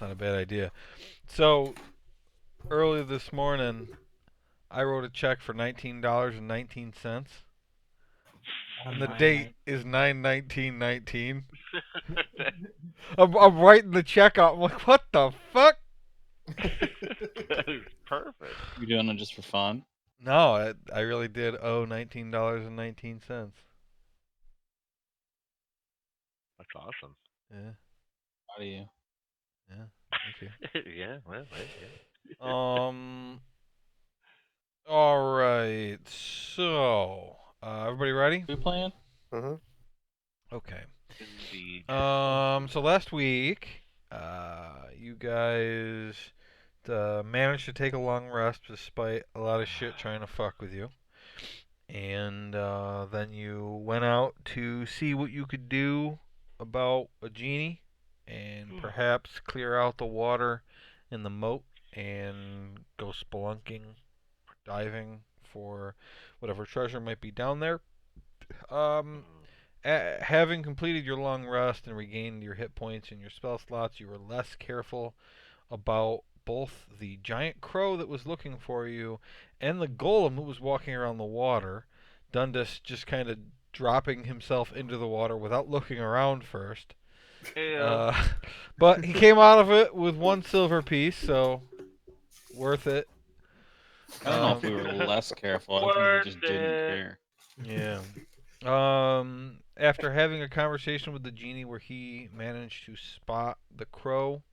not a bad idea. So earlier this morning, I wrote a check for $19.19, and the date is 9/19/19. I'm writing the check out. I'm like, what the fuck? That is perfect. You doing it just for fun? No, I really did owe $19.19. That's awesome. Yeah, How do you? yeah. Thank you. Yeah, well, yeah. Um. All right. So, everybody ready? We playing? Mm-hmm. Okay. Indeed. So last week, you guys managed to take a long rest despite a lot of shit trying to fuck with you, and then you went out to see what you could do about a genie, and perhaps clear out the water in the moat and go spelunking, diving for whatever treasure might be down there. Um, Having completed your long rest and regained your hit points and your spell slots, you were less careful about both the giant crow that was looking for you and the golem that was walking around the water. Dundas just kind of dropping himself into the water without looking around first. Yeah. Uh, but he came out of it with one silver piece, so worth it. I don't know if we were less careful. I think we Worth just didn't it. care. Yeah. After having a conversation with the genie where he managed to spot the crow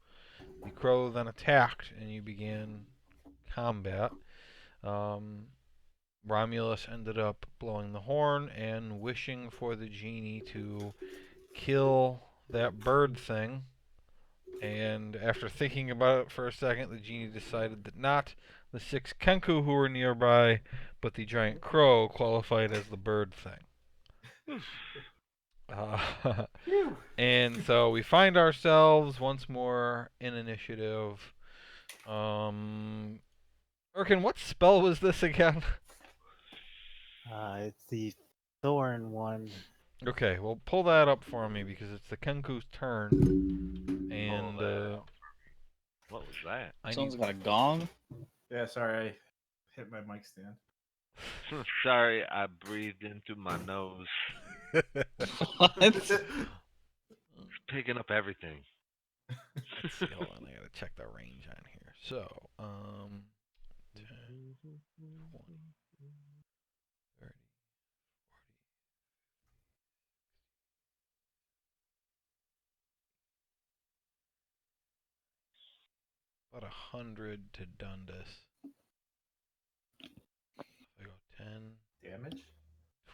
then attacked and you began combat. Um, Romulus ended up blowing the horn and wishing for the genie to kill that bird thing. And after thinking about it for a second, the genie decided that not the 6 Kenku who were nearby, but the giant crow qualified as the bird thing. And so we find ourselves once more in initiative. Erkin, what spell was this again? It's the thorn one. Okay, well, pull that up for me because it's the Kenku's turn. And What was that? I Someone's need. got a gong. Yeah, sorry, I hit my mic stand. Sorry, I breathed into my nose. What? It's picking up everything. Let's see, hold on, I gotta check the range on here. So, 10, 20, 30, about 100 to Dundas. I go 10, Damage?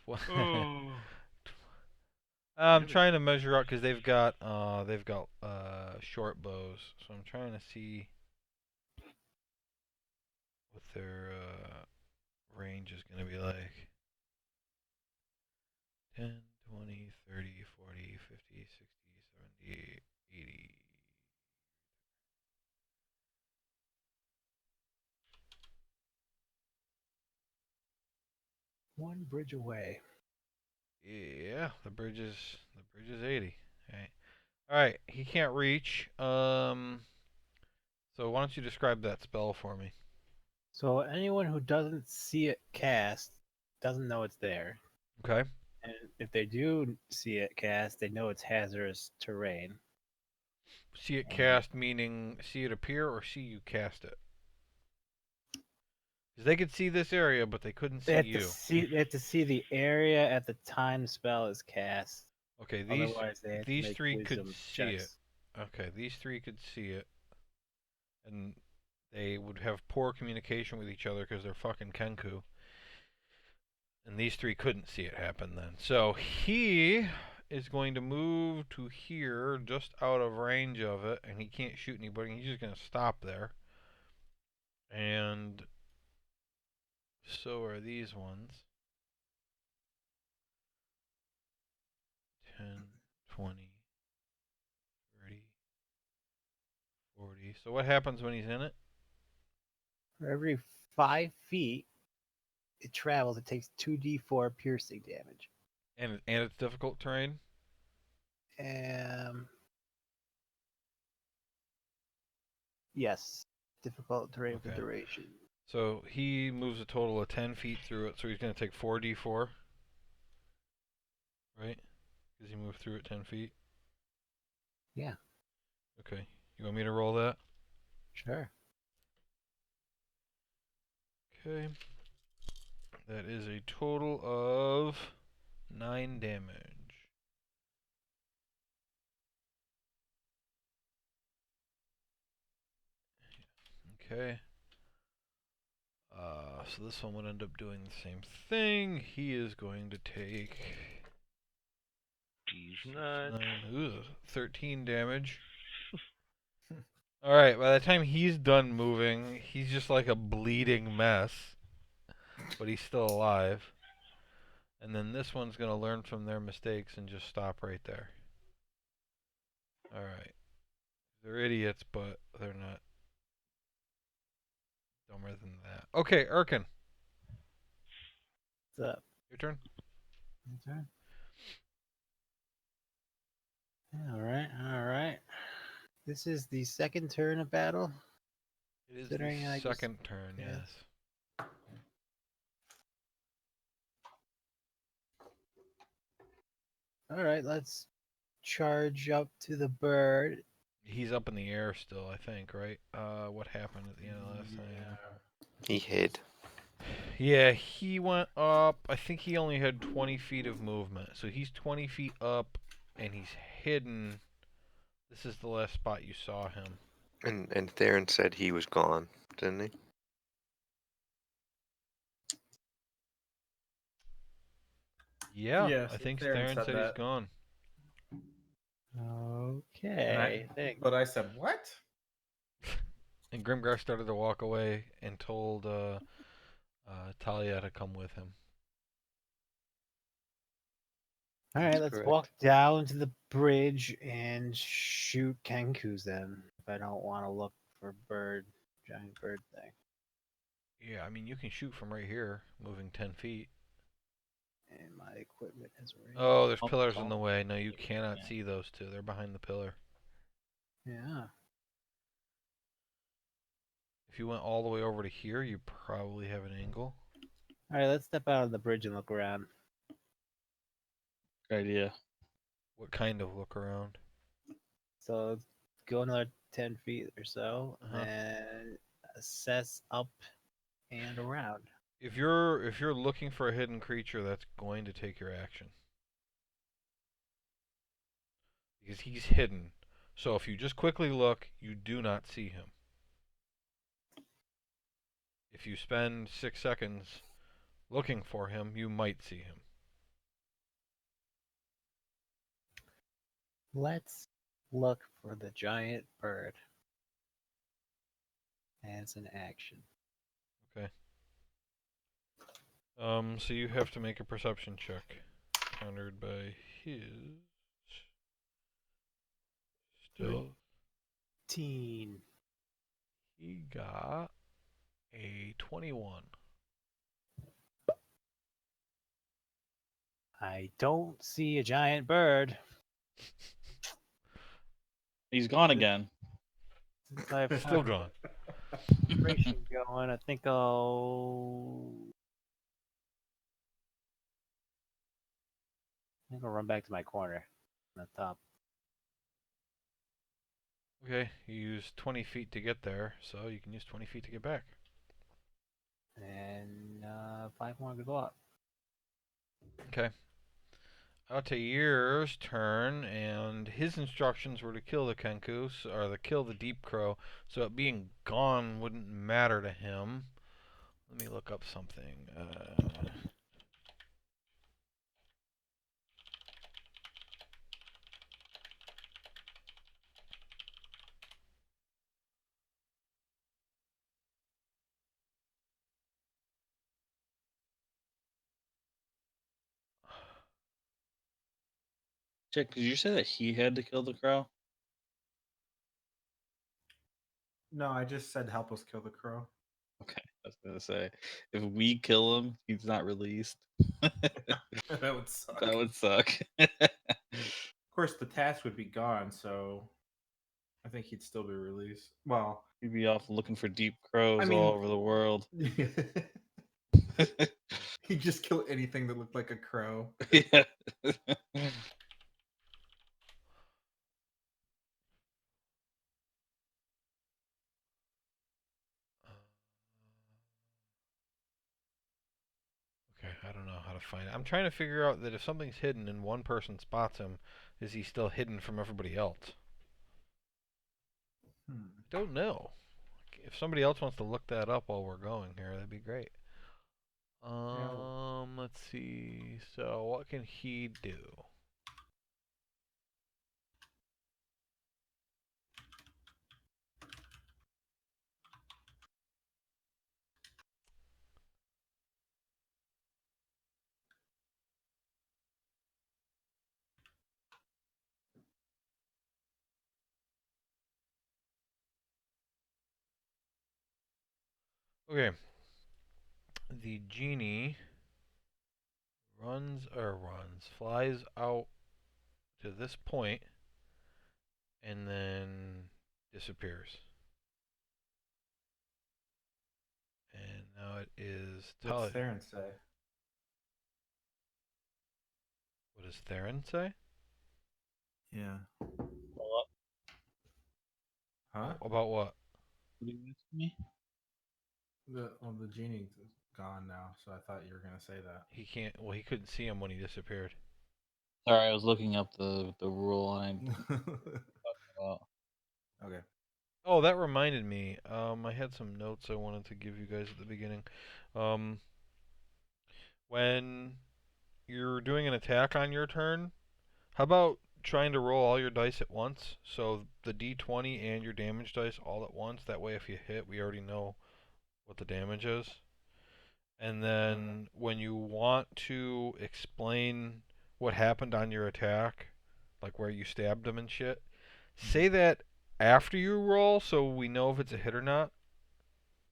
20. Oh. I'm trying to measure out because they've got short bows, so I'm trying to see what their range is going to be like. 10, 20, 30, 40, 50, 60, 70, 80. One bridge away. Yeah, the bridge is 80. Okay. All right, he can't reach. So why don't you describe that spell for me? So anyone who doesn't see it cast doesn't know it's there. Okay. And if they do see it cast, they know it's hazardous terrain. See it cast meaning see it appear or see you cast it. Because they could see this area, but they couldn't see you. They have to see the area at the time the spell is cast. Okay, Otherwise, they have to these make three could wisdom see it. checks. Okay, these three could see it, and they would have poor communication with each other because they're fucking Kenku. And these three couldn't see it happen then. So he is going to move to here, just out of range of it, and he can't shoot anybody. He's just going to stop there. And so are these ones. 10, 20, 30, 40. So what happens when he's in it? For every 5 feet it travels, it takes 2d4 piercing damage. And it's difficult terrain? Um, Yes. Difficult terrain with the Okay. duration. So he moves a total of 10 feet through it, so he's going to take 4d4. Right? Because he moved through it 10 feet. Yeah. Okay. You want me to roll that? Sure. Okay. That is a total of 9 damage. Okay. So this one would end up doing the same thing. He is going to take He's not. 13 damage. Alright, by the time he's done moving, he's just like a bleeding mess. But he's still alive. And then this one's going to learn from their mistakes and just stop right there. Alright. They're idiots, but they're not dumber than that. Okay, Erkin, What's up? your turn. Okay. All right. All right. This is the second turn of battle. It is Considering I the just- second turn, yes. yes. All right. Let's charge up to the bird. He's up in the air still, I think, right? What happened at the end of last time? He hid. Yeah, he went up. I think he only had 20 feet of movement. So he's 20 feet up, and he's hidden. This is the last spot you saw him. And Theron said he was gone, didn't he? Yeah, Yes, I think Theron Theron said said he's that. gone. Okay. Thanks. But I said, what? And Grimgar started to walk away and told Talia to come with him. All right. Let's Correct. walk down to the bridge and shoot Kenkus then. If I don't want to look for giant bird thing. Yeah, I mean, you can shoot from right here, moving 10 feet. And my equipment is already. Oh, there's Oh, pillars in the oh. way. No, you cannot Yeah. see those two. They're behind the pillar. Yeah. If you went all the way over to here, you probably have an angle. All right. Let's step out on the bridge and look around. Good idea. What kind of look around? So go another 10 feet or so, Uh-huh. then assess up and around. If you're looking for a hidden creature, that's going to take your action. Because he's hidden. So if you just quickly look, you do not see him. If you spend 6 seconds looking for him, you might see him. Let's look for the giant bird as an action. Okay. So you have to make a perception check. Countered by his stealth. Teen. He got a 21. I don't see a giant bird. He's gone again. Since I've Still gone. concentration going, I think I'll run back to my corner on the top. Okay, you use 20 feet to get there, so you can use 20 feet to get back. And 5 more to go up. Okay. Altair's turn, and his instructions were to kill the Kenkus, or to kill the Deep Crow, so it being gone wouldn't matter to him. Let me look up something. Chick, did you say that he had to kill the crow? No, I just said help us kill the crow. Okay, I was gonna say, if we kill him, he's not released. That would suck. That would suck. Of course, the task would be gone, so I think he'd still be released. Well, He'd be off looking for deep crows I all mean- over the world. he'd just kill anything that looked like a crow. Yeah. Okay, I don't know how to find it. I'm trying to figure out that if something's hidden and one person spots him, is he still hidden from everybody else? Hmm. Don't know. If somebody else wants to look that up while we're going here, that'd be great. Let's see. So, what can he do? Okay. The genie flies out to this point, and then disappears. And now it is What's Talia. Theron say? What does Theron say? Yeah. What? Huh? About what? What are you asking me? The genie's gone now, so I thought you were gonna say that. He can't. Well, he couldn't see him when he disappeared. Sorry, I was looking up the rule and I'm about. Okay. Oh, that reminded me. I had some notes I wanted to give you guys at the beginning. Um, when you're doing an attack on your turn, how about trying to roll all your dice at once? So the d20 and your damage dice all at once. That way, if you hit, we already know what the damage is. And then when you want to explain what happened on your attack, like where you stabbed him and shit, say that after you roll so we know if it's a hit or not.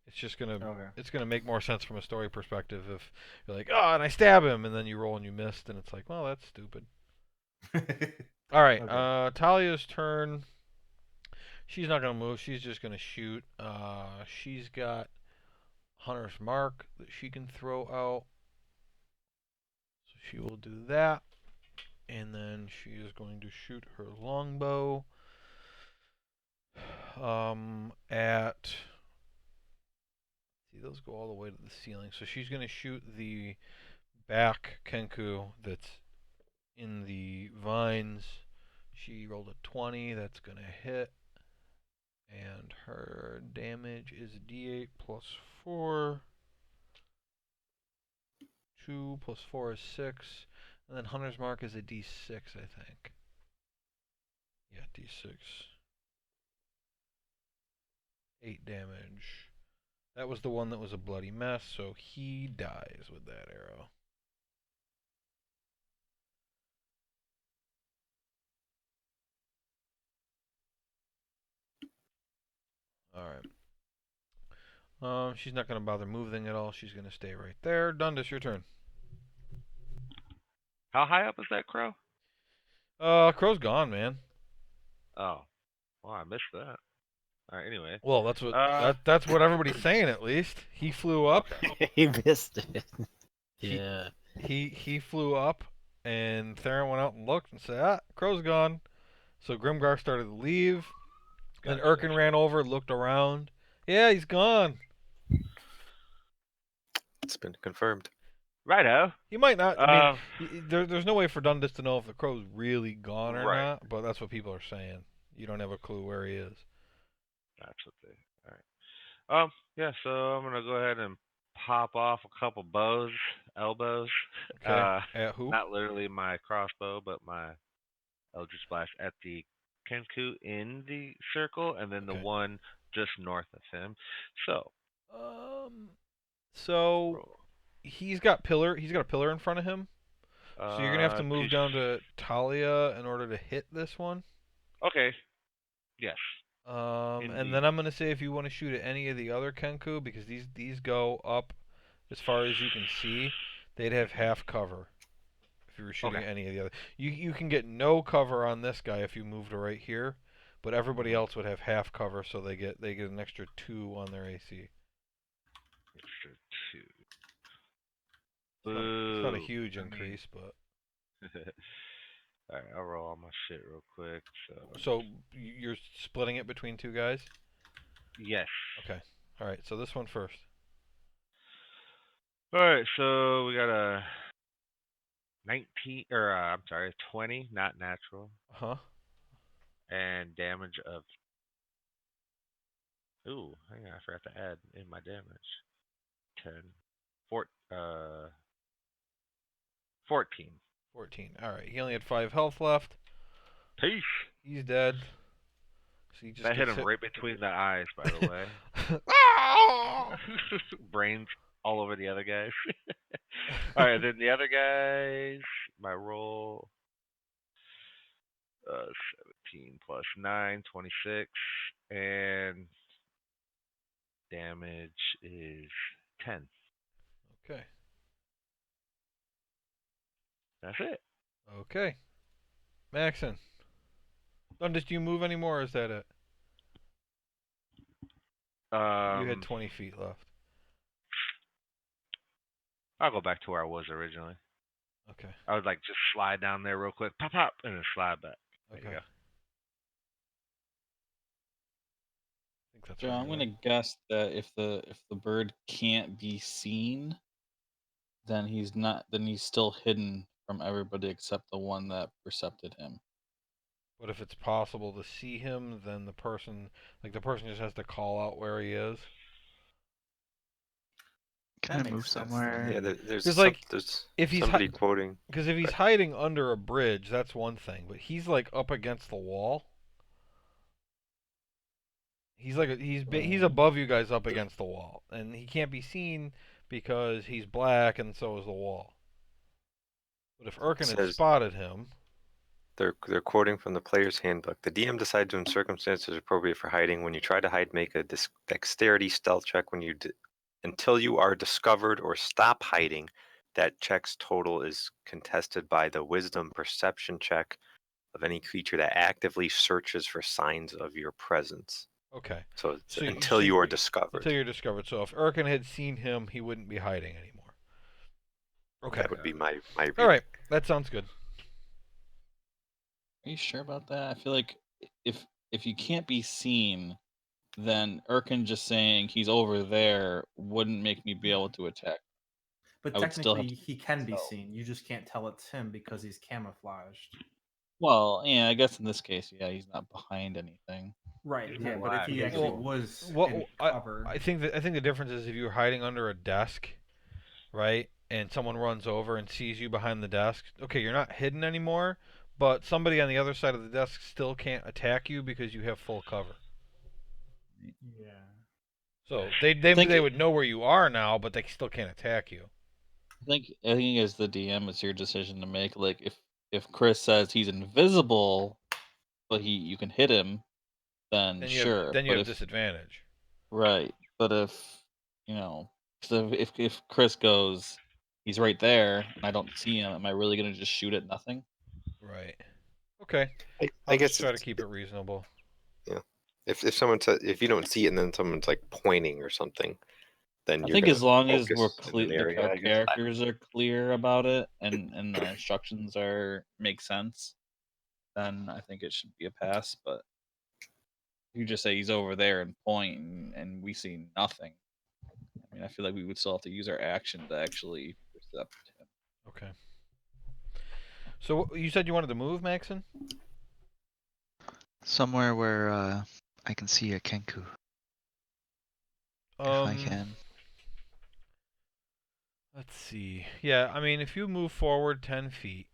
It's just gonna Okay. it's gonna make more sense from a story perspective if you're like, oh, and I stab him, and then you roll and you missed, and it's like, well, that's stupid. All right, Okay. Talia's turn. She's not gonna move. She's just gonna shoot. She's got Hunter's Mark that she can throw out, so she will do that, and then she is going to shoot her longbow. At See, those go all the way to the ceiling. So she's going to shoot the back Kenku that's in the vines. She rolled a 20. That's going to hit. And her damage is d8 plus 4. 2 plus 4 is 6. And then Hunter's Mark is a d6, I think. Yeah, d6. 8 damage. That was the one that was a bloody mess, so he dies with that arrow. Alright. She's not going to bother moving at all. She's going to stay right there. Dundas, your turn. How high up is that crow? Crow's gone, man. Oh, well, I missed that. All right. Anyway. Well, that's what everybody's saying at least. He flew up. Okay. He missed it. He- Yeah. He flew up, and Theron went out and looked and said, "Ah, crow's gone." So Grimgar started to leave. Then Gotcha, Erkin gotcha. ran over, looked around. Yeah, he's gone. It's been confirmed. Righto. He might not. I Uh, mean, there's no way for Dundas to know if the crow's really gone or Right. not. But that's what people are saying. You don't have a clue where he is. that's what they. All right. Yeah. So I'm gonna go ahead and pop off a couple bows, elbows. Okay. At who? Not literally my crossbow, but my Eldritch Blast at the Kenku in the circle, and then the Okay. one just north of him. So. So Roll. he's got a pillar in front of him. So you're gonna have to move down to Talia in order to hit this one. Okay. Yes. And Indeed. then I'm gonna say if you want to shoot at any of the other Kenku, because these go up as far as you can see, they'd have half cover. If you were shooting Okay. at any of the other, you can get no cover on this guy if you move to right here, but everybody else would have half cover, so they get an extra 2 on their AC. Extra 2. It's not a Boo. huge I mean- increase, but Alright, I'll roll all my shit real quick. so you're splitting it between 2 guys? Yes. Okay. All right. So this one first. Alright, so we got a 19, or I'm sorry, 20, not natural, Huh? and damage of. Ooh, hang on, I forgot to add in my damage. 10, 14. 14. All right. He only had 5 health left. Peace. He's dead. So he just That hit gets him right between the eyes, by the way. Ah! Brains all over the other guys. Alright, then the other guys, my roll, 17 plus 9, 26, and damage is 10. Okay. That's it. Okay. Maxon. Dundas, do you move anymore, or is that it? You had 20 feet left. I'll go back to where I was originally. Okay. I would like just slide down there real quick, pop, pop, and then slide back. There you Okay. go. I think that's Joe, where I'm you gonna guess that if the bird can't be seen, then he's still hidden from everybody except the one that percepted him. But if it's possible to see him, then the person just has to call out where he is. Can That I move makes sense to somewhere? Yeah, me. There's like, there's if he's somebody quoting. because if he's hiding under a bridge, that's one thing. But he's like up against the wall. He's like he's above you guys up against the wall, and he can't be seen because he's black, and so is the wall. But if Erkin had Says spotted him, they're quoting from the player's handbook. The DM decides when circumstances are appropriate for hiding. When you try to hide, make a dexterity stealth check. Until you are discovered or stop hiding, that check's total is contested by the wisdom perception check of any creature that actively searches for signs of your presence. okay. So it's So until you are discovered. Until you're discovered. So if Erkin had seen him, he wouldn't be hiding anymore. Okay. That would be my All reading. right. That sounds good. Are you sure about that? I feel like if you can't be seen, then Erkin just saying he's over there wouldn't make me be able to attack. But I would still have technically, to he can be stealth. seen. You just can't tell it's him because he's camouflaged. Well, yeah, I guess in this case, yeah, he's not behind anything. Right. He's Yeah. But if black. he He's actually a- was in I cover, think the difference is if you're hiding under a desk, right, and someone runs over and sees you behind the desk. Okay, you're not hidden anymore, but somebody on the other side of the desk still can't attack you because you have full cover. yeah. So think they would know where you are now, but they still can't attack you. I think as the DM, it's your decision to make. Like if Chris says he's invisible, but you can hit him, then sure. Then you But have if disadvantage. right, but so if Chris goes, he's right there, and I don't see him, am I really gonna just shoot at nothing? Right. Okay. I I'll guess just try to keep it reasonable. yeah. If someone says, if you don't see it and then someone's like pointing or something, then I you're think gonna as long as we're focus in an clear, area. our I guess. characters are clear about it, and our instructions make sense, then I think it should be a pass. But you just say he's over there and point, and we see nothing. I mean, I feel like we would still have to use our action to actually percept him. Okay. So you said you wanted to move, Maxon? Somewhere where I can see a Kenku if I can. Let's see. Yeah, I mean, if you move forward 10 feet,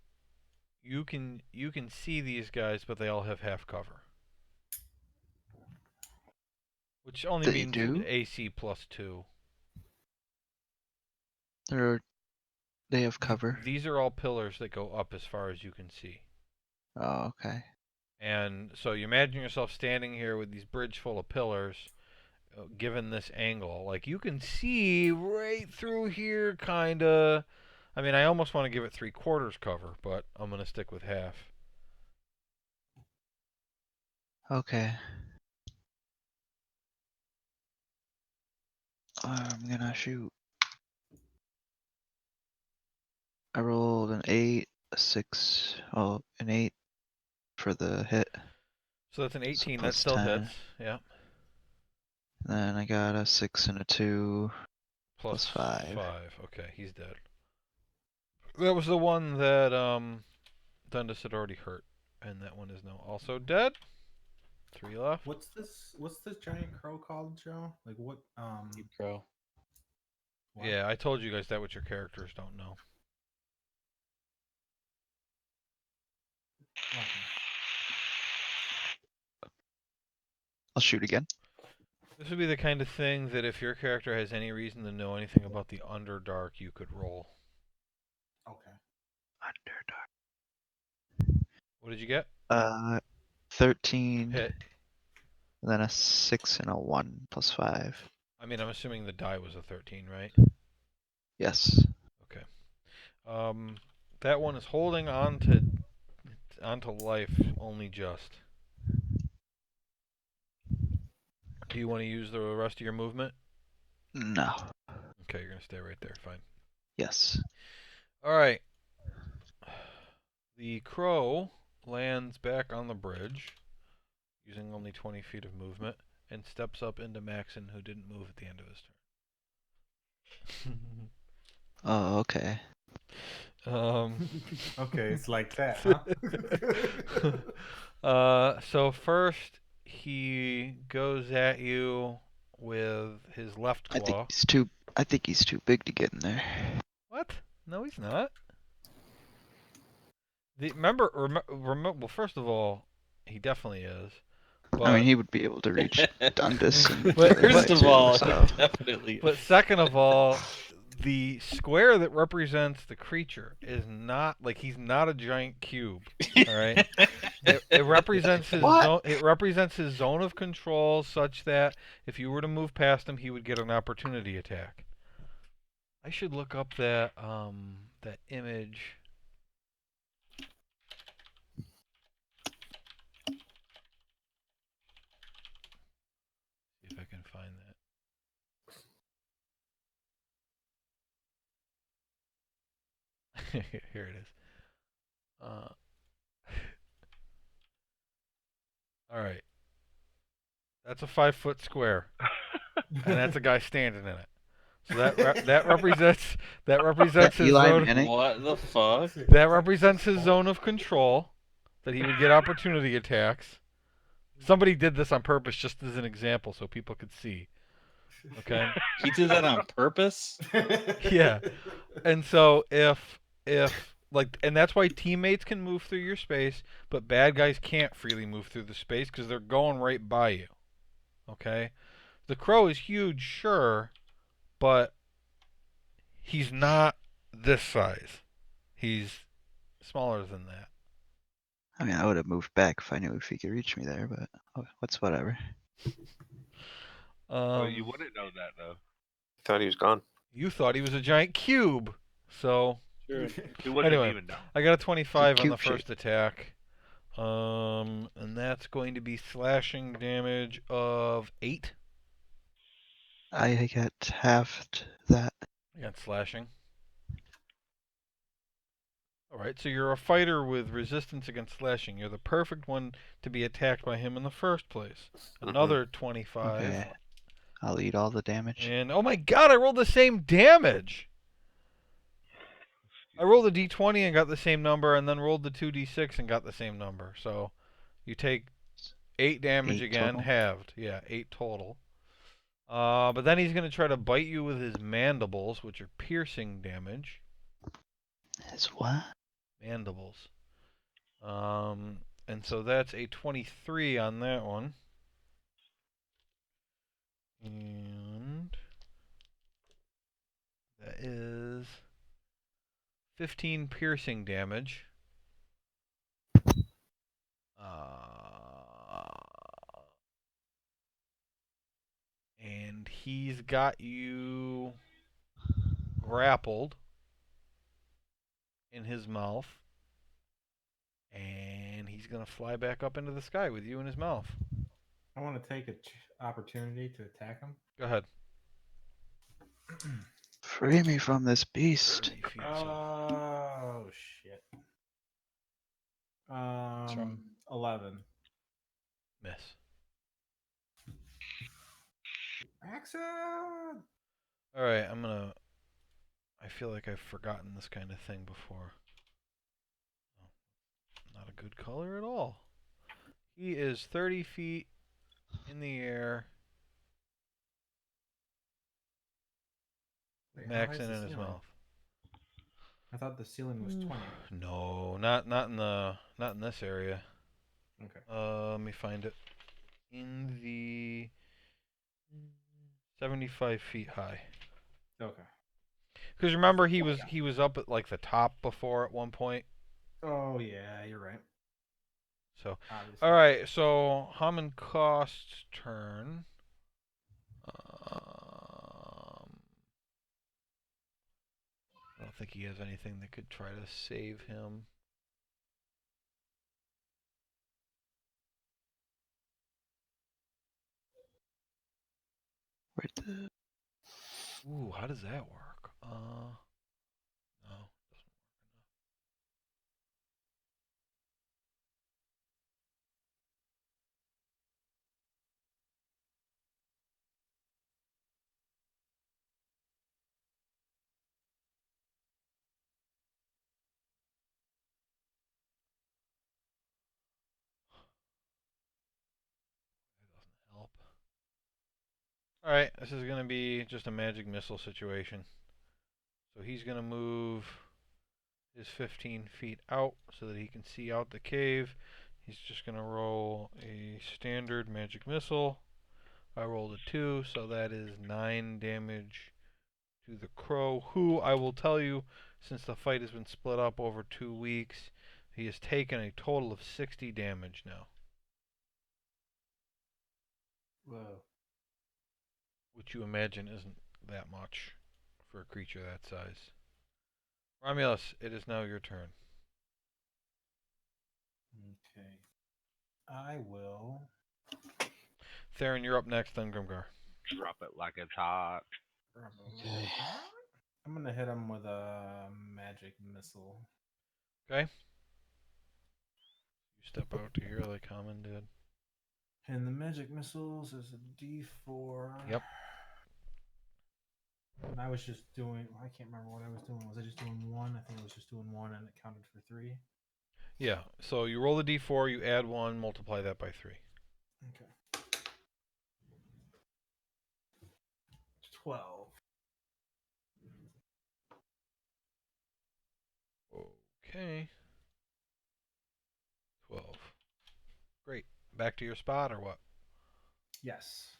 you can see these guys, but they all have half cover, which only They means do? AC +2. They have cover. These are all pillars that go up as far as you can see. Oh, okay. And so you imagine yourself standing here with these bridge full of pillars, given this angle. Like, you can see right through here, kinda. I mean, I almost want to give it 3/4 cover, but I'm going to stick with half. Okay. I'm gonna shoot. I rolled an 8, a 6, oh, an 8 for the hit. So that's an So 18. That plus still 10. hits. Yeah. Then I got a 6 and a 2, Plus plus 5. 5. Okay, he's dead. That was the one that Dundas had already hurt, and that one is now also dead. 3 left. What's this giant crow called, Joe? Like what? Crow. What? Yeah, I told you guys that what your characters don't know. Okay. I'll shoot again. This would be the kind of thing that if your character has any reason to know anything about the Underdark, you could roll. Okay. Underdark. What did you get? 13, Hit. then a 6 and a 1 plus 5. I mean, I'm assuming the die was a 13, right? Yes. Okay. That one is holding on to onto life only just. Do you want to use the rest of your movement? No. Okay, you're gonna stay right there. Fine. Yes. All right. The crow lands back on the bridge, using only 20 feet of movement, and steps up into Maxon, who didn't move at the end of his turn. Oh, okay. Okay, it's like that, huh? So first he goes at you with his left I think claw. he's too. I think he's too big to get in there. What? No, he's not. Remember, well, first of all, he definitely is. But, I mean, he would be able to reach Dundas and But Fairlight First of too, all, so. definitely. but second of all, the square that represents the creature is not like he's not a giant cube. All right. It represents his What? zone. It represents his zone of control, such that if you were to move past him, he would get an opportunity attack. I should look up that image. See if I can find that. Here it is. All right. That's a 5-foot square, and that's a guy standing in it. So that represents his Eli zone. Manning? What the fuck? That represents his zone of control, that he would get opportunity attacks. Somebody did this on purpose just as an example so people could see. Okay? He did that on purpose? Yeah. And so if like, and that's why teammates can move through your space, but bad guys can't freely move through the space because they're going right by you. Okay? The crow is huge, sure, but he's not this size. He's smaller than that. I mean, I would have moved back if I knew if he could reach me there, but what's whatever. Well, you wouldn't know that though. Thought he was gone. You thought he was a giant cube. So Sure. He wasn't anyway, even down. I got a 25 on the cube shape. first attack. And that's going to be slashing damage of 8. I got halved that. I got slashing. Alright, so you're a fighter with resistance against slashing. You're the perfect one to be attacked by him in the first place. Another 25. Okay. I'll eat all the damage. And oh my god, I rolled the same damage! I rolled a d20 and got the same number, and then rolled the 2d6 and got the same number. So you take 8 damage 8 again, total? halved. Yeah, 8 total. But then he's going to try to bite you with his mandibles, which are piercing damage. His what? Mandibles. And so that's a 23 on that one. And that is 15 piercing damage. And he's got you grappled in his mouth. And he's he's gonna fly back up into the sky with you in his mouth. I want to take an opportunity to attack him. Go ahead. Free me from this beast. 30 feet. So Oh shit. wrong? 11. miss. Action! All right, I feel like I've forgotten this kind of thing before. Oh, not a good color at all. He is 30 feet in the air, Wait, how high is maxing the in his ceiling? mouth. I thought the ceiling was 20. No, not in this area. Okay. Let me find it. In the 75 feet high. Okay. Because remember he was up at like the top before at one point. Oh yeah, you're right. So Obviously. all right, so Hammond Cost's turn. I don't think he has anything that could try to save him. Where'd the Ooh, how does that work? No, doesn't work enough. That doesn't help. All right, this is gonna be just a magic missile situation. So he's gonna move his 15 feet out so that he can see out the cave. He's just gonna roll a standard magic missile. I rolled a 2, so that is 9 damage to the crow, who I will tell you, since the fight has been split up over 2 weeks, he has taken a total of 60 damage now. Whoa. Which you imagine isn't that much for a creature that size. Romulus, it is now your turn. Okay. I will. Theron, you're up next, then Grimgar. Drop it like it's hot. Okay. I'm gonna hit him with a magic missile. Okay? You step out to here like Hammond did. And the magic missiles is a D4. Yep. And I was just doing. I can't remember what I was doing. Was I just doing one? I think I was just doing one, and it counted for 3. Yeah, so you roll the d4, you add 1, multiply that by 3. Okay. 12. Okay. 12. Great. Back to your spot or what? Yes.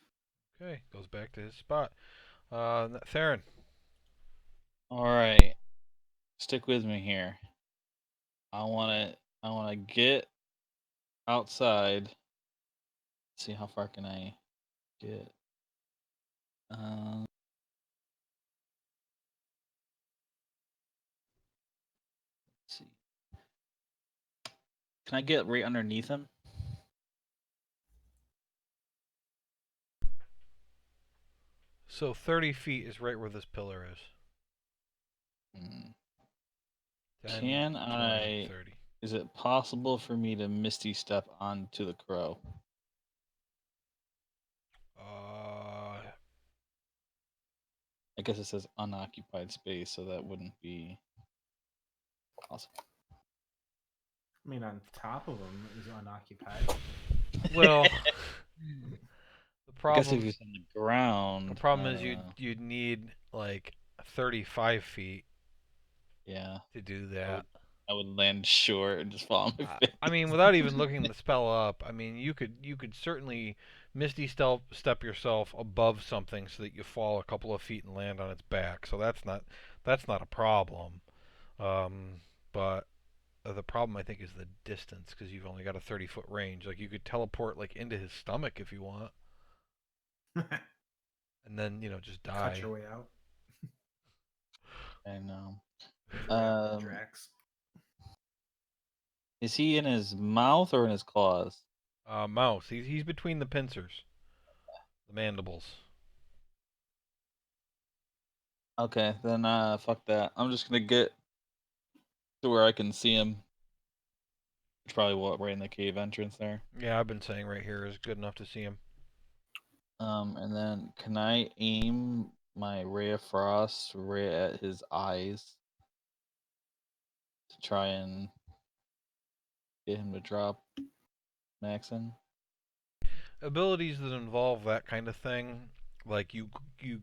Okay, goes back to his spot. Theron. All right. Stick with me here. I want to get outside. See how far can I get. Let's see. Can I get right underneath him? So 30 feet is right where this pillar is. Hmm. 10, Can 20, I? 30. Is it possible for me to misty step onto the crow? I guess it says unoccupied space, so that wouldn't be possible. I mean, on top of him is unoccupied. Well, the I guess if problem he's on the ground. the problem I is don't know. you'd need like 35 feet Yeah, to do I that. would land short and just fall on my face. I mean, without even looking the spell up, I mean, you could certainly misty step yourself above something so that you fall a couple of feet and land on its back. So that's not a problem. But the problem I think is the distance because you've only got a 30-foot range. Like you could teleport like into his stomach if you want, and then just die. Cut your way out. And Drax. Is he in his mouth or in his claws? Mouse. He's between the pincers, the mandibles. Okay, then fuck that. I'm just gonna get to where I can see him. It's probably right in the cave entrance there. Yeah, I've been saying right here is good enough to see him. And then can I aim my ray of frost right at his eyes to try and get him to drop Maxon? Abilities that involve that kind of thing, like you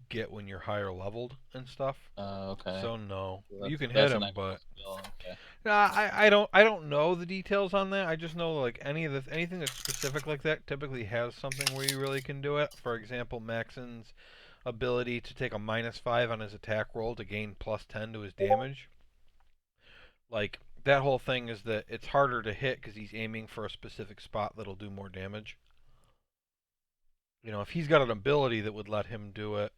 get when you're higher leveled and stuff. Okay. So no, So you can hit that's an him, extra but skill. Okay. I don't know the details on that. I just know like anything that's specific like that typically has something where you really can do it. For example, Maxon's ability to take a -5 on his attack roll to gain +10 to his damage. Like that whole thing is that it's harder to hit because he's aiming for a specific spot that'll do more damage. You know, if he's got an ability that would let him do it,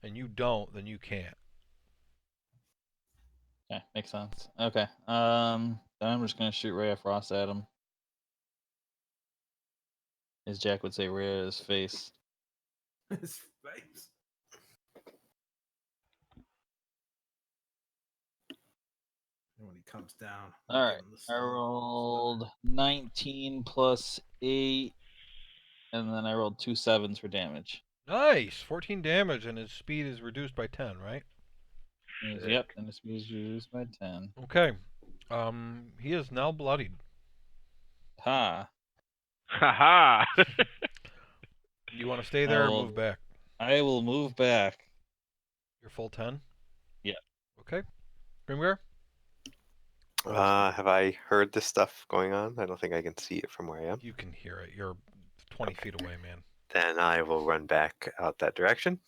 and you don't, then you can't. Okay, makes sense. Okay. Then I'm just gonna shoot ray of frost at him. As Jack would say, ray at his face. His face. And when he comes down, All give right. him the I slow. rolled 19 plus 8, and then I rolled 2 7s for damage. Nice, 14 damage, and his speed is reduced by 10, right? Yep, and the speed is reduced by 10. Okay. He is now bloodied. Ha! Ha ha! You want to stay I there or will. move back? I will move back. You're full 10? Yeah. Okay. Grimgar? Have I heard this stuff going on? I don't think I can see it from where I am. You can hear it. You're 20 feet away, man. Then I will run back out that direction.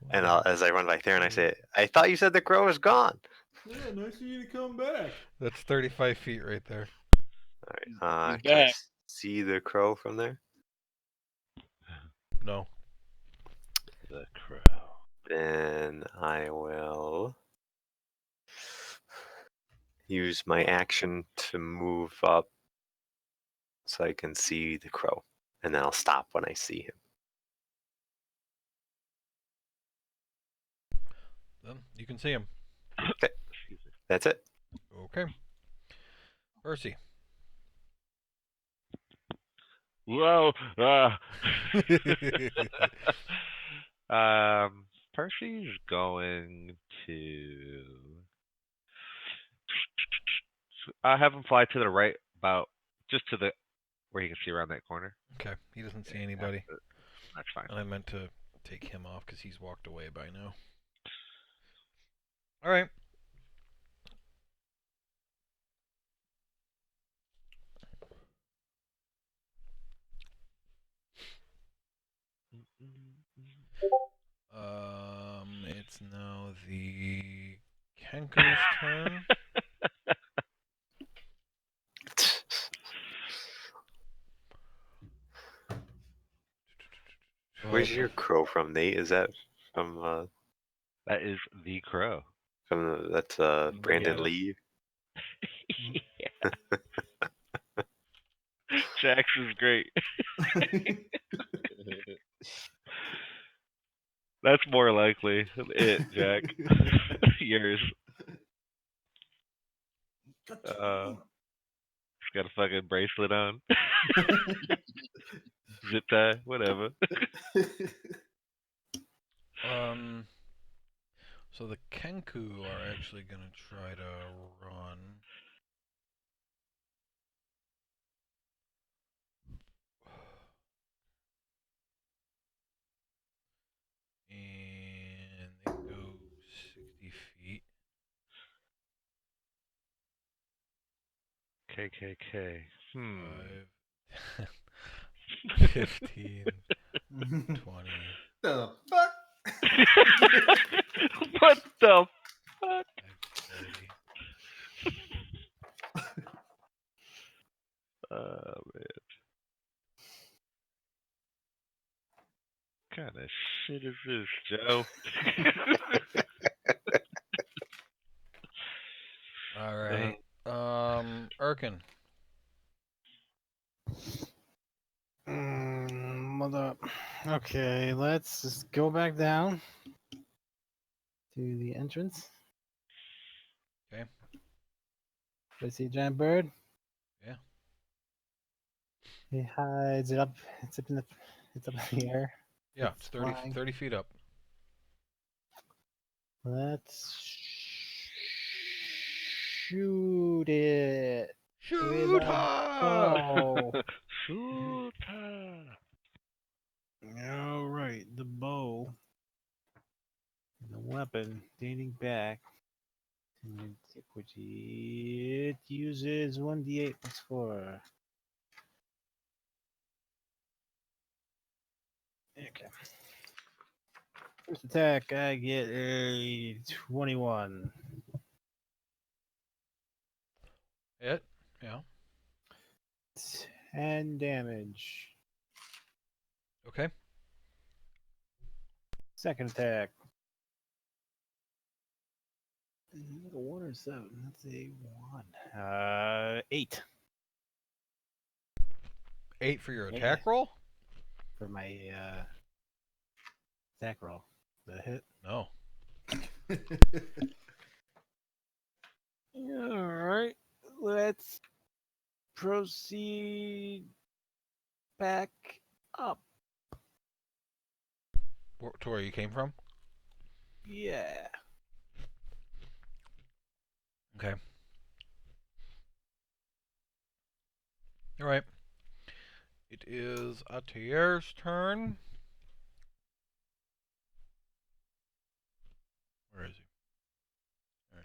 And as I run back there and I say, I thought you said the crow was gone. Yeah, nice of you to come back. That's 35 feet right there. All right. He's Can I back. see the crow from there? No. The crow. Then I will use my action to move up so I can see the crow. And then I'll stop when I see him. Then you can see him. Okay. That's it. Okay. Percy. Whoa! Percy's going to have him fly to the right, about just to the where he can see around that corner. Okay. He doesn't see anybody. That's fine. And I meant to take him off because he's walked away by now. All right. It's now the Kenku's turn. Where's your crow from, Nate? Is that from That is the crow. that's Brandon Together. Lee? Yeah. Jax is great. That's more likely it, Jack. Yours. He's got a fucking bracelet on. Zip tie, whatever. So the Kenku are actually gonna try to run. And they go 60 feet. KKK. 5, 15, 20. The fuck? What the fuck? 30. Oh man. What kind of shit is this, Joe? working. Mother. Okay, let's just go back down to the entrance. Okay. I see a giant bird. Yeah. He hides it up. It's up in the air. Yeah, it's 30, flying. 30 feet up. Let's shoot it with Shoot a her! bow. Shoot! All right, the bow, the weapon dating back to antiquity. It uses 1d8 plus 4. Okay. First attack, I get a 21. Hit. Yeah. 10 damage. Okay. Second attack. Is it a 1 or 7? That's a 1. 8 8 for your Yeah. attack roll? for my attack roll. The hit. No. All right, let's proceed back up. To where you came from? Yeah. Okay. All right. It is Atier's turn. Where is he? There I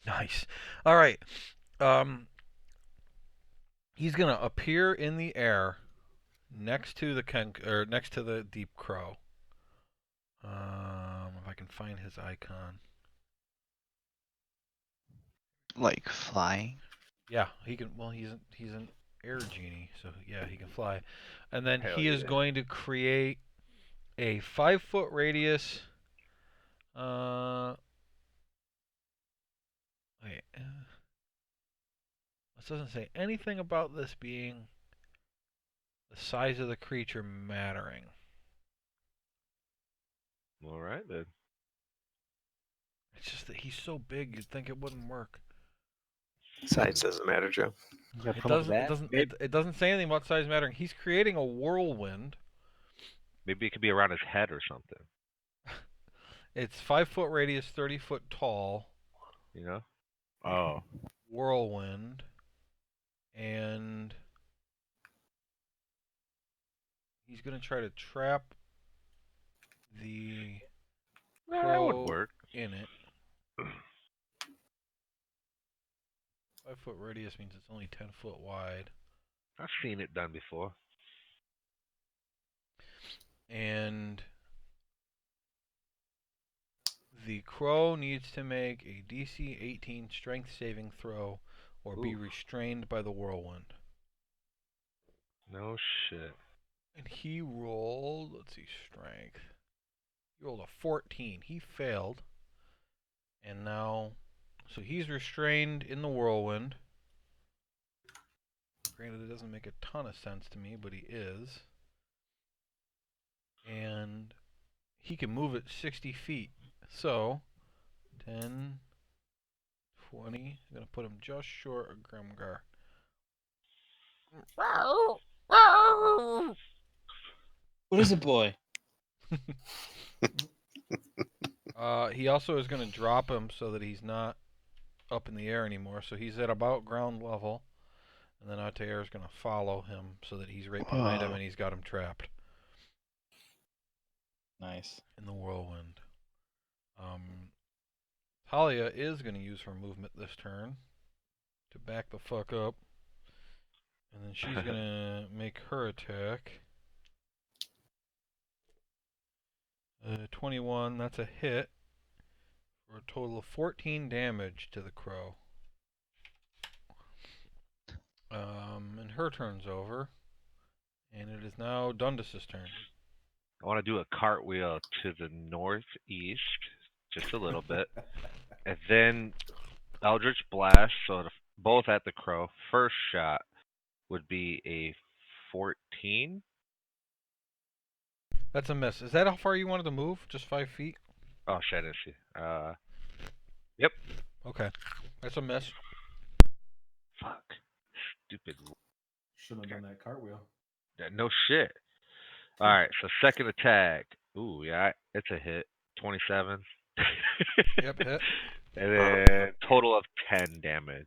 am. Nice. All right. He's gonna appear in the air next to the next to the deep crow. If I can find his icon. Like flying. Yeah, he can. Well, he's an air genie, so yeah, he can fly. And then Hell he is yeah. going to create a 5-foot radius. Wait. This doesn't say anything about this being the size of the creature mattering. All right then. It's just that he's so big, you'd think it wouldn't work. Size doesn't matter, Joe. You gotta It come up with doesn't. It that. doesn't. It doesn't say anything about size mattering. He's creating a whirlwind. Maybe it could be around his head or something. It's 5-foot radius, 30-foot tall. You know? Oh. Whirlwind, and he's gonna try to trap the That would crow work. in it. 5-foot radius means it's only 10 foot wide. I've seen it done before. And the crow needs to make a DC 18 strength saving throw or be Ooh. restrained by the whirlwind. No shit. And he rolled, let's see, strength. He rolled a 14. He failed. And now, so he's restrained in the whirlwind. Granted, it doesn't make a ton of sense to me, but he is. And he can move it 60 feet. So, 10, 20. I'm going to put him just short of Grimgar. What is it, boy? He also is going to drop him so that he's not up in the air anymore. So he's at about ground level. And then Altair is going to follow him so that he's right behind him Whoa. and he's got him trapped Nice. in the whirlwind. Talia is going to use her movement this turn to back the fuck up. And then she's going to make her attack. 21, that's a hit For a total of 14 damage to the crow. And her turn's over. And it is now Dundus's turn. I want to do a cartwheel to the northeast, just a little bit, and then Eldritch Blast. So both at the crow. First shot would be a 14. That's a miss. Is that how far you wanted to move? Just 5 feet? Oh shit! I didn't see. Yep. Okay. That's a miss. Fuck. Stupid. Shouldn't have done that cartwheel. No shit. All right. So second attack. Ooh, yeah, it's a hit. 27. Yep, hit. And then total of 10 damage.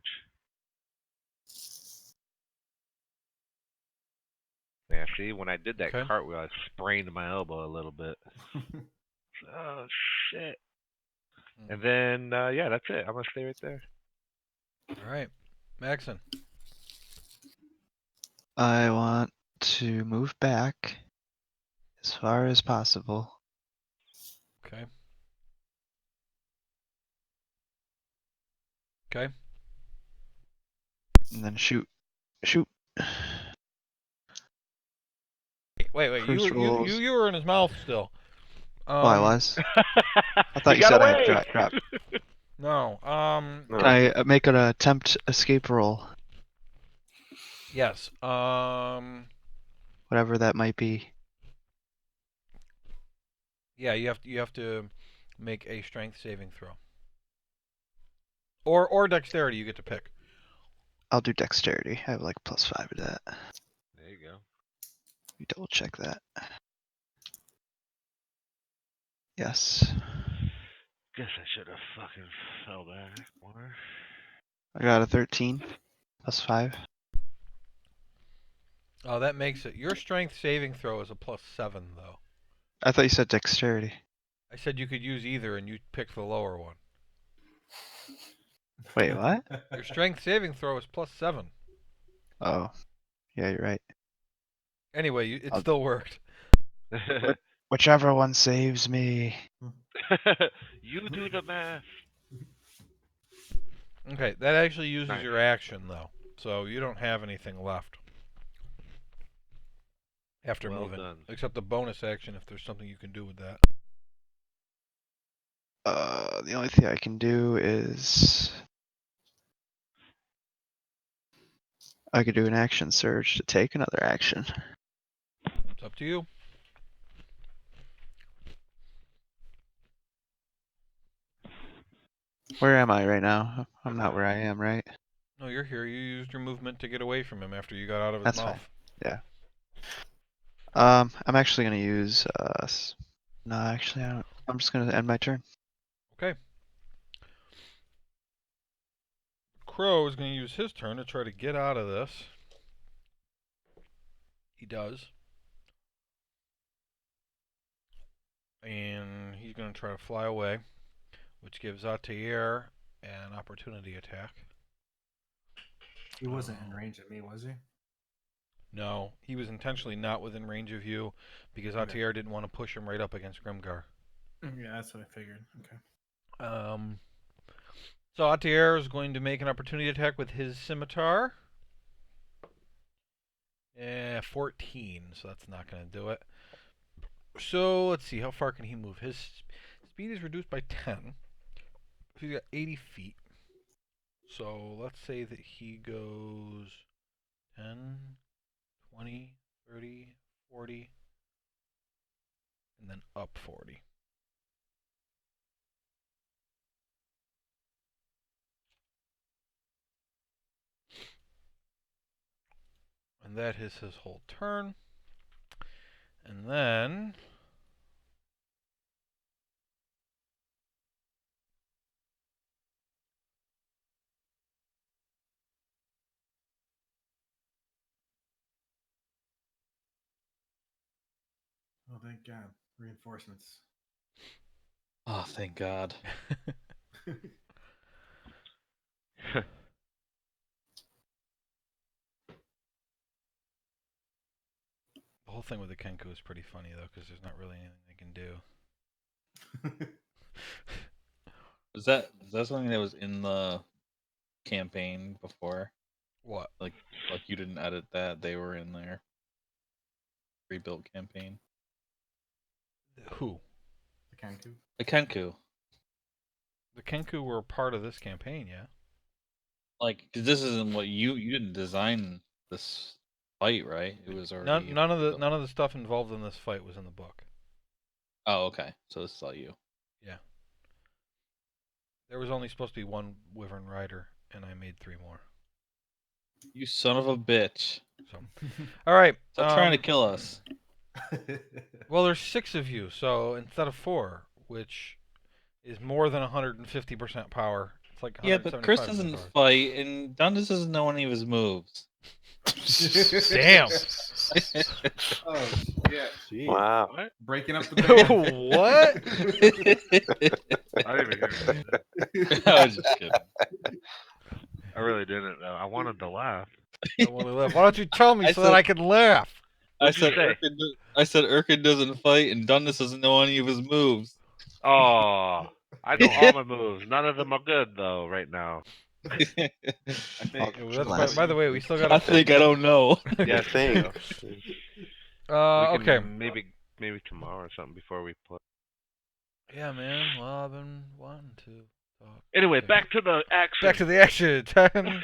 Yeah, see, when I did that Okay. cartwheel, I sprained my elbow a little bit. Oh shit! And then yeah, that's it. I'm gonna stay right there. Alright. Maxon. I want to move back as far as possible. Okay. Okay. And then shoot. Shoot. Wait. First rolls. You were in his mouth still. Oh, I was. I thought He you got said I had away. drop. No. No. Can I make an attempt escape roll? Yes. Whatever that might be. Yeah, you have to make a strength saving throw. Or dexterity, you get to pick. I'll do dexterity. I have like +5 to that. There you go. Let me double check that. Yes. Guess I should have fucking fell back more. I got a 13 +5. Oh, that makes it. Your strength saving throw is a +7 though. I thought you said dexterity. I said you could use either and you picked the lower one. Wait, what? Your strength saving throw is +7. Oh, yeah, you're right. Anyway, it I'll- still worked. Whichever one saves me. You do the math. Okay, that actually uses Nice. your action though, so you don't have anything left after Well moving, done. except the bonus action if there's something you can do with that. The only thing I can do is I could do an action surge to take another action. It's up to you. Where am I right now? I'm not where I am, right? No, you're here. You used your movement to get away from him after you got out of his That's mouth. fine. Yeah. I'm actually gonna use no, actually I don't. I'm just gonna end my turn. Okay. Crow is going to use his turn to try to get out of this. He does. And he's going to try to fly away, which gives Atair an opportunity attack. He wasn't in range of me, was he? No, he was intentionally not within range of you because Okay. Atair didn't want to push him right up against Grimgar. Yeah, that's what I figured. Okay. So Atair is going to make an opportunity attack with his scimitar. 14, so that's not going to do it. So let's see, how far can he move? His speed is reduced by 10. He's got 80 feet. So let's say that he goes 10, 20, 30, 40, and then up 40. And that is his whole turn. And then Oh, thank God. Reinforcements. Oh, thank God. the whole thing with the Kenku is pretty funny though, because there's not really anything they can do. Is that something that was in the campaign before? What? Like you didn't edit that; they were in there. Rebuilt campaign. Who? The Kanku. The Kenku. The Kenku were part of this campaign, yeah. Like, 'cause this isn't what you didn't design this fight, right? It was already None of pre-built. the stuff involved in this fight was in the book. Oh, okay. So this is all you. Yeah. There was only supposed to be one Wyvern rider, and I made 3 more. You son of a bitch! So, all right. Stop trying to kill us. Well, there's 6 of you, so instead of 4, which is more than 150% power. It's like Yeah, but Chris 175% doesn't power. fight, and Dundas doesn't know any of his moves. Damn. Oh yeah. Jeez. Wow. What? Breaking up the band. What? I didn't even hear that. I was just kidding. I really didn't. I wanted to laugh. I want to laugh. Why don't you tell me I so that said- I can laugh? What'd you say? I said Urkin doesn't fight, and Dundas doesn't know any of his moves. Oh, I know all my moves. None of them are good though right now. I think. That's by the way, we still got. I think I don't know. Yes, we think. do. We can Okay. maybe tomorrow or something before we play. Yeah, man. Well, I've been wanting to talk. Anyway, Okay. back to the action. Back to the action. 10,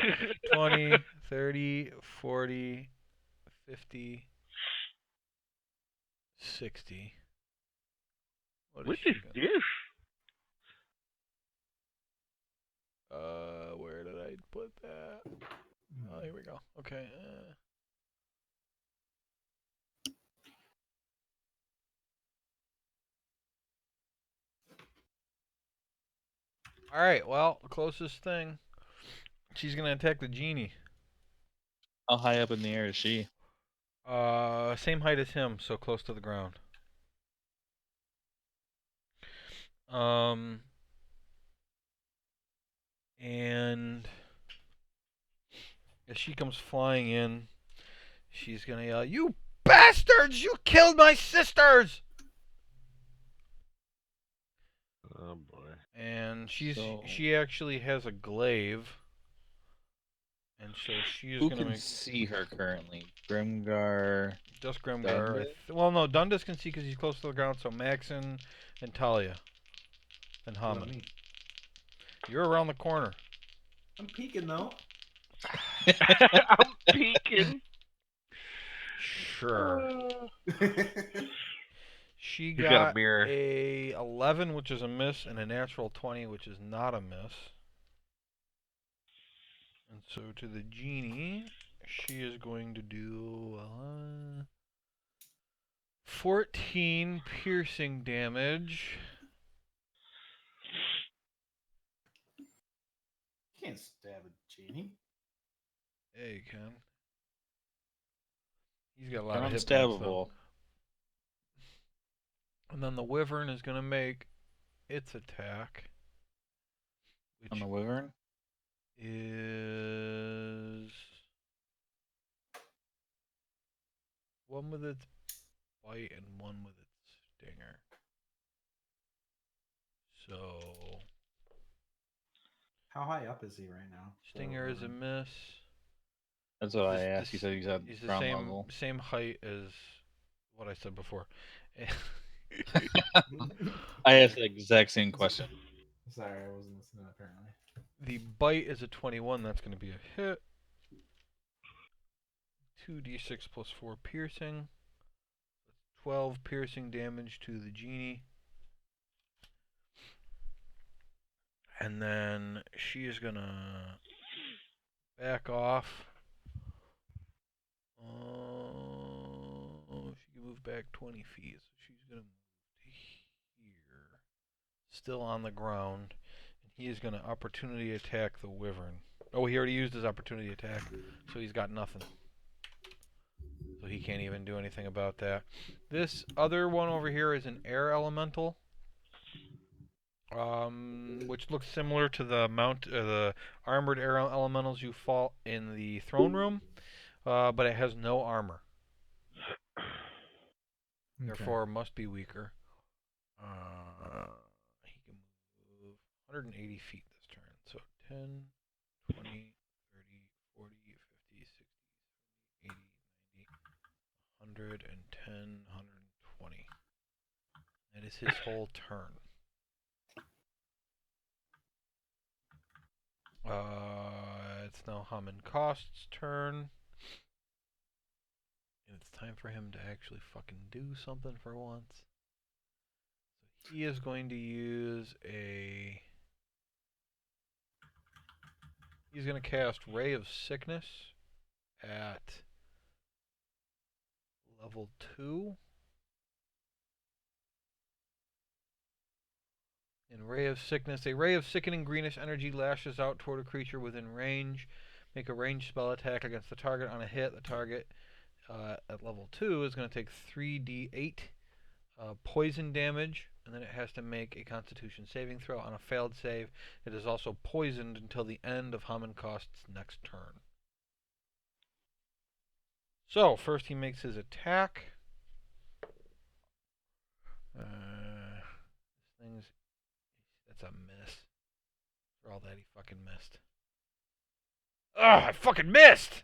20, 30, 40, 50, 60. What What she is gonna- this? Where did I put that? Oh, here we go. Okay. All right. Well, closest thing. She's gonna attack the genie. How high up in the air is she? Same height as him, so close to the ground. And as she comes flying in, she's gonna yell, "You bastards! You killed my sisters!" Oh boy. And So- she actually has a glaive, and so she is Who gonna can make see her currently? Grimgar. just Grimgar. Dundas? Well, no, Dundas can see because he's close to the ground. So Maxon and Talia and What about Hammond. me? You're around the corner. I'm peeking though. I'm peeking. Sure. She He's got got a mirror. a 11, which is a miss, and a natural 20, which is not a miss. And so to the genie, she is going to do 14 piercing damage. Can't stab a genie. Yeah, you can. He's got a lot of hit points, though. Unstabbable. And then the wyvern is going to make its attack, which On the wyvern? is one with its bite and one with its stinger. So How high up is he right now? stinger is a miss. That's what I This- asked. You this- said he's at He's the ground level. same height as what I said before. I asked the exact same question. Sorry, I wasn't listening apparently. The bite is a 21. That's going to be a hit. 2d6 plus 4 piercing. 12 piercing damage to the genie. And then she is going to back off. She can move back 20 feet. So she's going to move to here. Still on the ground. And he is going to opportunity attack the wyvern. Oh, he already used his opportunity attack. So he's got nothing. So he can't even do anything about that. This other one over here is an air elemental. Which looks similar to the armored air elementals you fought in the throne room. But it has no armor. Therefore, must be weaker. He can move 180 feet this turn. So 10, 20, 30, 40, 50, 60, 80, 90, 110, 120. That is his whole turn. It's now Haman Cost's turn. And it's time for him to actually fucking do something for once. So he is going to use a... He's going to cast Ray of Sickness at level 2. And Ray of Sickness. A ray of sickening greenish energy lashes out toward a creature within range. Make a ranged spell attack against the target on a hit. The target at level 2 is going to take 3d8 poison damage, and then it has to make a Constitution saving throw. On a failed save, it is also poisoned until the end of Haman Cost's next turn. So, first he makes his attack. That's a miss. For all that, he fucking missed. Ugh, I fucking missed!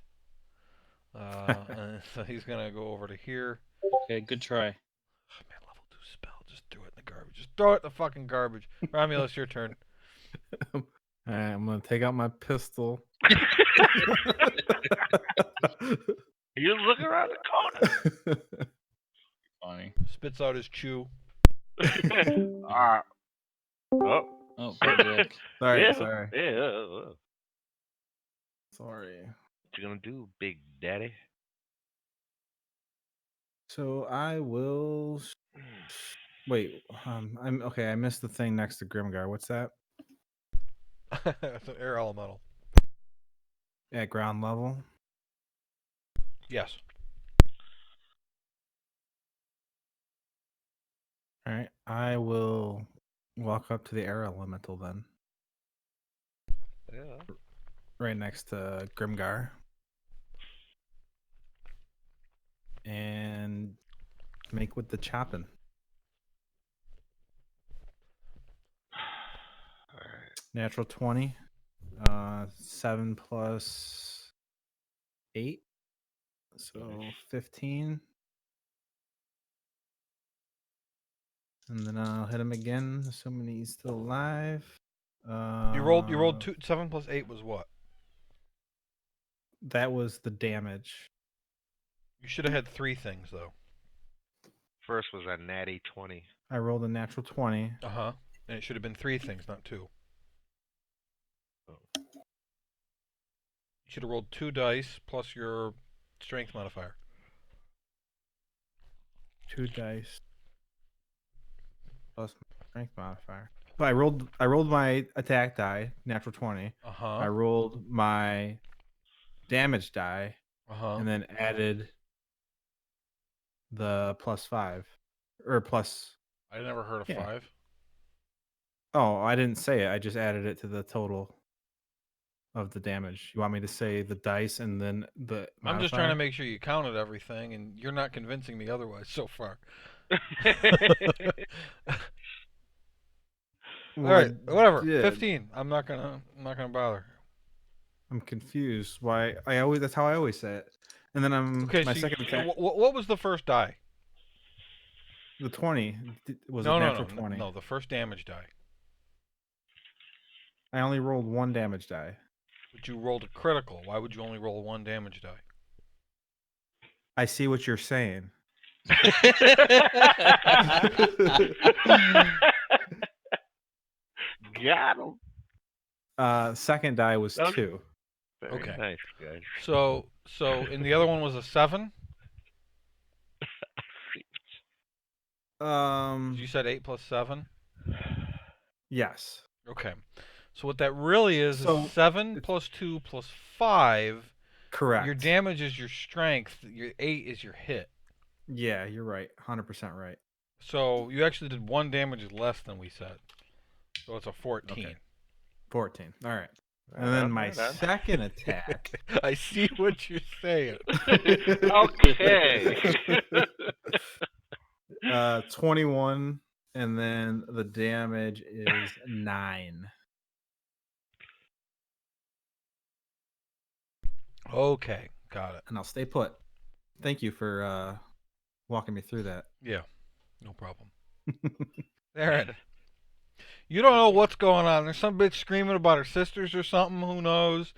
So he's gonna go over to here. Okay, good try. Oh, man, level 2 spell. Just throw it in the garbage. Just throw it in the fucking garbage. Romulus, your turn. Alright, I'm gonna take out my pistol. You look around the corner. Funny. Spits out his chew. Oh. Oh, poor Dick. Sorry, Yeah. sorry. Yeah. Sorry. What you gonna do, Big Daddy? So I will wait. I'm okay. I missed the thing next to Grimgar. What's that? That's an air elemental. At ground level. Yes. All right. I will walk up to the air elemental then, Yeah. right next to Grimgar, and make with the chopping. Alright. Natural 20. 7 plus 8. So 15. And then I'll hit him again, assuming he's still alive. You rolled 2. 7 plus 8 was what? That was the damage. You should have had 3 things though. First was a natty 20. I rolled a natural 20. And it should have been 3 things, not 2. Oh. You should have rolled 2 dice plus your strength modifier. 2 dice plus my strength modifier. But I rolled my attack die, natural 20. I rolled my damage die, and then added the plus 5 or plus. I never heard of 5. Oh, I didn't say it. I just added it to the total of the damage. You want me to say the dice and then the modifier? I'm just trying to make sure you counted everything, and you're not convincing me otherwise so far. All right, whatever. 15. I'm not gonna bother. I'm confused. Why? That's how I always say it. And then Okay, my so second attack. What was the first die? The 20 was No, a no, natural no, 20. no. The first damage die. I only rolled 1 damage die. But you rolled a critical. Why would you only roll 1 damage die? I see what you're saying. Got him. Second die was Okay. 2. Very Okay. nice, guys. So in the other one was a 7. You said 8 plus 7. Yes. Okay. So what that really is So 7 plus 2 plus 5. Correct. Your damage is your strength. Your 8 is your hit. Yeah, you're right. 100% right. So you actually did 1 damage less than we said. So it's a 14. Okay. 14. All right. And then my second attack. I see what you're saying. Okay. 21 And then the damage is 9. Okay, got it. And I'll stay put. Thank you for walking me through that. Yeah, no problem. Aaron, you don't know what's going on. There's some bitch screaming about her sisters or something. Who knows?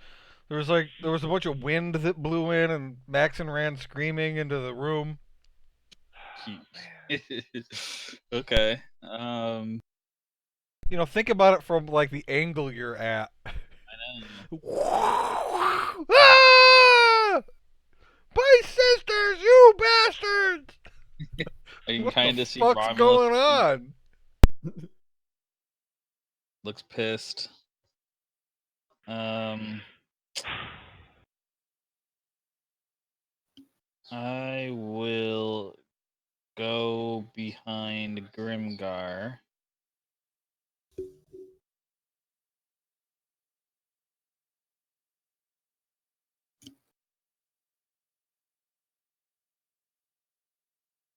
There was a bunch of wind that blew in, and Maxon ran screaming into the room. Okay. You know, think about it from like the angle you're at. I know. Ah! My sisters, you bastards! I can What kind the of see fuck's Romulus going on? looks pissed. I will go behind Grimgar.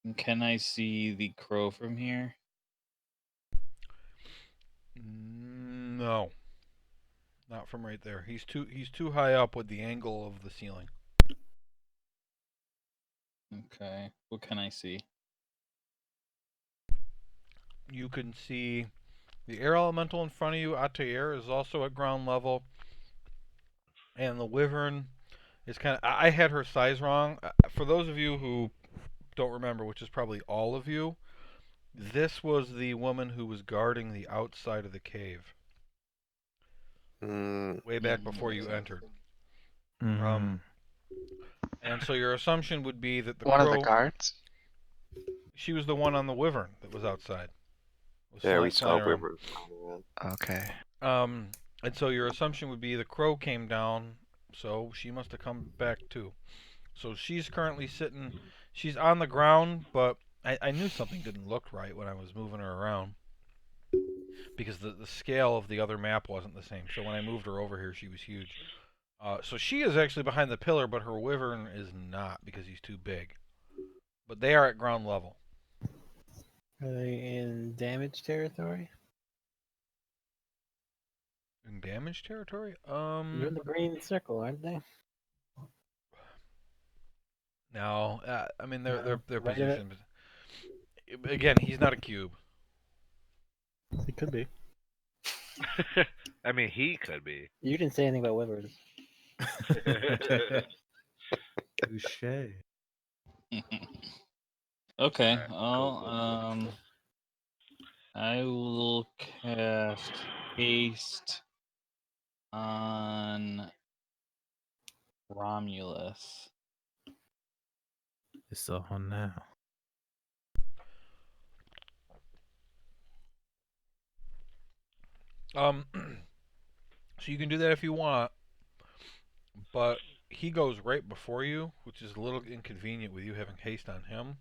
And can I see the crow from here? No. Not from right there. He's too high up with the angle of the ceiling. Okay. What can I see? You can see the air elemental in front of you. Atair is also at ground level. And the wyvern is kind of... I had her size wrong. For those of you who don't remember, which is probably all of you, this was the woman who was guarding the outside of the cave. Way back before you entered. And so your assumption would be that the One crow... of the guards? She was the one on the wyvern that was outside. Yeah, we saw flying around. Wyvern. Okay. And so your assumption would be the crow came down, so she must have come back too. So she's currently sitting, she's on the ground, but I knew something didn't look right when I was moving her around. Because the scale of the other map wasn't the same. So when I moved her over here, she was huge. So she is actually behind the pillar, but her wyvern is not because he's too big. But they are at ground level. Are they in damage territory? In damage territory? They're in the green circle, aren't they? No. I mean, they're Right in it. positioned. Again, he's not a cube. It could be. I mean, he could be. You didn't say anything about wyverns. Touche. Okay. Alright, Well, go. I will cast haste on Romulus. It's on now. So you can do that if you want, but he goes right before you, which is a little inconvenient with you having haste on him.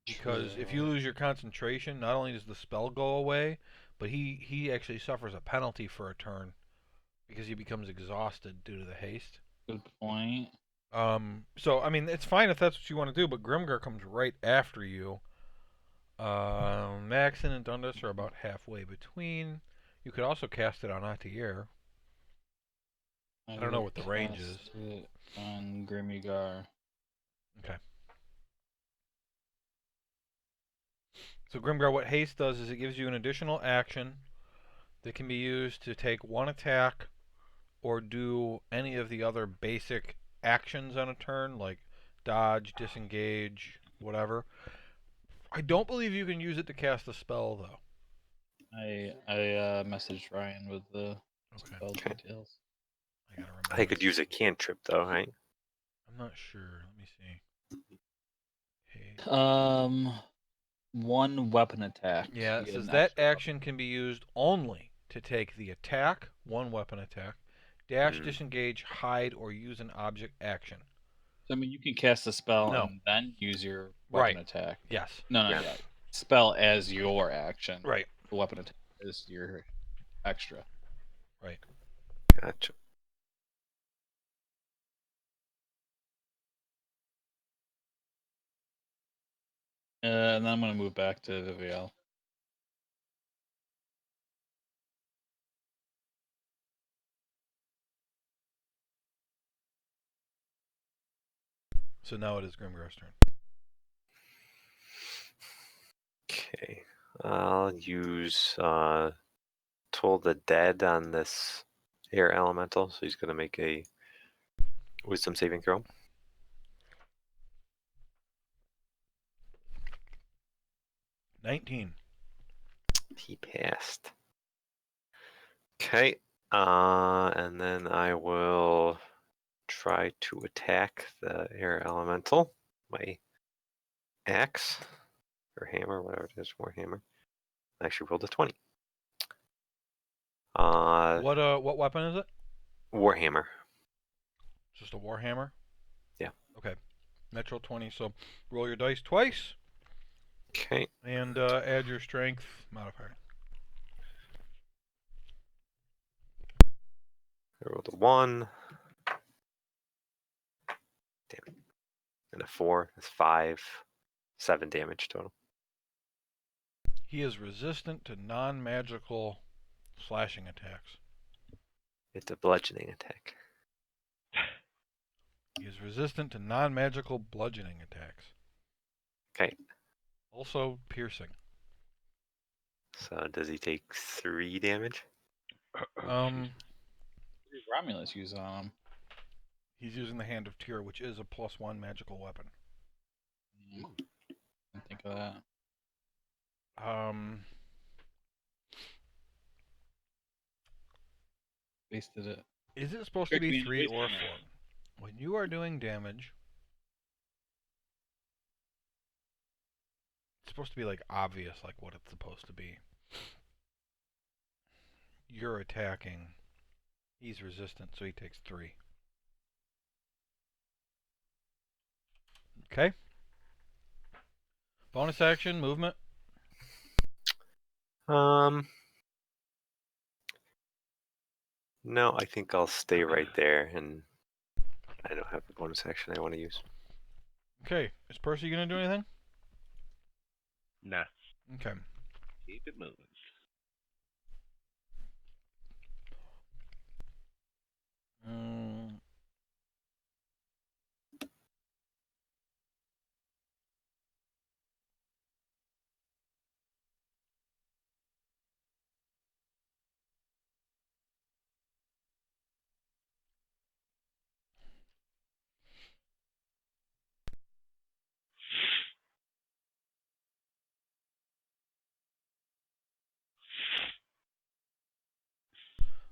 Because if you lose your concentration, not only does the spell go away, but he actually suffers a penalty for a turn because he becomes exhausted due to the haste. Good point. So I mean, it's fine if that's what you want to do, but Grimgar comes right after you. Maxon and Dundas are about halfway between. You could also cast it on Atair. I don't know what the range is. It on Grimgar. Okay. So Grimgar, what haste does is it gives you an additional action that can be used to take one attack or do any of the other basic actions on a turn, like dodge, disengage, whatever. I don't believe you can use it to cast a spell, though. I messaged Ryan with the spell details. I gotta remember. I could use a cantrip though, right? I'm not sure. Let me see. Hey. One weapon attack. Yeah, it says that action can be used only to take the attack, one weapon attack, dash, disengage, hide, or use an object action. So, I mean, you can cast a spell and then use your weapon attack. Yes. No, yeah. Spell as your action. Right. The weapon attack is your extra. Right. Gotcha. And then I'm gonna move back to Viviel. So now it is Grimgar's turn. Okay. I'll use Toll the Dead on this air elemental. So he's going to make a wisdom saving throw. 19. He passed. Okay. And then I will try to attack the air elemental. My axe or hammer, whatever it is, warhammer. I actually rolled a 20. What weapon is it? Warhammer. Just a warhammer? Yeah. Okay. Natural 20, so roll your dice twice. Okay. And add your strength modifier. I rolled a 1. Damn it. And a 4. That's 5. 7 damage total. He is resistant to non-magical slashing attacks. It's a bludgeoning attack. He is resistant to non-magical bludgeoning attacks. Okay. Also piercing. So does he take 3 damage? What did Romulus use on him? He's using the Hand of Tyr, which is a +1 magical weapon. I think of that. Wasted it. Is it supposed to Tricked me be into 3 or 4? wasting it. When you are doing damage, it's supposed to be like obvious, like what it's supposed to be. You're attacking. He's resistant, so he takes 3. Okay. Bonus action, movement. No, I think I'll stay right there, and I don't have a bonus action I want to use. Okay. Is Percy gonna do anything? Nah. Okay. Keep it moving.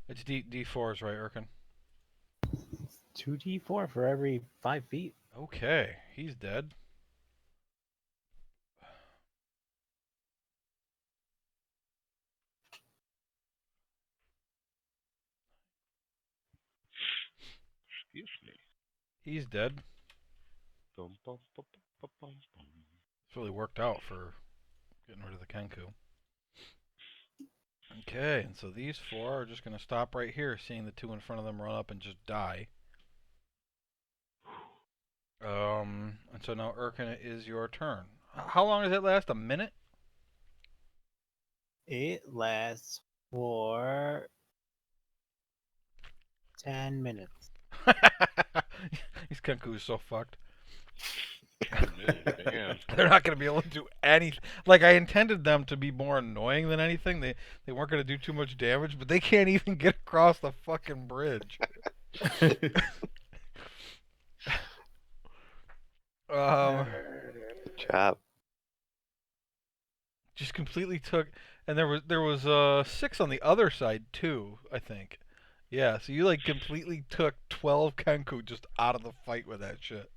It's D4s, right, Erkin? 2d4 for every 5 feet. Okay, he's dead. Excuse me. He's dead. Bum, bum, bum, bum, bum, bum. It's really worked out for getting rid of the Kenku. Okay, and so these 4 are just going to stop right here, seeing the 2 in front of them run up and just die. And so now, Erkin, it is your turn. How long does it last? A minute? It lasts for 10 minutes. These Kenku are so fucked. Damn. They're not going to be able to do anything. Like, I intended them to be more annoying than anything. They weren't going to do too much damage, but they can't even get across the fucking bridge. Good job. Just completely took, and there was 6 on the other side too, I think. Yeah, so you like completely took 12 Kenku just out of the fight with that shit.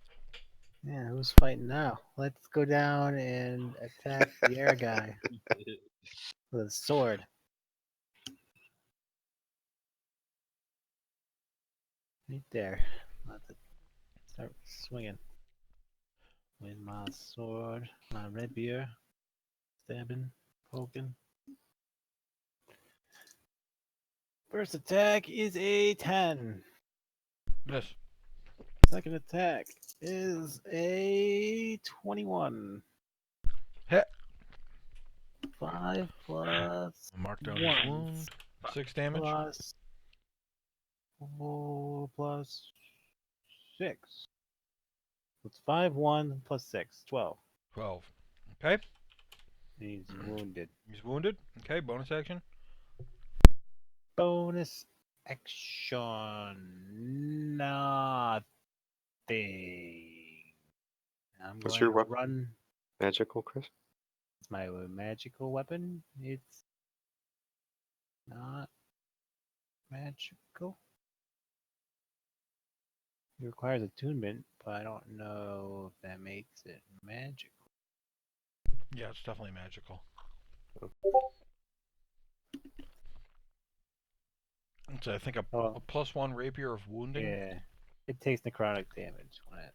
Yeah, who's fighting now? Let's go down and attack the air guy with a sword. Right there. About to start swinging with my sword, my rapier, stabbing, poking. First attack is a 10. Miss. Second attack is a 21. Hit. 5 plus Mark down his 1 wound. 6 damage. plus 4 plus 6. It's 5, 1 plus 6. 12. 12. Okay. He's wounded. He's wounded. Okay, bonus action. Bonus action. Nothing. I'm What's going your to weapon? run. Magical, Chris? It's my magical weapon. It's not magical. It requires attunement, but I don't know if that makes it magical. Yeah, it's definitely magical. It's, I think, a +1 rapier of wounding. Yeah. It takes necrotic damage when it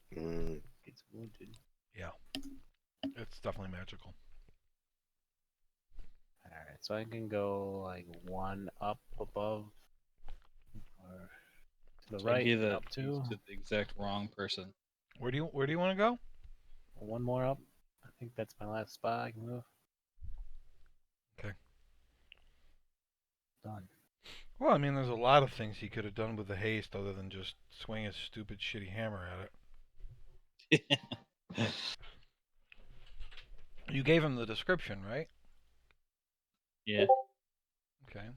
gets wounded. Yeah. It's definitely magical. Alright, so I can go like 1 up above or to the So right, I gave that up 2. to the exact wrong person. Where do you want to go? 1 more up. I think that's my last spot I can move. Okay. Done. Well, I mean, there's a lot of things he could have done with the haste other than just swing his stupid, shitty hammer at it. You gave him the description, right? Yeah. Okay.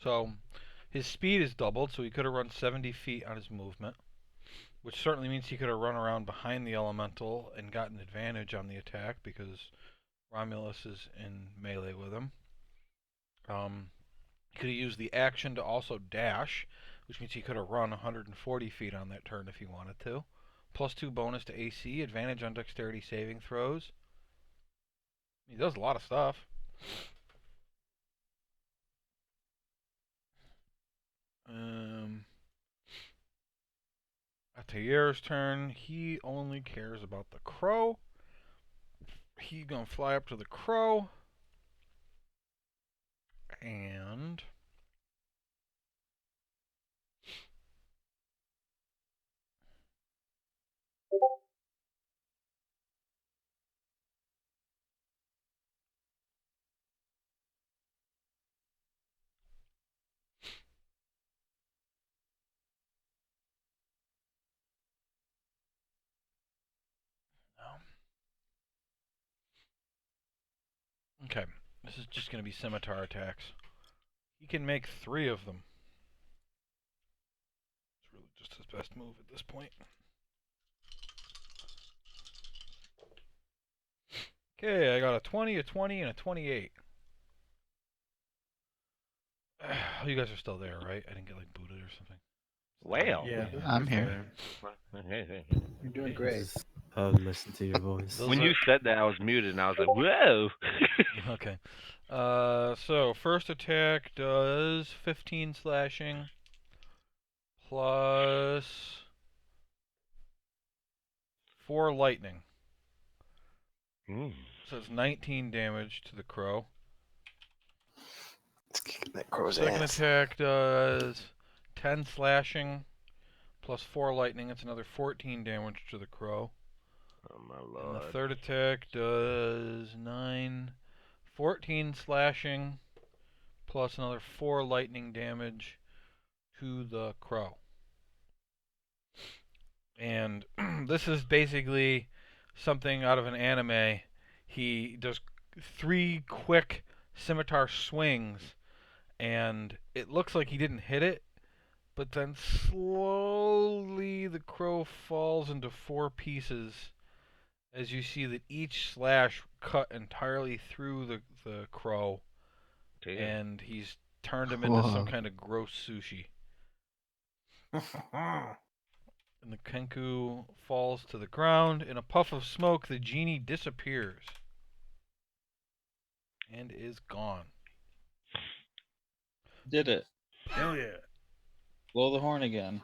So, his speed is doubled, so he could have run 70 feet on his movement, which certainly means he could have run around behind the elemental and gotten advantage on the attack because Romulus is in melee with him. He could have used the action to also dash, which means he could have run 140 feet on that turn if he wanted to. +2 bonus to AC, advantage on dexterity saving throws. He does a lot of stuff. Atayer's turn. He only cares about the crow. He's gonna fly up to the crow. And okay, this is just gonna be scimitar attacks. He can make 3 of them. It's really just his best move at this point. Okay, I got a 20, a 20, and a 28. You guys are still there, right? I didn't get like booted or something. Well. Yeah, I'm here. You're doing great. I'll listen to your voice. Those When are- you said that, I was muted, and I was like, "Whoa!" Okay. So first attack does 15 slashing plus 4 lightning. So it's 19 damage to the crow. It's kicking that crow's Second ass. attack does 10 slashing plus 4 lightning. It's another 14 damage to the crow. Oh my And lord. the third attack does 14 slashing plus another 4 lightning damage to the crow. And this is basically something out of an anime. He does 3 quick scimitar swings, and it looks like he didn't hit it, but then slowly the crow falls into 4 pieces as you see that each slash cut entirely through the crow. Damn. And he's turned him into some kind of gross sushi. And the Kenku falls to the ground. In a puff of smoke, the genie disappears. And is gone. Did it. Hell yeah. Blow the horn again.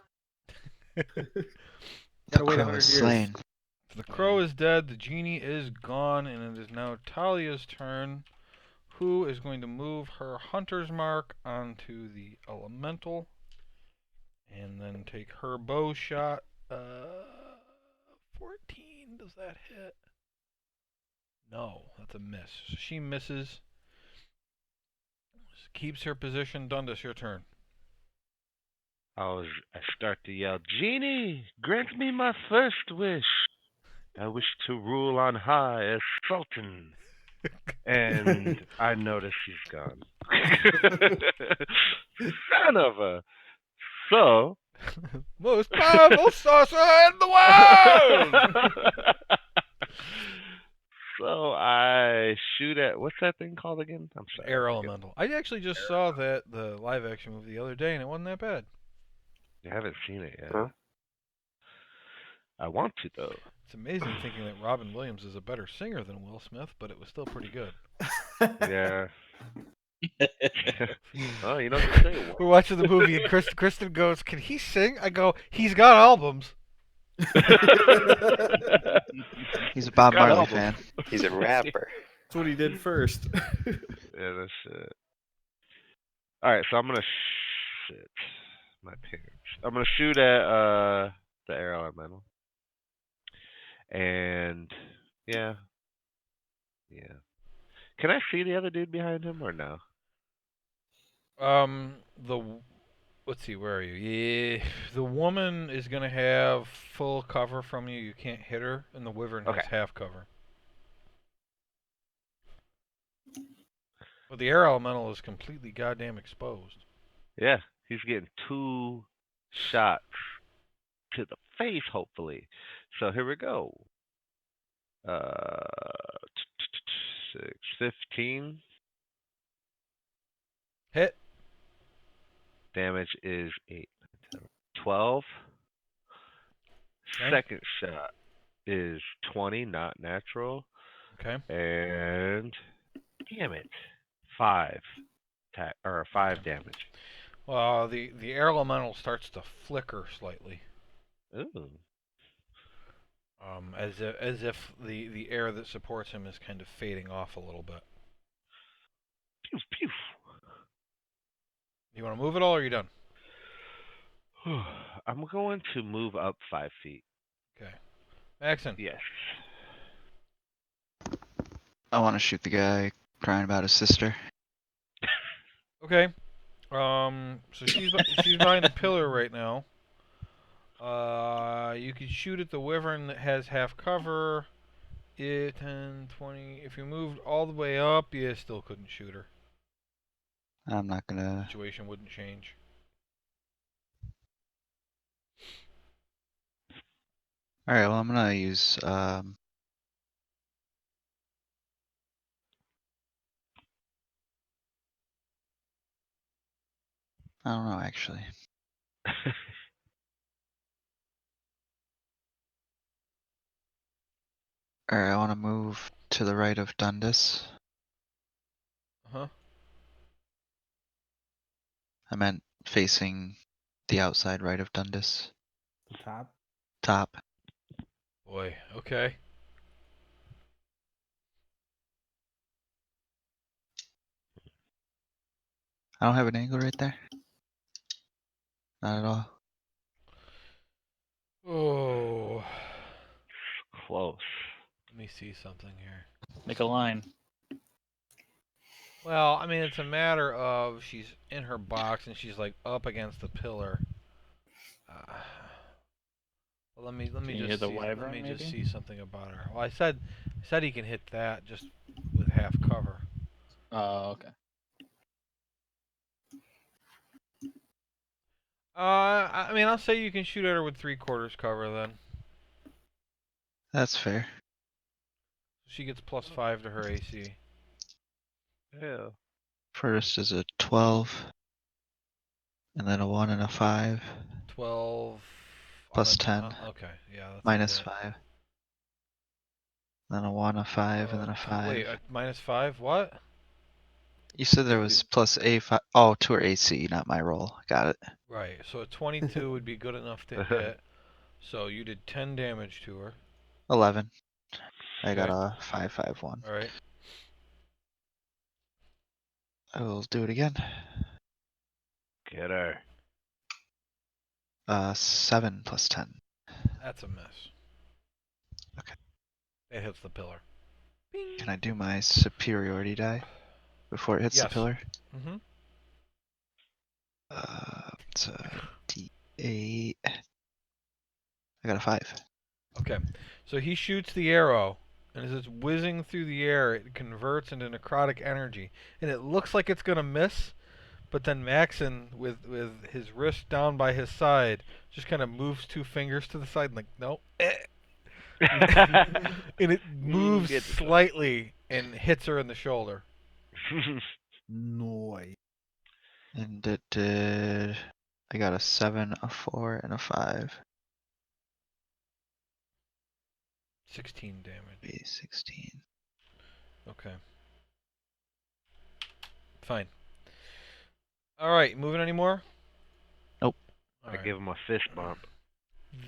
Gotta wait Crow 100 is years. slain. The crow is dead, the genie is gone, and it is now Talia's turn, who is going to move her hunter's mark onto the elemental And then take her bow shot. 14. Does that hit? No, that's a miss. So she misses. Keeps her position. Dundas, your turn. I start to yell, Genie, grant me my first wish. I wish to rule on high as Sultan. And I notice he's gone. Son of a. So. Most powerful sorcerer in the world! So I shoot at, what's that thing called again? I'm sorry. Air Elemental. I actually just saw the live action movie the other day, and it wasn't that bad. I haven't seen it yet. Huh? I want to, though. It's amazing thinking that Robin Williams is a better singer than Will Smith, but it was still pretty good. Yeah. Oh, you know what to say. We're watching the movie, and Kristen goes, "Can he sing?" I go, "He's got albums." He's a Bob Got Marley albums. fan. He's a rapper. That's what he did first. Yeah, that's it. Alright, so I'm gonna shit. My parents. I'm gonna shoot at the air elemental. And yeah. Yeah. Can I see the other dude behind him or no? Let's see, where are you? Yeah, the woman is gonna have full cover from you. You can't hit her, and the wyvern has Okay. half cover. But the air elemental is completely goddamn exposed. Yeah, he's getting 2 shots to the face, hopefully. So here we go. 6, 15. Hit. Damage is 8, 12. Okay. Second shot is 20, not natural. Okay. And damn it, 5 damage. Well, the air elemental starts to flicker slightly. Ooh. As if the air that supports him is kind of fading off a little bit. Pew, pew. You want to move it all, or are you done? I'm going to move up 5 feet. Okay. Maxon. Yes. I want to shoot the guy crying about his sister. Okay. So she's behind the pillar right now. You can shoot at the wyvern that has half cover. 10, 20. If you moved all the way up, you still couldn't shoot her. I'm not gonna. Situation wouldn't change. All right. Well, I'm gonna use I don't know actually. All right. I want to move to the right of Dundas. Huh? I meant facing the outside right of Dundas. The top. Top. Boy. Okay. I don't have an angle right there. Not at all. Oh. Close. Let me see something here. Make a line. Well, I mean, it's a matter of she's in her box and she's like up against the pillar. Well, let me Can you just hit the see, wyvern, let me just maybe? see something about her. Well, I said he can hit that just with half cover. Oh, okay. I mean, I'll say you can shoot at her with 3/4 cover then. That's fair. She gets +5 to her AC. Yeah. First is a 12, and then a 1 and a 5. 12 Plus 10. Okay, yeah, that's Minus a hit. 5. Then a 1, a 5, and then a 5. Wait, -5? What? You said there was plus A5. Oh, to her AC, not my roll. Got it. Right. So a 22 would be good enough to hit. So you did 10 damage to her. 11. I got Okay. a 5-5-1. All right. I will do it again. Get her. 7 plus 10. That's a miss. Okay. It hits the pillar. Bing. Can I do my superiority die before it hits the Yes. pillar? Mm-hmm. It's a D8. I got a 5. Okay. So he shoots the arrow, and as it's whizzing through the air, it converts into necrotic energy, and it looks like it's gonna miss, but then Maxon, with his wrist down by his side, just kind of moves 2 fingers to the side, and like, nope. And it moves Get this one. slightly and hits her in the shoulder. Noise. And it did. I got a 7, a 4, and a 5. 16 damage. Be 16. Okay. Fine. Alright, moving anymore? Nope. I give him a fist bump.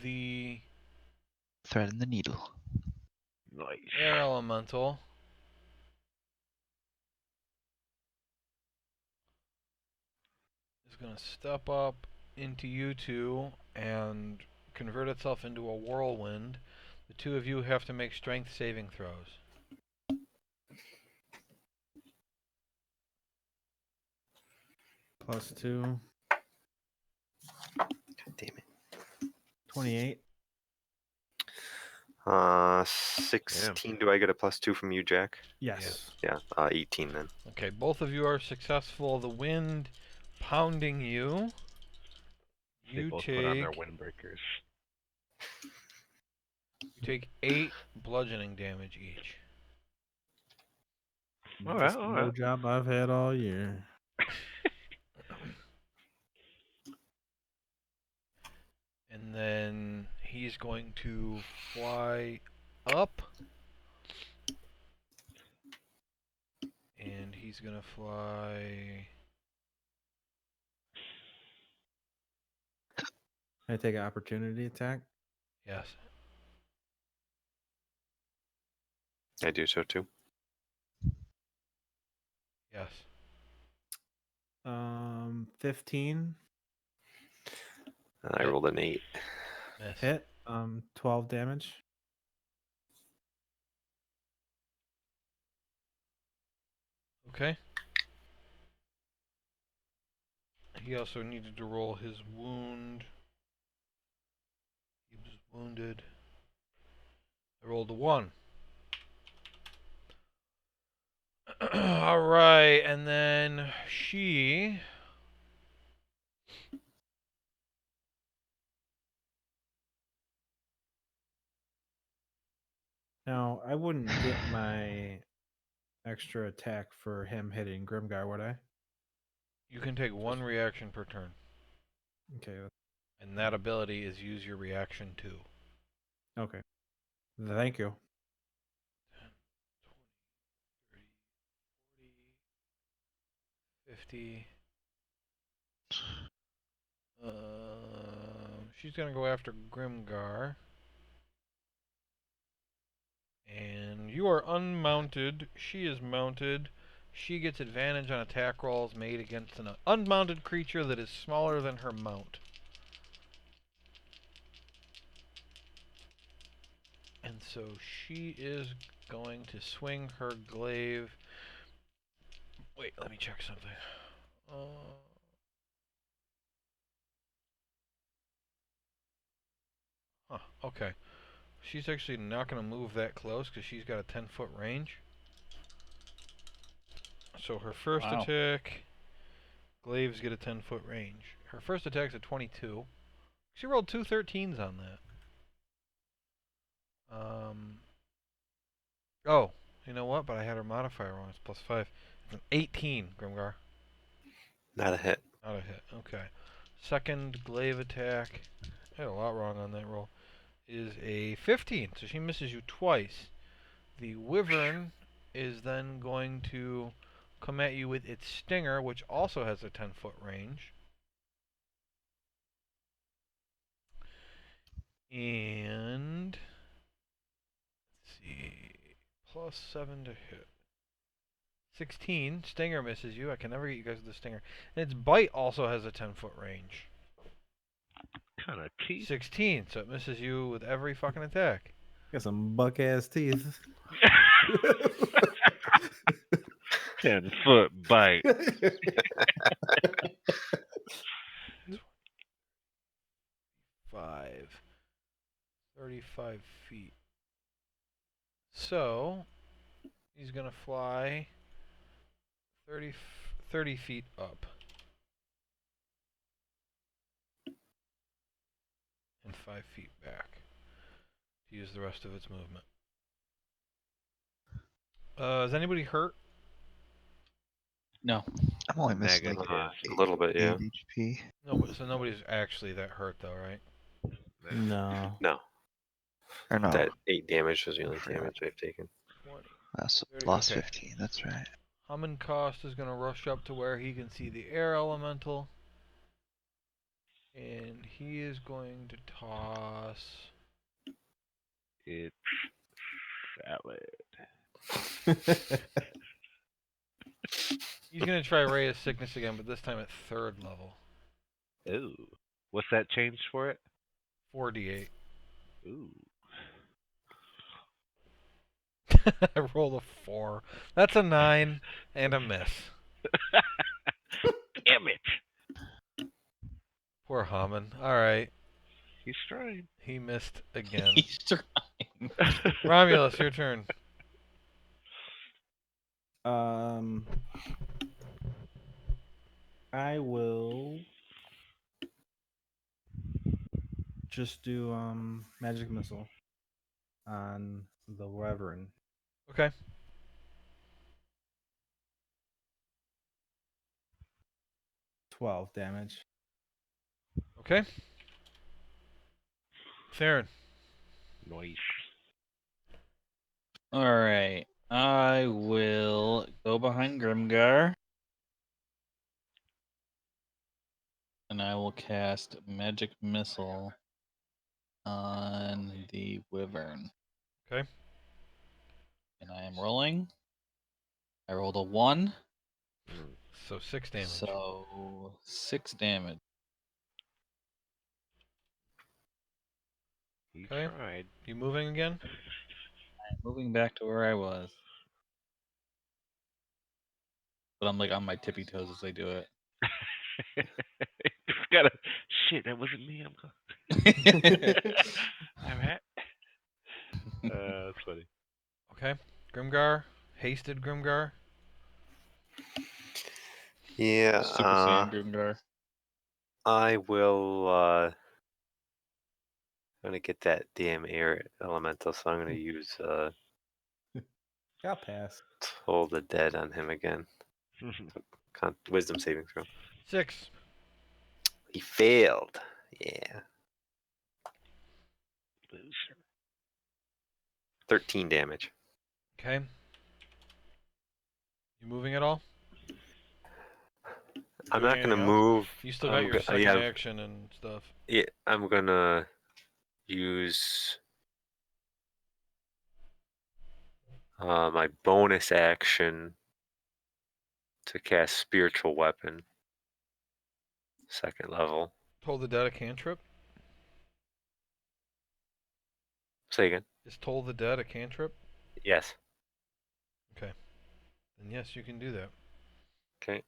The Threading the needle. Nice. air elemental is going to step up into you two and convert itself into a whirlwind. The two of you have to make strength saving throws. +2. God damn it. 28. 16. Do I get a +2 from you, Jack? Yes. Yeah. 18 then. Okay, both of you are successful. The wind pounding you. They You both put on their take windbreakers. 8 bludgeoning damage each. All right, Best all right. blowjob I've had all year. And then he's going to fly up. And he's going to fly. Can I take an opportunity attack? Yes. I do so too. Yes. 15 I rolled an 8. Miss. hit. 12 damage. Okay. He also needed to roll his wound. He was wounded. I rolled a 1. Alright, and then she. Now, I wouldn't get my extra attack for him hitting Grimgar, would I? You can take 1 reaction per turn. Okay. And that ability is use your reaction too. Okay. Thank you. 50. She's gonna go after Grimgar. And you are unmounted. She is mounted. She gets advantage on attack rolls made against an unmounted creature that is smaller than her mount. And so she is going to swing her glaive. Wait, let me check something. Okay. She's actually not going to move that close because she's got a 10-foot range. So her first attack, glaives get a 10-foot range. Her first attack's a 22. She rolled 2 13s on that. Oh, you know what? But I had her modifier wrong. It's +5. It's an 18, Grimgar. Not a hit. Not a hit. Okay. Second glaive attack. I had a lot wrong on that roll. Is a 15, so she misses you twice. The wyvern is then going to come at you with its stinger, which also has a 10-foot range. And let's see, +7 to hit. 16. Stinger misses you. I can never get you guys with the stinger. And its bite also has a 10-foot range. kind of teeth? 16, so it misses you with every fucking attack. Got some buck ass teeth. 10-foot bite. 35 feet. So, he's going to fly 30 feet up. And 5 feet back. To use the rest of its movement. Is anybody hurt? No. I'm only missing like Negative. A little bit, 8 yeah. HP. No, so nobody's actually that hurt though, right? No. No, Or no, that 8 damage was the I only forgot. damage they've taken. 20. I 30, lost okay. 15. That's right. Hummincost is going to rush up to where he can see the air elemental. And he is going to toss... It's salad. He's going to try Ray of Sickness again, but this time at 3rd level. Ooh. What's that change for it? 4d8. Ooh. I rolled a 4. That's a 9 and a miss. Damn it. Poor Hammond. Alright. He's trying. He missed again. He's trying. Romulus, your turn. I will just do magic missile on the Reverend. Okay. $12 damage. Okay. Theron. Nice. Alright. I will go behind Grimgar. And I will cast Magic Missile on the Wyvern. Okay. And I am rolling. I rolled a 1. So 6 damage. So 6 damage. He Okay. tried. You moving again? I'm moving back to where I was. But I'm like on my tippy toes as I do it. Just gotta. Shit, that wasn't me. I'm Alright. That's funny. Okay. Grimgar. Hasted Grimgar. Yeah, Super Saiyan Grimgar. I will. I'm gonna get that damn air elemental, so I'm gonna use Got pass. Toll the Dead on him again. Wisdom saving throw. 6. He failed. Yeah. Loser. 13 damage. Okay. You moving at all? I'm Doing not gonna anything else? move. You still got I'm your go- second yeah, action and stuff. Yeah, I'm gonna use my bonus action to cast Spiritual Weapon. 2nd level. Toll the Dead a cantrip? Say again. Is Toll the Dead a cantrip? Yes. Okay. Then yes, you can do that. Okay.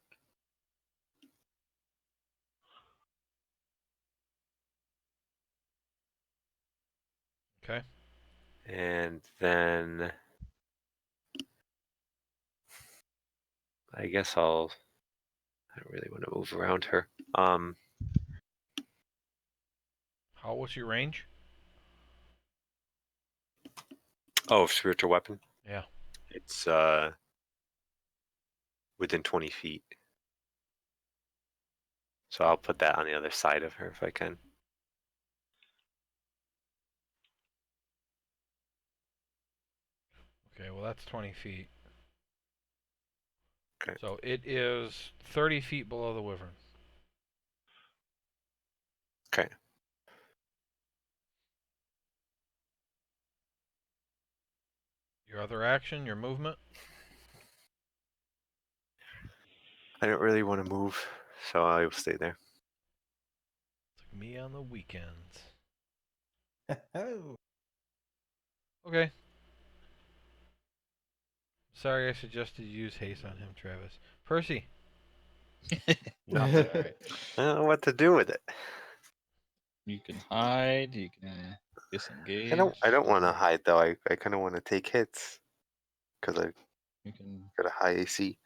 Okay. And then I guess I don't really want to move around her. What's your range? Oh, Spiritual Weapon? Yeah. It's within 20 feet. So I'll put that on the other side of her if I can. Okay, well that's 20 feet. Okay. So it is 30 feet below the Wyvern. Okay. Your other action, your movement? I don't really want to move, so I will stay there. me on the weekends. Oh. Okay. Sorry I suggested you use haste on him, Travis. Percy. Nothing. Alright. I don't know what to do with it. You can hide. You can disengage. I don't want to hide though. I kind of want to take hits because I You can. got a high AC.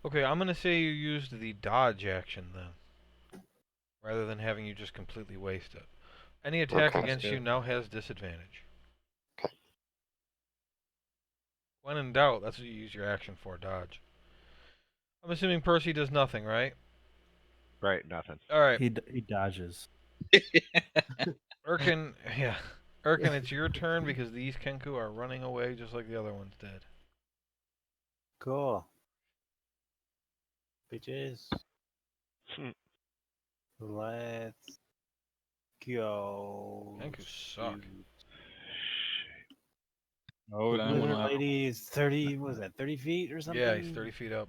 Okay, I'm gonna say you used the dodge action then, rather than having you just completely waste it. Any attack Okay. against you good. now has disadvantage. Okay. When in doubt, that's what you use your action for, dodge. I'm assuming Percy does nothing, right? Right, nothing. Alright, He dodges. Urkin, yeah. Urkin, it's your turn because these Kenku are running away just like the other ones did. Cool. Bitches. Hmm. Let's go. Kenku suck. shoot. Oh, The then Blizzard we'll lady is 30, what was that, 30 feet or something? Yeah, he's 30 feet up.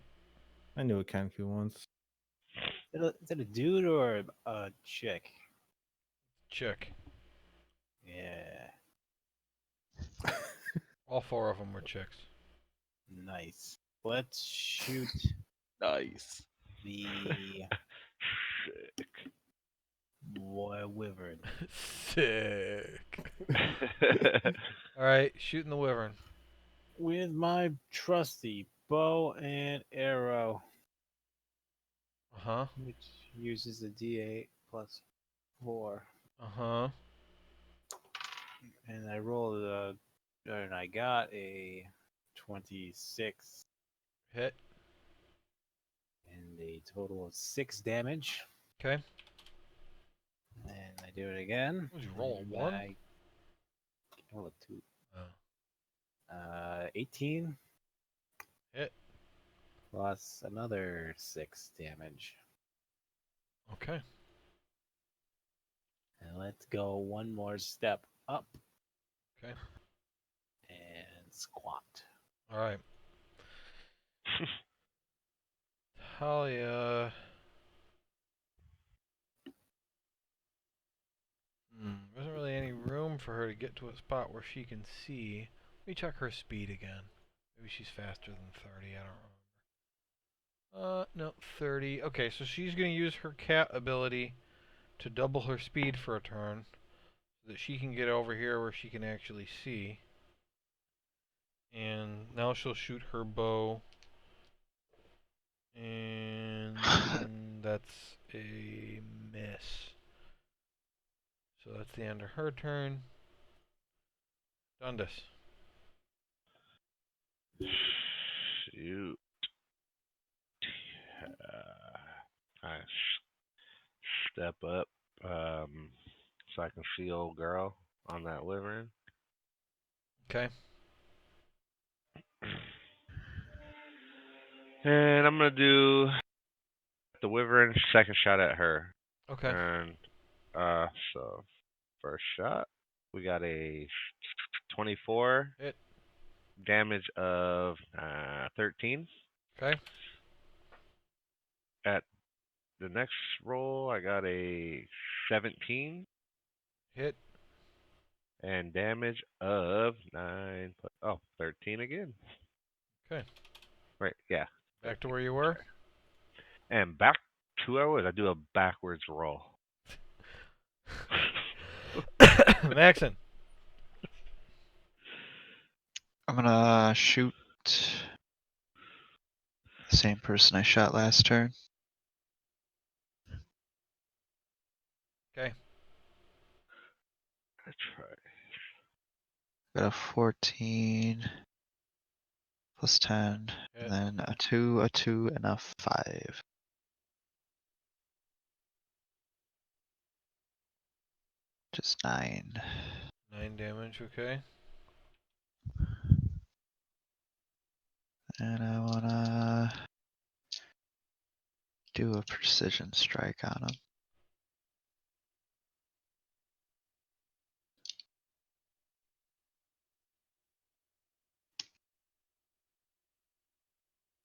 I knew a Kenku once. Is that a dude or a chick? Chick. Yeah, All four of them were chicks. nice. Let's shoot nice. the Sick. wyvern. Sick. Alright, shooting the wyvern. With my trusty bow and arrow, Uh-huh. which uses a d8 plus 4. Uh-huh. And I rolled and I got a 26 Hit. and a total of 6 damage. Okay. And I do it again. Would you roll a and 1? I roll a 2. Oh. 18 Hit. plus another 6 damage. Okay. And let's go one more step up. Okay. And squat. Alright. Talia. There isn't really any room for her to get to a spot where she can see. Let me check her speed again. Maybe she's faster than 30, I don't remember. No, 30. Okay, so she's going to use her cat ability to double her speed for a turn so that she can get over here where she can actually see. And now she'll shoot her bow. And that's a miss. So that's the end of her turn. Dundas. Shoot. I step up so I can see old girl on that wyvern. Okay. And I'm gonna do the wyvern second shot at her. Okay. And so first shot, we got a 24 Hit. damage of 13. Okay. At the next roll, I got a 17 Hit. and damage of 9 plus 13 again. Okay. Right, yeah. Back to where you were. And back 2 hours, I do a backwards roll. Maxon. I'm gonna shoot the same person I shot last turn. Okay. That's right. Got a 14 plus 10, Hit. and then a 2, and a 5. Just 9. 9 damage. Okay. And I wanna do a precision strike on him.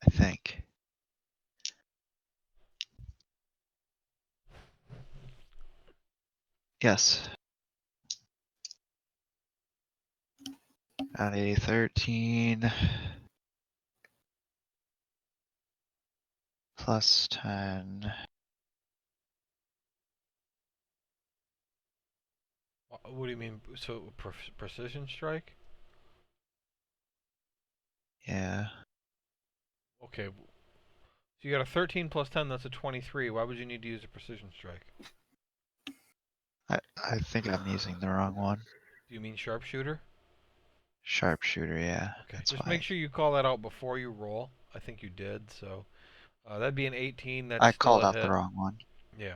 I think. Yes. At a 13 plus 10. What do you mean? So precision strike? Yeah. Okay. So you got a 13 plus 10. That's a 23. Why would you need to use a precision strike? I think I'm using the wrong one. Do you mean sharpshooter? Sharpshooter, yeah. Okay. That's Just why. make sure you call that out before you roll. I think you did. So that'd be an 18. That's I still called a out the hit. wrong one. Yeah.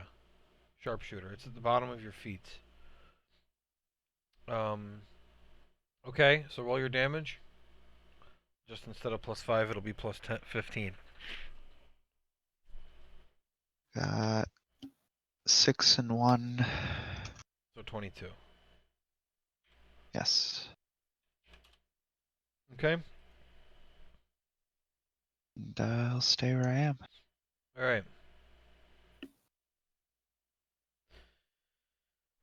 Sharpshooter. It's at the bottom of your feet. Okay. So roll your damage. Just instead of plus 5, it'll be plus 10, 15. Got 6 and 1. So 22. Yes. Okay. And I'll stay where I am. All right.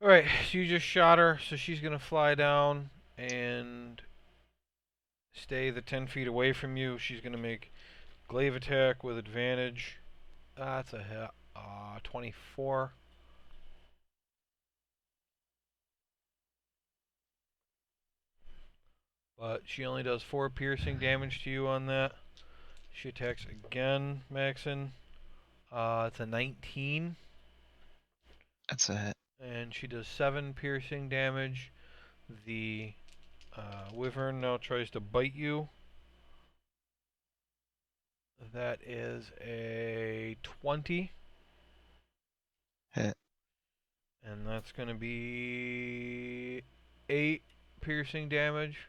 All right. So you just shot her, so she's gonna fly down and stay the 10 feet away from you. She's gonna make glaive attack with advantage. That's a hit. 24. But she only does 4 piercing damage to you on that. She attacks again, Maxon. It's a 19. That's a hit. And she does 7 piercing damage. The wyvern now tries to bite you. That is a 20. Hit. And that's going to be 8 piercing damage.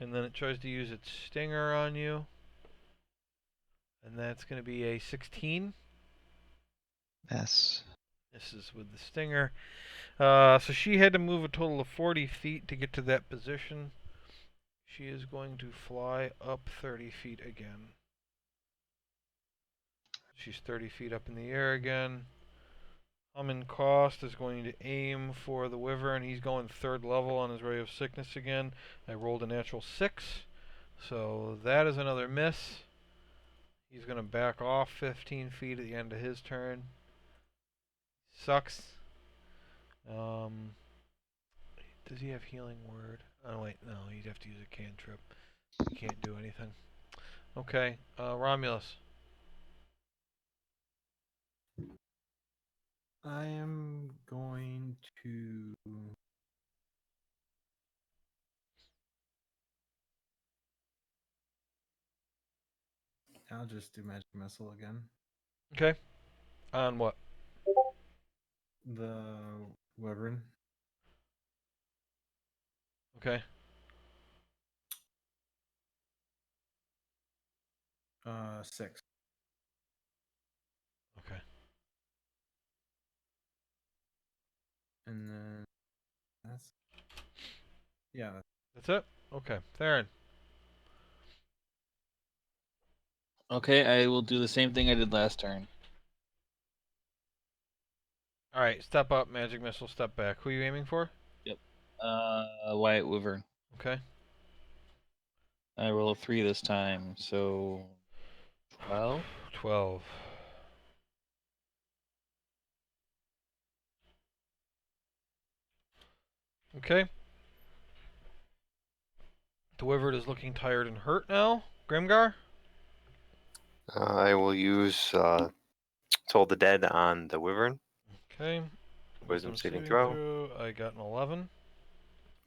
And then it tries to use its stinger on you. And that's going to be a 16. Yes. This is with the stinger. So she had to move a total of 40 feet to get to that position. She is going to fly up 30 feet again. She's 30 feet up in the air again. Hummin Cost is going to aim for the wyvern. He's going 3rd level on his Ray of Sickness again. I rolled a natural 6. So that is another miss. He's going to back off 15 feet at the end of his turn. Sucks. Does he have healing word? Oh wait, no, he'd have to use a cantrip. He can't do anything. Okay, Romulus. I am going to. I'll just do magic missile again. Okay. On what? The wyvern. Okay. 6. Okay. And then that's. Yeah. That's it? Okay. Theron. Okay, I will do the same thing I did last turn. Alright, step up, magic missile, step back. Who are you aiming for? Yep. White wyvern. Okay. I roll a 3 this time, so 12. 12. Okay. The wyvern is looking tired and hurt now. Grimgar? I will use Toll the Dead on the wyvern. Okay. Wisdom saving throw. I got an 11.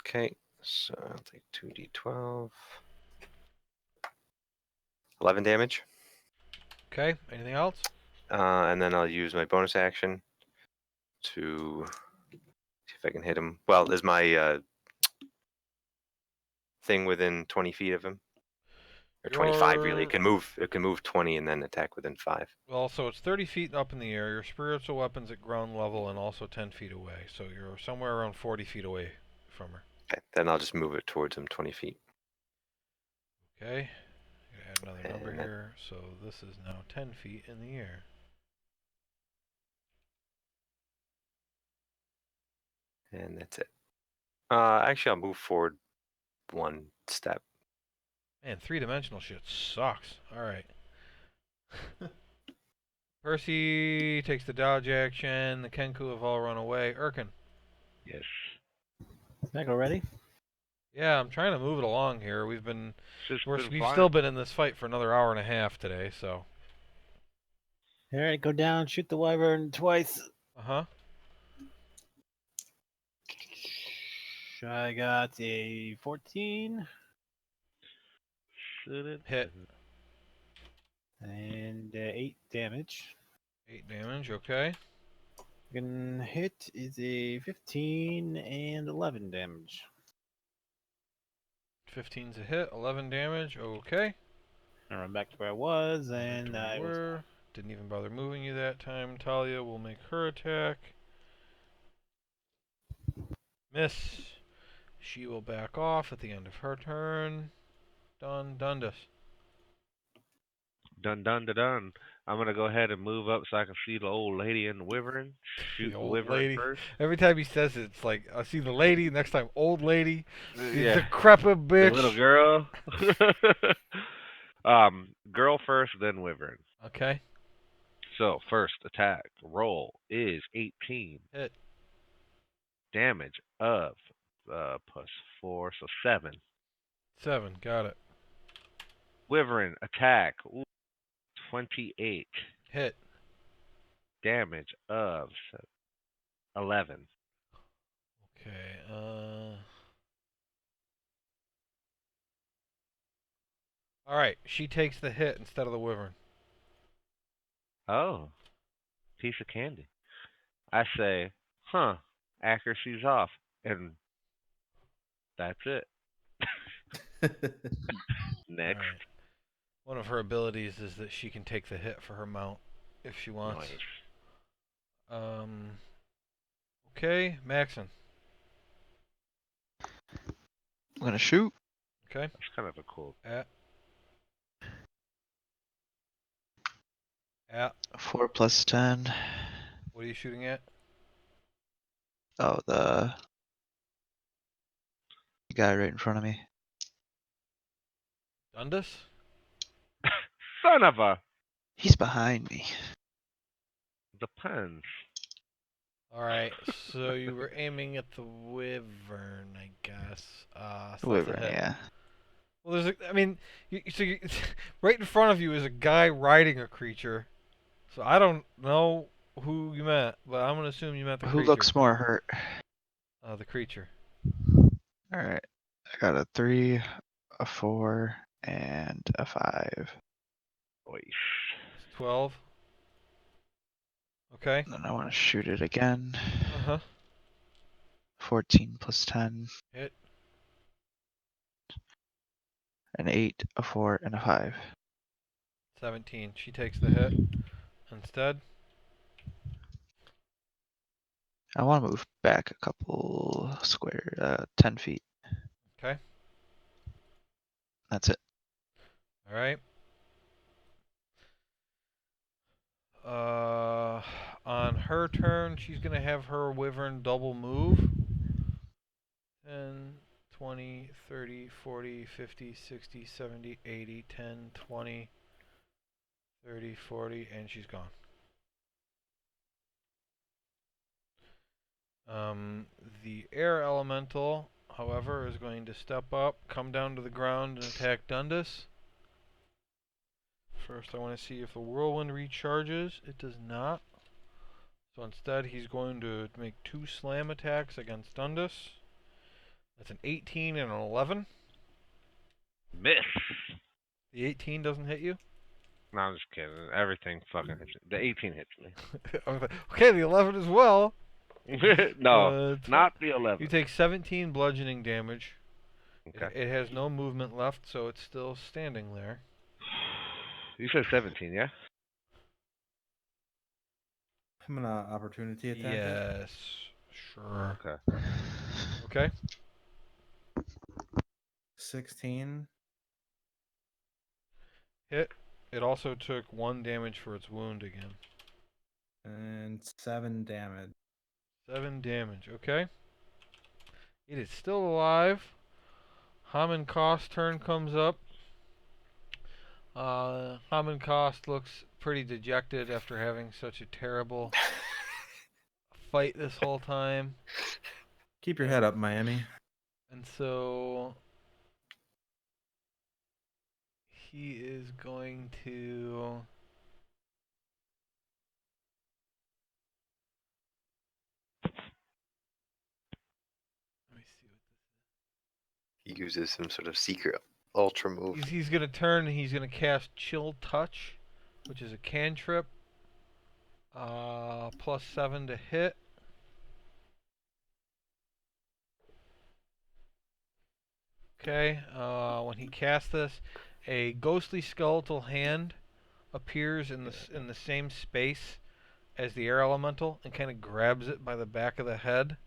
Okay, so I'll take 2d12. 11 damage. Okay. Anything else? And then I'll use my bonus action to see if I can hit him. Well, is my thing within 20 feet of him? Or 25 really. It can move 20 and then attack within 5. Well, so it's 30 feet up in the air. Your spiritual weapon's at ground level and also 10 feet away. So you're somewhere around 40 feet away from her. Okay, then I'll just move it towards him 20 feet. Okay. Add another number And here. So this is now 10 feet in the air. And that's it. Actually, I'll move forward one step. Man, three-dimensional shit sucks. All right. Percy takes the dodge action. The Kenku have all run away. Urkin. Yes. Can I go ready? Yeah, I'm trying to move it along here. We've Flying. still been in this fight for another hour and a half today, so. All right, go down, shoot the wyvern twice. Uh-huh. I got a 14 Hit. and 8 damage. 8 damage, okay. Second hit is a 15 and 11 damage. 15's a hit, 11 damage, okay. I run back to where I was, and I will. Didn't even bother moving you that time. Talia will make her attack. Miss. She will back off at the end of her turn. Done. Dundas. Done. I'm gonna go ahead and move up so I can see the old lady and the wyvern. Shoot the old wyvern lady. first. Every time he says it, it's like, I see the lady, next time, old lady. Yeah. Decrepit bitch. The little girl. Girl first, then wyvern. Okay. So first attack roll is 18. Hit. Damage of plus 4, so 7. 7, got it. Wyvern attack 28. Hit. Damage of 11. Okay, Alright, she takes the hit instead of the wyvern. Oh, piece of candy. I say, huh, accuracy's off. And that's it. Next. Alright. One of her abilities is that she can take the hit for her mount if she wants. Nice. Okay, Maxon. I'm gonna shoot. Okay. That's kind of a cool. At 4 plus 10. what are you shooting at? Oh, the guy right in front of me. Dundas? Son of a. He's behind me. Depends. Alright, so you were aiming at the wyvern, I guess. So that's a Wyvern, hit. yeah. Well, right in front of you is a guy riding a creature. So I don't know who you meant, but I'm gonna assume you meant the Who creature. looks more hurt? The creature. Alright. I got a 3, a 4, and a 5. Oish. 12. Okay. Then I want to shoot it again. Uh-huh. 14 plus 10. Hit. An 8, a 4, and a 5. 17. She takes the hit instead. I want to move back a couple 10 feet. Okay. That's it. Alright. On her turn, she's going to have her wyvern double move. 10, 20, 30, 40, 50, 60, 70, 80, 10, 20, 30, 40, and she's gone. The air elemental, however, is going to step up, come down to the ground, and attack Dundas. First, I want to see if the whirlwind recharges. It does not. So instead, he's going to make 2 slam attacks against Dundas. That's an 18 and an 11. Miss. The 18 doesn't hit you? No, I'm just kidding. Everything fucking hits me. The 18 hits me. Okay, the 11 as well. No, not the 11. You take 17 bludgeoning damage. Okay. It has no movement left, so it's still standing there. You said 17, yeah? I'm gonna opportunity attack it. Yes, sure. Okay. Okay. 16. Hit. It also took 1 damage for its wound again. And 7 damage. 7 damage, okay. It is still alive. Haman Kost's turn comes up. Haman Kost looks pretty dejected after having such a terrible fight this whole time. Keep your head up, Miami. And so he is going to let me see what He uses some sort of secret ultra move. he's going to turn and he's going to cast Chill Touch, which is a cantrip. +7 to hit. Okay, when he casts this, a ghostly skeletal hand appears in the same space as the air elemental and kind of grabs it by the back of the head.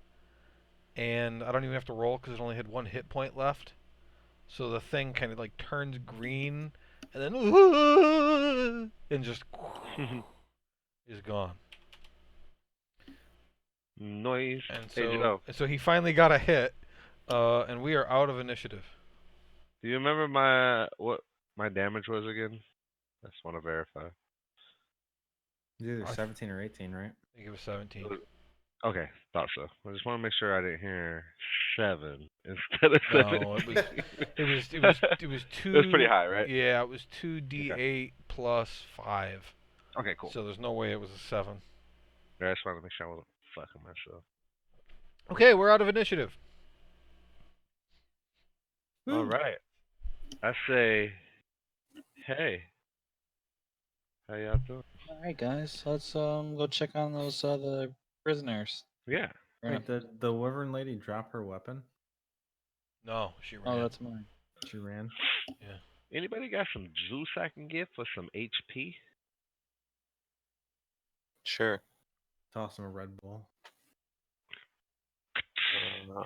And I don't even have to roll because it only had 1 hit point left. So the thing kind of like turns green and then and just is gone. Noise. And Hey, Joe. so he finally got a hit, and we are out of initiative. Do you remember what my damage was again? I just want to verify. It's either 17 or 18, right? I think it was 17. Okay, thought so. I just want to make sure I didn't hear 7 instead of 7. No, it was two. It was pretty high, right? Yeah, it was 2d8 plus 5. Okay, cool. So there's no way it was a 7. Yeah, I just wanted to make sure I wasn't fucking myself. Okay, we're out of initiative. All right. I say, hey, how y'all doing? All right, guys, let's go check on those other prisoners. Yeah. Wait, the Wyvern lady drop her weapon? No, she ran. Oh, that's mine. She ran. Yeah. Anybody got some juice I can get for some HP? Sure. Toss him a Red Bull.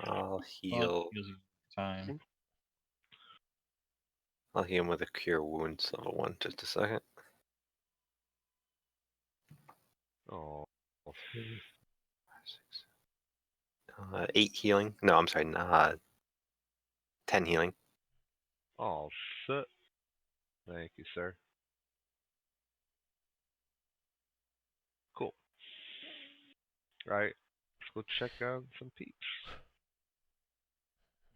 I'll heal. Well, heals you time. I'll heal him with a cure wounds level 1. Just a second. Oh. 8 healing. No, I'm sorry. 10 healing. Oh, shit. Thank you, sir. Cool. Right. Let's go check out some peeps.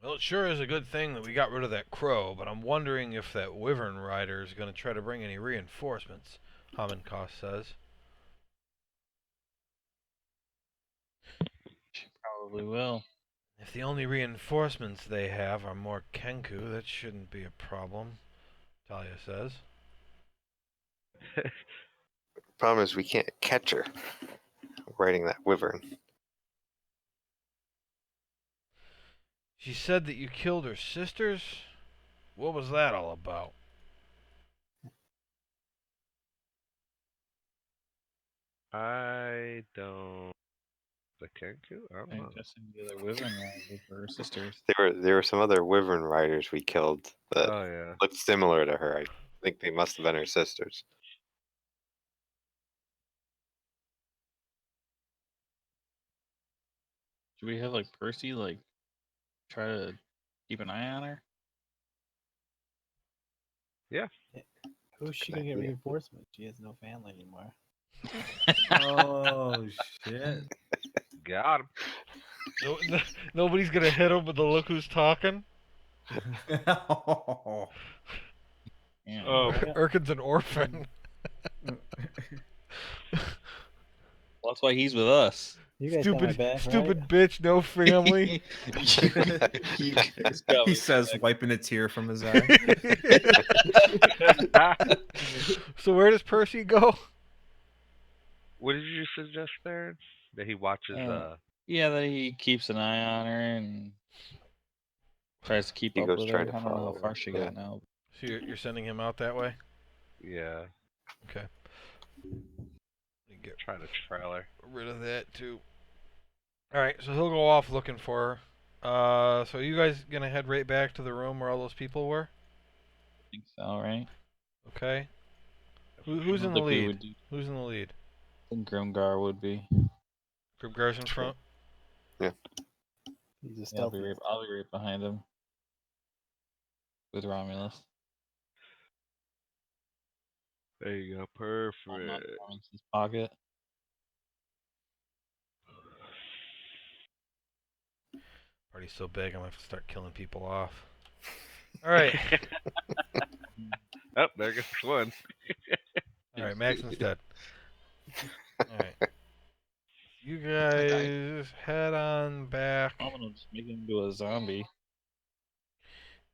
Well, it sure is a good thing that we got rid of that crow, but I'm wondering if that wyvern rider is going to try to bring any reinforcements, Haman Kost says. She probably will. If the only reinforcements they have are more Kenku, that shouldn't be a problem, Talia says. Problem is we can't catch her riding that wyvern. She said that you killed her sisters? What was that all about? I don't. The Kenku? I don't know. I'm guessing the other wyvern riders were her sisters. There were some other wyvern riders we killed that Oh, yeah. looked similar to her. I think they must have been her sisters. Should we have like Percy try to keep an eye on her? Yeah. Who's she gonna get reinforcements? She has no family anymore. Oh, shit. Got him. Nobody's going to hit him with the look who's talking? Oh. Yeah. Urkin's an orphan. Well, that's why he's with us. You guys got my back, Stupid right? bitch, no family. He says, wiping a tear from his eye. So where does Percy go? What did you suggest there? That he watches, Yeah, that he keeps an eye on her and tries to keep He up goes with try her. to I don't know follow how far her, she yeah. got now. So you're sending him out that way? yeah. Okay. Get Try to trail her. rid of that too. Alright, so he'll go off looking for her. So you guys gonna head right back to the room where all those people were? I think so, right? Okay. Who's in the think we lead? would do- Who's in the lead? I think Grimgar would be. Grimgar's in front? Yeah. He's a Yeah, stealthy. I'll be right behind him with Romulus. There you go. I'm not Perfect. in his pocket. Party's so big, I'm gonna have to start killing people off. All right. Oh, there goes one. All right, Maxon's dead. All right. You guys head on back, I'm gonna just make him into a zombie.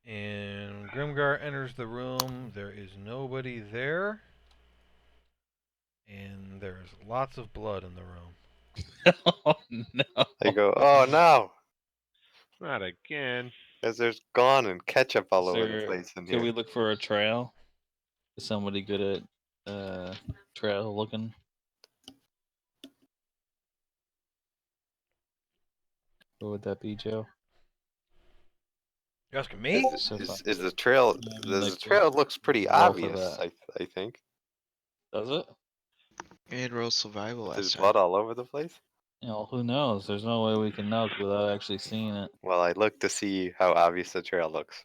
and Grimgar enters the room. There is nobody there, and there's lots of blood in the room. Oh no! They go, oh no, Not again. because there's gone and ketchup all Is over the there- place in Could here. we look for a trail? Is somebody good at trail looking? What would that be, Joe? You asking me? So far. Is the trail? Yeah, I mean, The like, trail looks pretty roll for obvious. that. I think. Does it? It rolled survival There's last time. blood all over the place. You know, who knows? There's no way we can know without actually seeing it. Well, I looked to see how obvious the trail looks.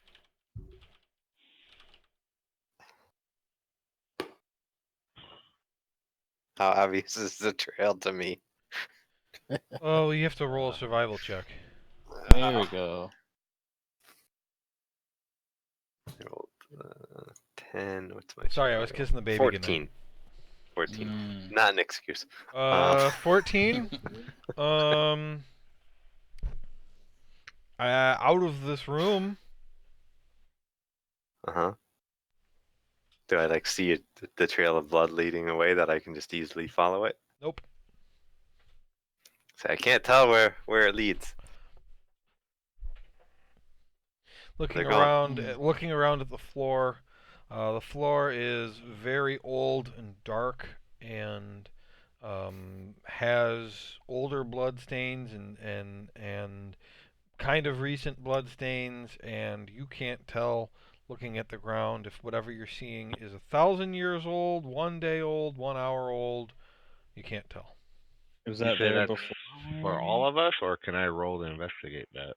How obvious is the trail to me? Oh, you have to roll a survival check. There we go. I rolled, 10. What's my Sorry, I was survival? kissing the baby 14. 14. Mm. Not an excuse. goodnight. 14. Out of this room. Uh-huh. Do I like see it, the trail of blood leading away that I can just easily follow it? Nope. So I can't tell where it leads. Looking They're gone. around, looking around at the floor. The floor is very old and dark, and has older blood stains and kind of recent blood stains, and you can't tell looking at the ground if whatever you're seeing is 1,000 years old, 1 day old, 1 hour old. You can't tell. Was You that say there that's before? for all of us, or can I roll to investigate that?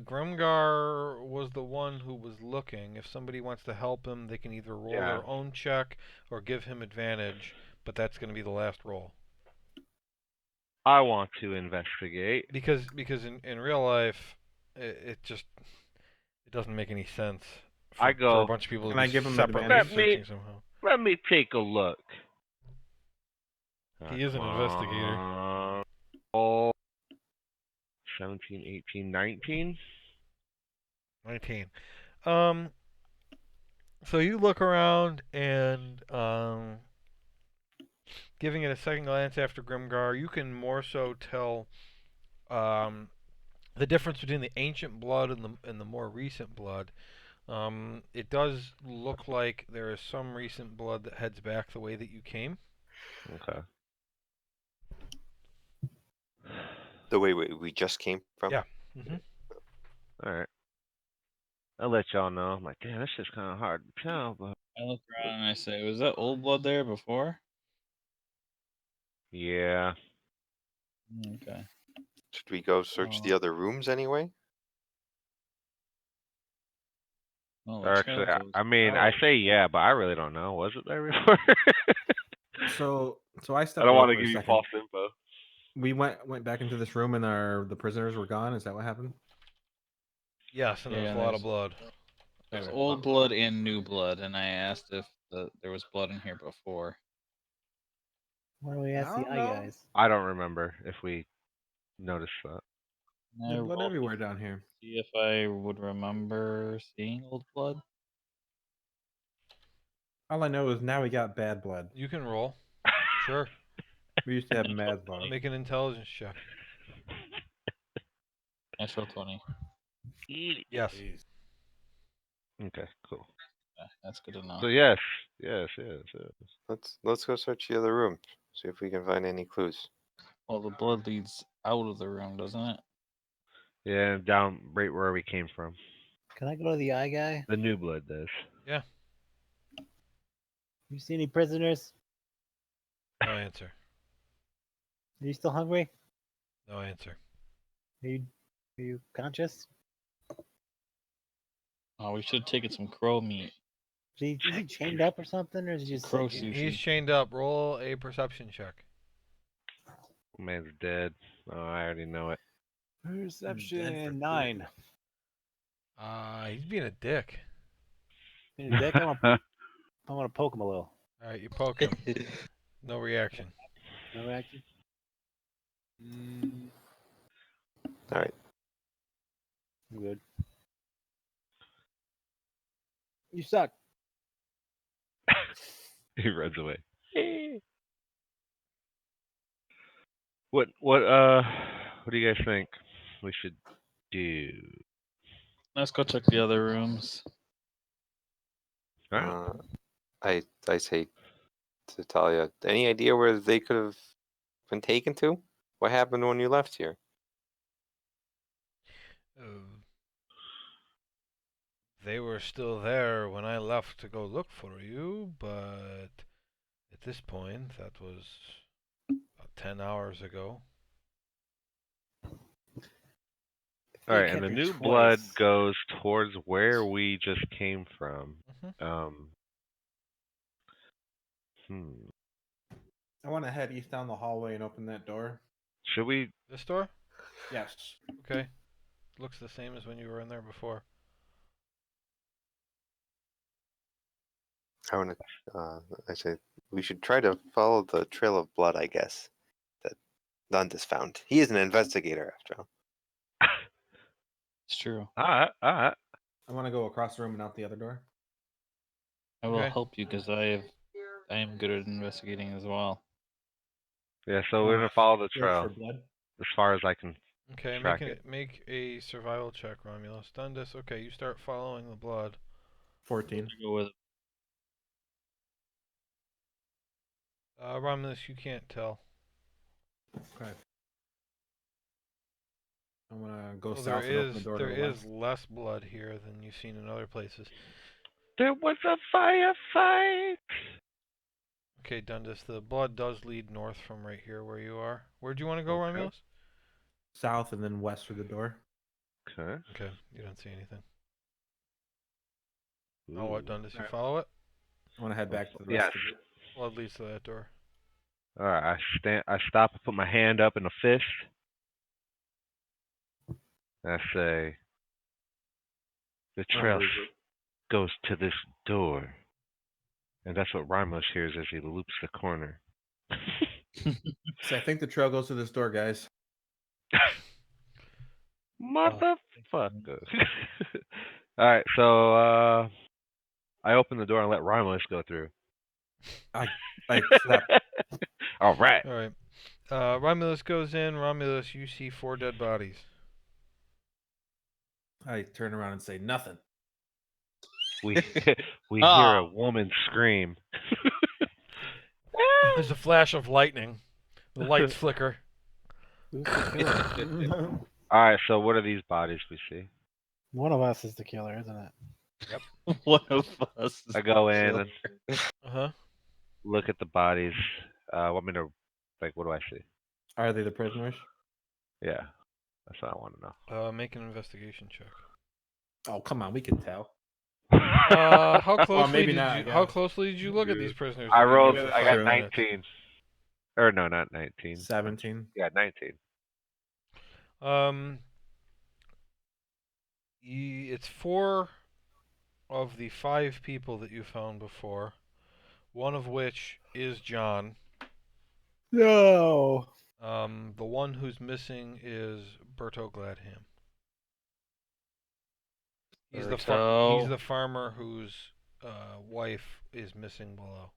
Grimgar was the one who was looking. If somebody wants to help him, they can either roll Yeah. their own check or give him advantage, but that's going to be the last roll. I want to investigate. Because in real life, it doesn't make any sense I for go. a bunch of people Can to I be give him separately advantage? searching somehow. Let me take a look. He is an investigator. Oh, 17, 18, 19. 19. So you look around and giving it a second glance after Grimgar, you can more so tell the difference between the ancient blood and the more recent blood. It does look like there is some recent blood that heads back the way that you came. Okay. The way we just came from? Yeah. Mm-hmm. All right. I'll let y'all know. I'm like, damn, this shit's kind of hard to tell, but I look around and I say, was that old blood there before? yeah. Okay. Should we go search the other rooms anyway? Well, Or the actually, trail goes I mean, I out. say yeah, but I really don't know. Was it there before? So I I stepped don't away want to for a give you second. false info. We went back into this room and the prisoners were gone. Is that what happened? Yes, and Yeah, there's a and lot of blood. There's Okay. old blood and new blood, and I asked if there was blood in here before. Why don't we ask the don't eye know. guys? I don't remember if we noticed that. And I There's blood rolled everywhere down here. to see if I would remember seeing old blood. All I know is now we got bad blood. You can roll. Sure. We used to have mad blood. Make an intelligence check. Natural 20. Yes. Okay, cool. Yeah, that's good enough. So yes. Let's go search the other rooms. See if we can find any clues. Well, the blood leads out of the room, doesn't it? Yeah, down right where we came from. Can I go to the eye guy? The new blood does. Yeah. You see any prisoners? No answer. Are you still hungry? No answer. Are you Are you conscious? Oh, we should have taken some crow meat. Is he chained up or something, or is he just Crow like, sushi. He's chained up. Roll a perception check. Man's dead. Oh, I already know it. Perception 9? He's being a dick. Being a dick? I want to poke him a little. All right, you poke him. No reaction. No reaction. All right. I'm good. You suck. He runs away. What do you guys think we should do? Let's go check the other rooms. All right. I say to Talia, any idea where they could have been taken to? What happened when you left here? They were still there when I left to go look for you, but at this point, that was about 10 hours ago. All right, and the new blood goes towards where we just came from. I want to head east down the hallway and open that door. Should we? This door? Yes. Okay. Looks the same as when you were in there before. I say we should try to follow the trail of blood, I guess, that Dundas found. He is an investigator, after all. It's true. All right. I want to go across the room and out the other door. I will help you because I am good at investigating as well. Yeah, so we're gonna follow the trail For blood. as far as I can. Okay, track it. make a survival check, Romulus. Dundas, okay, you start following the blood. 14. Go with Romulus, you can't tell. Okay. I'm gonna go Well, south and open the door to there the is less blood here than you've seen in other places. There was a firefight. Okay, Dundas, the blood does lead north from right here where you are. Where'd you want to go, Romulus? South and then west through the door. Okay. Okay, you don't see anything. Oh, what, Dundas, you follow it? I want to head back to the rest of it. Blood leads to that door. All right, I stop and put my hand up in a fist. And I say, the trail goes to this door. And that's what Romulus hears as he loops the corner. So I think the trail goes to this door, guys. Motherfucker. Alright, so I open the door and let Romulus go through. I accept. Alright. Alright. Romulus goes in. Romulus, you see 4 dead bodies. I turn around and say nothing. We hear a woman scream. There's a flash of lightning. The lights flicker. Alright, so what are these bodies we see? One of us is the killer, isn't it? Yep. One of us. I go in and Uh-huh. look at the bodies. Want me to, what do I see? Are they the prisoners? Yeah, that's what I want to know. Make an investigation check. Oh, come on, we can tell. How closely maybe did not, you? How closely did you look at these prisoners? I rolled. Give it I got 5 minutes. 19. Or no, not 19. 17. Yeah, 19. It's 4 of the 5 people that you found before. One of which is John. No. The one who's missing is Berto Gladham. He's the farmer whose wife is missing below.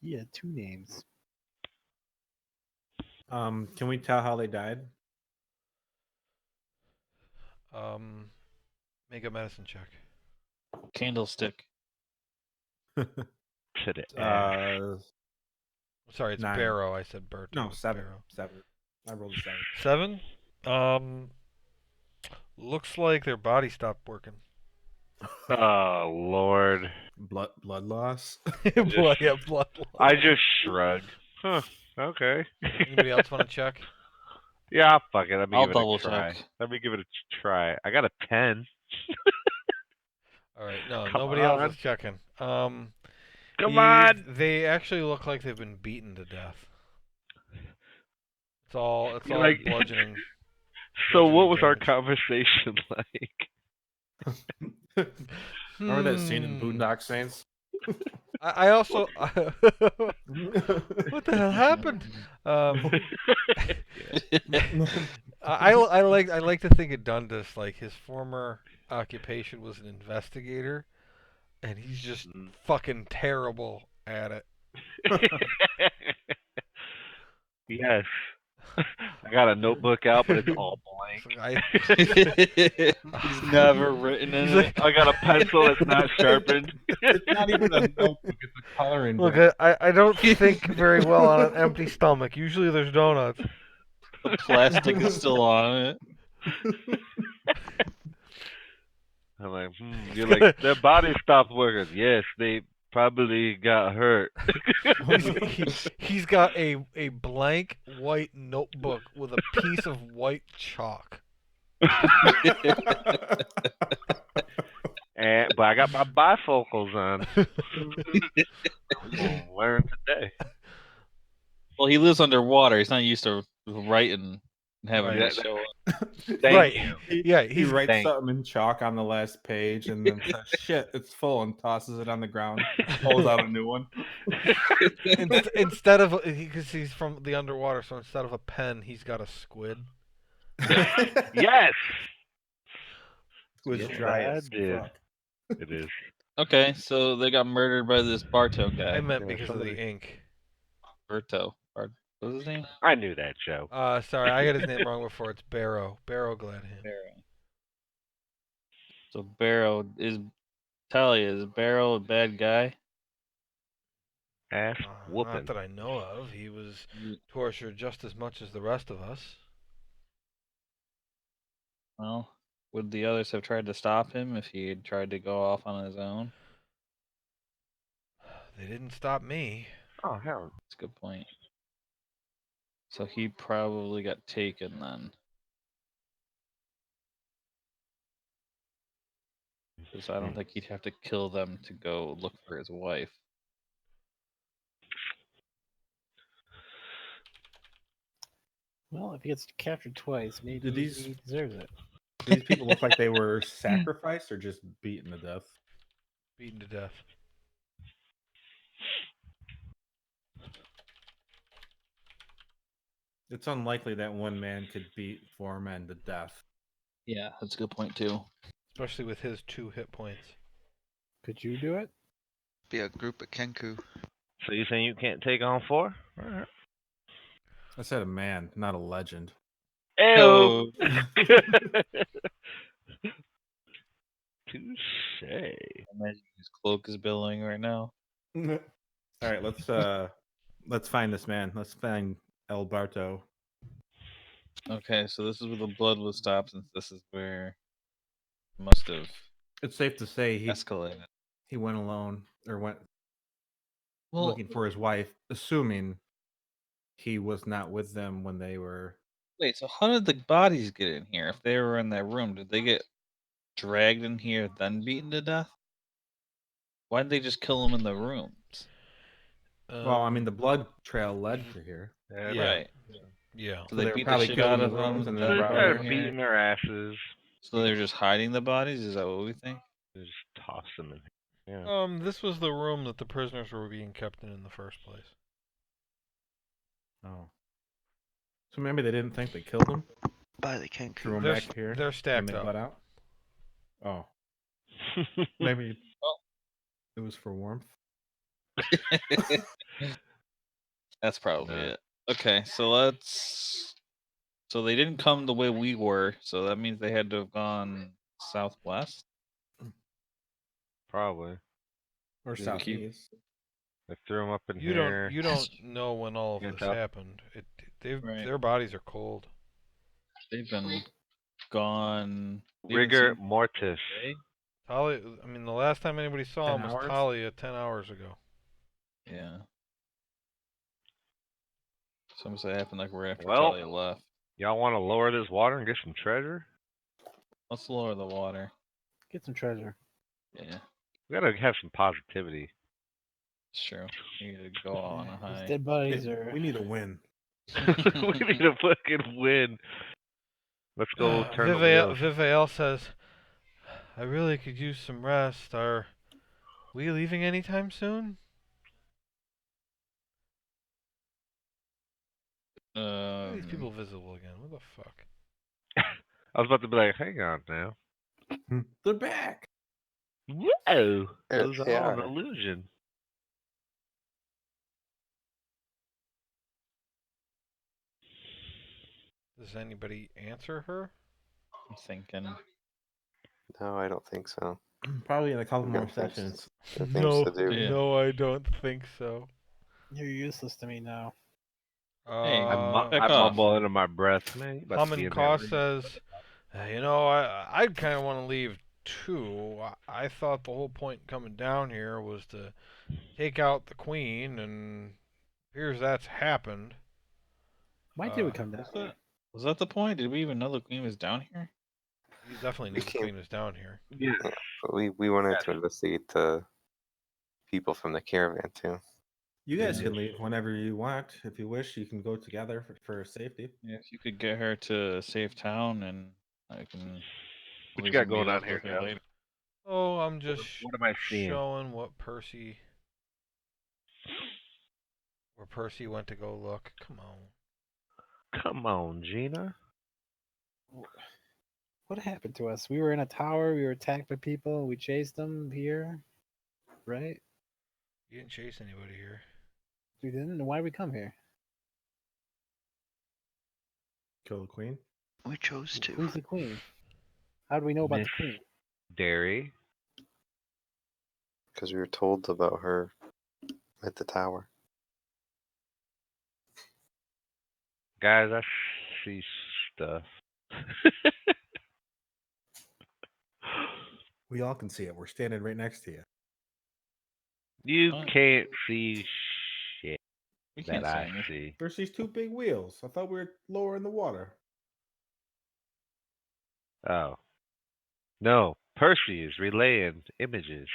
He had 2 names. Can we tell how they died? Make a medicine check. Candlestick. To the ash. Sorry, it's 9. Barrow. I said Berto. No, 7. Barrow. 7. I rolled a 7. 7? Looks like their body stopped working. Oh Lord. Blood loss. blood loss. I just shrugged. Huh. Okay. Anybody else want to check? Yeah, fuck it. Let me I'll give it a double try. check. Let me give it a try. I got a 10. All right, no, Come nobody else on. is checking. Come on. They actually look like they've been beaten to death. It's all You're like, bludgeoning. so what bludgeoning was our damage. conversation like? Remember that scene in Hmm. Boondock Saints? I also. What the hell happened? I like to think of Dundas like his former occupation was an investigator, and he's just fucking terrible at it. Yes. I got a notebook out, but it's all blank. He's never written in He's it. like, I got a pencil that's not sharpened. It's not even a notebook; it's a coloring look, book. I don't think very well on an empty stomach. Usually there's donuts. The plastic is still on it. I'm like, You're like, their body stopped working. Yes, they probably got hurt. He's got a blank white notebook with a piece of white chalk. But I got my bifocals on. We'll learn today. Well, he lives underwater. He's not used to writing and having Right. it show up. Right. He, Yeah, he he's writes something in chalk on the last page and then says, "Shit, it's full," and tosses it on the ground. Pulls out a new one. instead of because he's from the underwater, so instead of a pen, he's got a squid. Yes. Was Yes, dry I as did. fuck. It is. Okay, so they got murdered by this Bartow guy. I meant Yeah, because of somebody- the ink. Bartow. What's his name? I knew that, Joe. Sorry, I got his name wrong before. It's Barrow. Barrow Gladham. Barrow. So Barrow is Talia. Is Barrow a bad guy? Ass Not whooping. that I know of. He was tortured just as much as the rest of us. Well, would the others have tried to stop him if he had tried to go off on his own? They didn't stop me. Oh, hell. That's a good point. So he probably got taken then. Because I don't think he'd have to kill them to go look for his wife. Well, if he gets captured twice, maybe Did these- he deserves it. Do these people look like they were sacrificed or just beaten to death? Beaten to death. It's unlikely that one man could beat 4 men to death. Yeah, that's a good point too. Especially with his 2 hit points. Could you do it? Be a group of Kenku. So you saying you can't take on 4? All right. I said a man, not a legend. Ew. Touche. Imagine his cloak is billowing right now. All right, let's find this man. Let's find El Barto. Okay, so this is where the blood was stopped, and this is where it must have It's safe to say escalated. he went alone or went Well, looking for his wife, assuming he was not with them when they were. wait, so how did the bodies get in here? If they were in that room, did they get dragged in here then beaten to death? Why didn't they just kill them in the rooms? Well, I mean, the blood trail led to here. Yeah. Right. Yeah. So they they were beat the probably shit killed out in of the them rooms and and then then They brought started them here. beating their asses. So they're just hiding the bodies? Is that what we think? They just toss them in here. Yeah. This was the room that the prisoners were being kept in the first place. Oh. So maybe they didn't think they killed him? By the Kenku. Threw him They're back here? they're when stacked they up. got out? Oh. Maybe it was for warmth. That's probably Yeah. it. Okay, so so they didn't come the way we were, so that means they had to have gone southwest. Probably. Or Did we keep- southeast. They threw them up in You here. don't know when all of Yes, this up. happened. Right. Their bodies are cold. They've been gone. we haven't Rigor seen- mortis. Talia, I mean, the last time anybody saw 10 him was hours? Talia 10 hours ago. Yeah. Some say it happened like right after Well, Talia left. Y'all want to lower this water and get some treasure? Let's lower the water. Get some treasure. Yeah, We gotta have some positivity. it's true. We need to go on a These high. dead bodies are. We need a win. We need a fucking win. Let's go turn the wheels. Vivael says, I really could use some rest. Are we leaving anytime soon? Why are these people visible again? What the fuck? I was about to be like, hang on now. They're back. Whoa! It There was they all an are. illusion. Does anybody answer her? I'm thinking. No, I don't think so. Probably in a couple We've more got things- sessions. got things to do. Yeah. No, I don't think so. You're useless to me now. Hey, back I off. mumble under my breath, man. You about to be Haman in Kaw there. says, you know, I'd kind of want to leave too. I thought the whole point coming down here was to take out the queen, and appears that's happened. Why did we come down? Was that the point? Did we even know the queen was down here? You definitely knew We the came- queen was down here. Yeah. Yeah, but we wanted to investigate the people from the caravan too. You guys can leave whenever you want. If you wish, you can go together for safety. Yeah, if you could get her to safe town, and I can. What we you got can meet going on up here, with her Jeff? later. Oh, I'm just What am I seeing? showing what Percy, where Percy went to go look. Come on. Come on, Gina. What happened to us? We were in a tower. We were attacked by people. We chased them here, right? You didn't chase anybody here. We didn't. Why did we come here? Kill the queen. We chose to. Who's the queen? How do we know about Miss the queen? Derry. Because we were told about her at the tower. Guys, I see stuff. We all can see it. We're standing right next to you. You What? can't see shit We that can't see I anything. see. There's these two big wheels. I thought we were lower in the water. Oh. No, Percy is relaying images.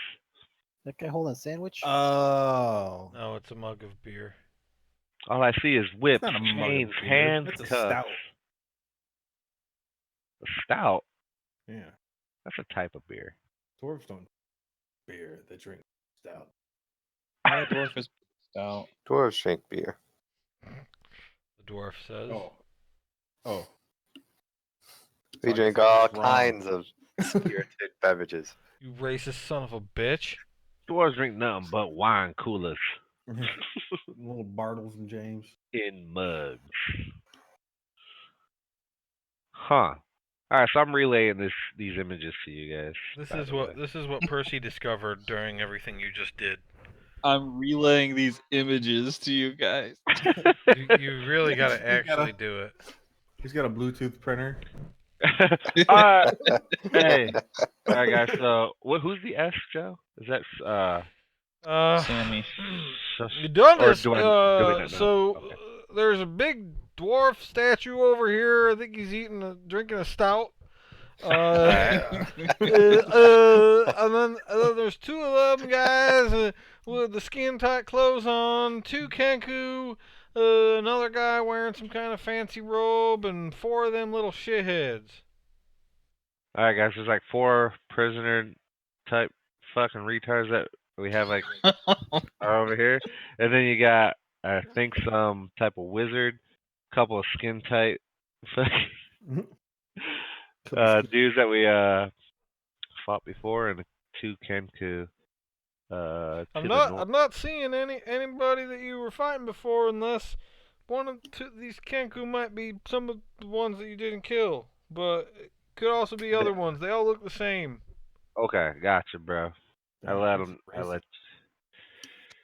That guy holding a sandwich? Oh. No, it's a mug of beer. All I see is whips, not a mug of chains, beer. hands, That's a cuffs. stout. A stout? Yeah. That's a type of beer. Dwarves don't beer. They drink stout. Yeah, dwarf is stout. Dwarves drink beer. The dwarf says. Oh. We So I drink guess I all was wrong. kinds of spirited beverages. You racist son of a bitch. Dwarves drink nothing but wine coolers Little Bartles and James. in mugs. Huh. Alright, so I'm relaying these images to you guys. This is what Percy discovered during everything you just did. I'm relaying these images to you guys. You really gotta actually do it. He's got a Bluetooth printer. Hey. Alright guys, so who's the S, Joe? Is that Sammy. You done or this? do we not know? So Okay. there's a big dwarf statue over here. I think he's drinking a stout. And then there's two of them guys with the skin tight clothes on. Two Kenku. Another guy wearing some kind of fancy robe, and four of them little shitheads. Alright guys, there's like 4 prisoner type fucking retards that we have like are over here. And then you got I think some type of wizard, couple of skin tight fucking dudes that we fought before, and 2 Kenku to the north. I'm not seeing anybody that you were fighting before, unless one of these Kenku might be some of the ones that you didn't kill, but it could also be other ones. They all look the same. Okay, gotcha, bro. I let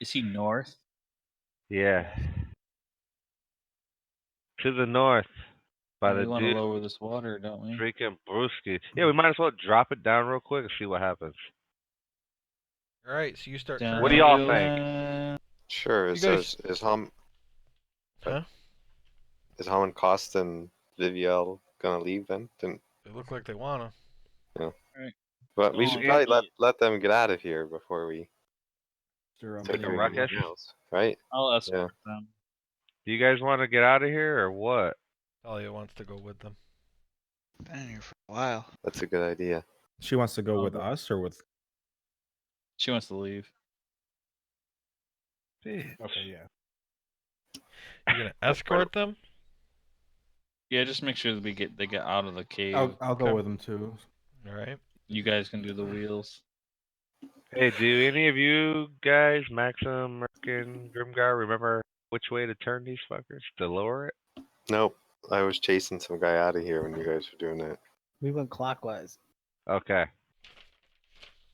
Is he north? yeah. To the north by we the want to dude lower this water, don't we? drinking brewski. Yeah, we might as well drop it down real quick and see what happens. All right, so you start. Down What do turning y'all the the wheels. think? Sure. You guys- Is Hum Huh? is Hum and Costin Viviel gonna leave then? Didn't. They look like they wanna. Yeah. Right. But we Oh, should yeah. probably let them get out of here before we Stir up take a any ruckus? everything else, right? I'll Yeah. escort them. Do you guys want to get out of here or what? Talia wants to go with them. Been here for a while. That's a good idea. She wants to go I'll with go. us or with? She wants to leave. Bitch. Okay, yeah. You're gonna escort them? Yeah, just make sure that they get out of the cave. I'll go Okay. with them too. All right. You guys can do the wheels. Hey, do any of you guys, Maxim, Merkin, Grimgar, remember which way to turn these fuckers? To lower it? Nope. I was chasing some guy out of here when you guys were doing that. We went clockwise. Okay.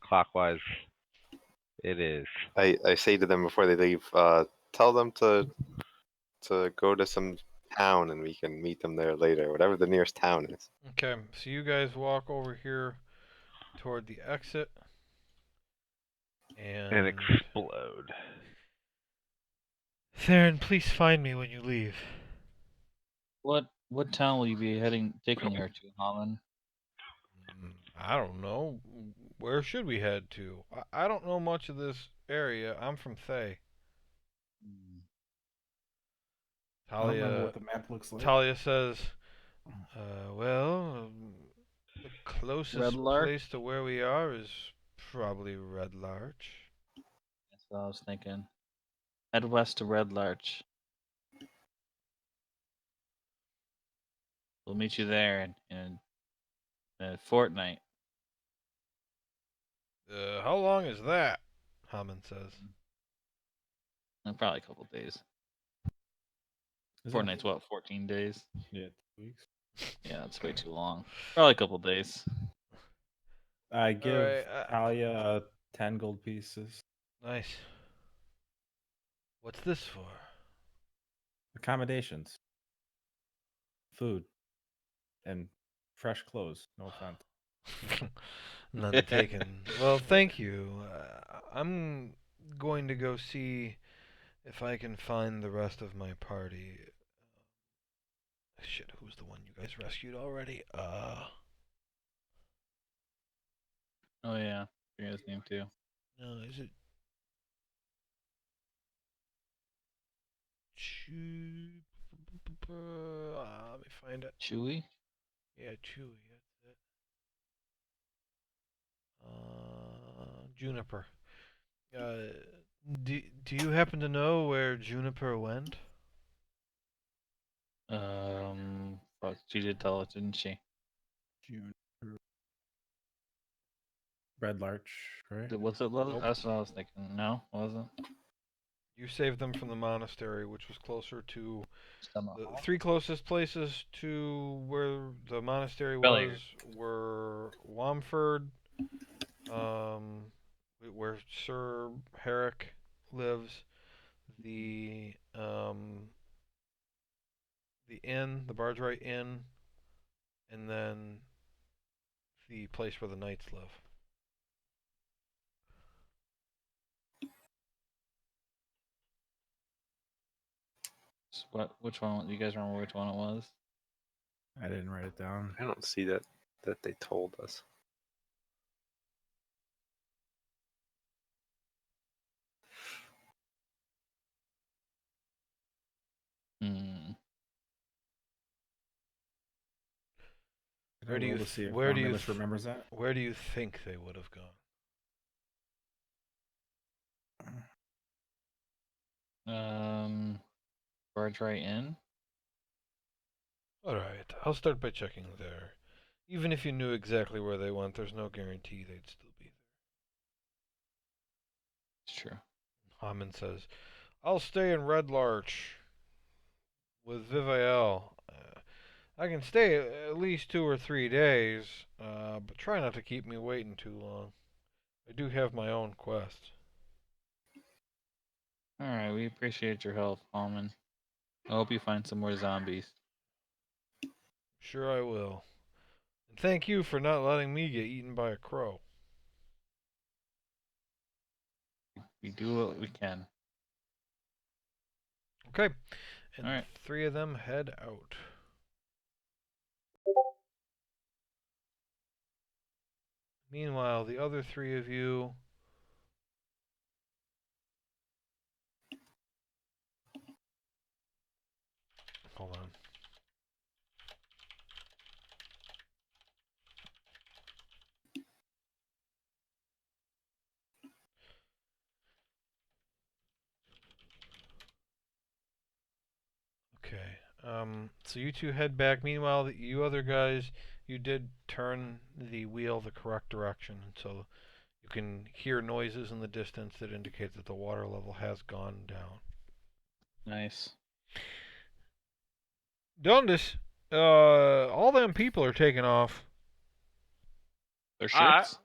Clockwise. It is. I say to them before they leave, tell them to go to some town and we can meet them there later, whatever the nearest town is. Okay. So you guys walk over here toward the exit, And and explode. Theron, please find me when you leave. What town will you be taking her to, Holland? I don't know. Where should we head to? I don't know much of this area. I'm from Thay. I don't remember Talia. what the map looks like. Talia says, well, the closest Red Larch? place to where we are is probably Red Larch. That's what I was thinking. Head west to Red Larch. We'll meet you there in a fortnight. How long is that? Hammond says. Probably a couple days. Is it- Fortnight's what, 14 days? Yeah, 2 weeks. Yeah, that's way too long. Probably a couple days. I give Alright, Talia 10 gold pieces. Nice. What's this for? Accommodations, food, and fresh clothes. No offense. None taken. Well, thank you. I'm going to go see if I can find the rest of my party. Shit, who's the one you guys rescued already? Oh yeah, I forget his name too. No, is it Chew? Let me find it. Chewy? Yeah, Chewy. That's it. Juniper. Do you happen to know where Juniper went? Fuck, she did tell us, didn't she? June. Red Larch, right? Was it Leather? Nope. That's what I was thinking. No, wasn't. You saved them from the monastery, which was closer to Summer the Hall? three closest places to where the monastery Bellier. was were Wamford, where Sir Herrick lives, the inn, the Bargeright Inn, and then the place where the knights live. What? Which one? You guys remember which one it was? I didn't write it down. I don't see that they told us. Hmm. Where do you see if where do you Romulus remembers that? where do you think they would have gone? Bargeright Inn. Alright, I'll start by checking there. Even if you knew exactly where they went, there's no guarantee they'd still be It's true. there. Hammond says, I'll stay in Red Larch with Viviel. I can stay at least 2 or 3 days, but try not to keep me waiting too long. I do have my own quest. All right, we appreciate your help, Alman. I hope you find some more zombies. Sure I will. And thank you for not letting me get eaten by a crow. We do what we can. Okay. And All right. 3 of them head out. Meanwhile, the other three of you. Hold on. Okay. So you two head back. Meanwhile, you other guys, you did turn the wheel the correct direction, so you can hear noises in the distance that indicate that the water level has gone down. Nice. Dundas, all them people are taking off. Their shirts?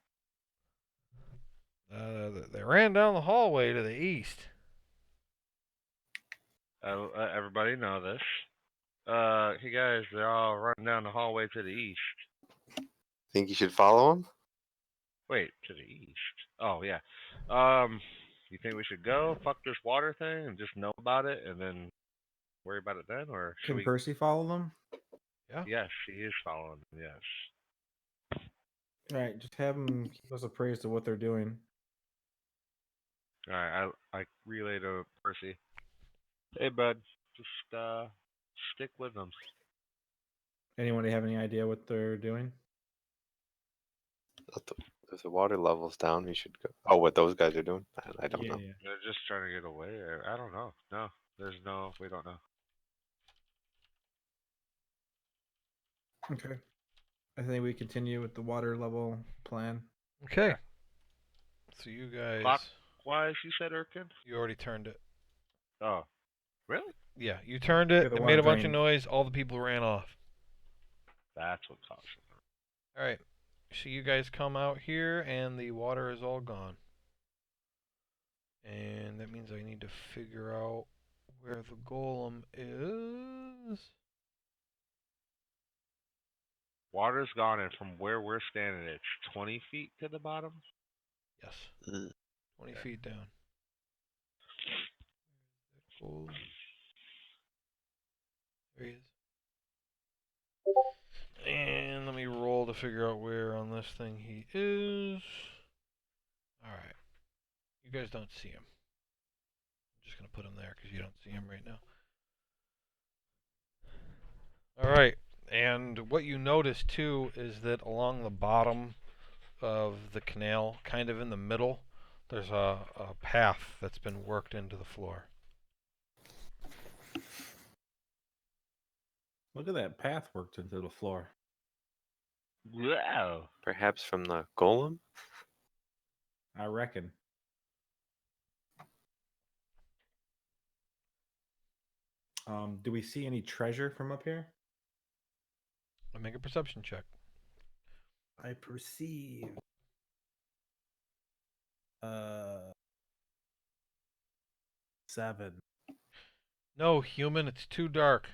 They ran down the hallway to the east. Everybody know this. Hey guys, they're all running down the hallway to the east. Think you should follow him? Wait, to the east. Oh yeah. You think we should go fuck this water thing and just know about it and then worry about it then, or should Can we? Percy follow them? Yeah. Yes, he is following. Yes. All right, just have them keep us appraised of what they're doing. All right, I relay to Percy. Hey bud, just stick with them. Anyone have any idea what they're doing? If the water level's down, we should go. Oh, what those guys are doing? I don't know. Yeah. They're just trying to get away. I don't know. No, we don't know. Okay. I think we continue with the water level plan. Okay. Yeah. So you guys. Clockwise, you said, Erkin? You already turned it. Oh, really? Yeah, you turned it. Yeah, the It water made a bunch of drained. noise. All the people ran off. That's what caused it. All right. So you guys come out here, and the water is all gone. And that means I need to figure out where the golem is. Water's gone, and from where we're standing, it's 20 feet to the bottom. Yes. Mm. 20 feet down. Golem. There he is. And let me roll to figure out where on this thing he is. Alright. You guys don't see him. I'm just going to put him there because you don't see him right now. Alright. And what you notice too is that along the bottom of the canal, kind of in the middle, there's a path that's been worked into the floor. Look at that path worked into the floor. Wow. Perhaps from the golem? I reckon. Do we see any treasure from up here? I'll make a perception check. I perceive. 7. No, human, it's too dark.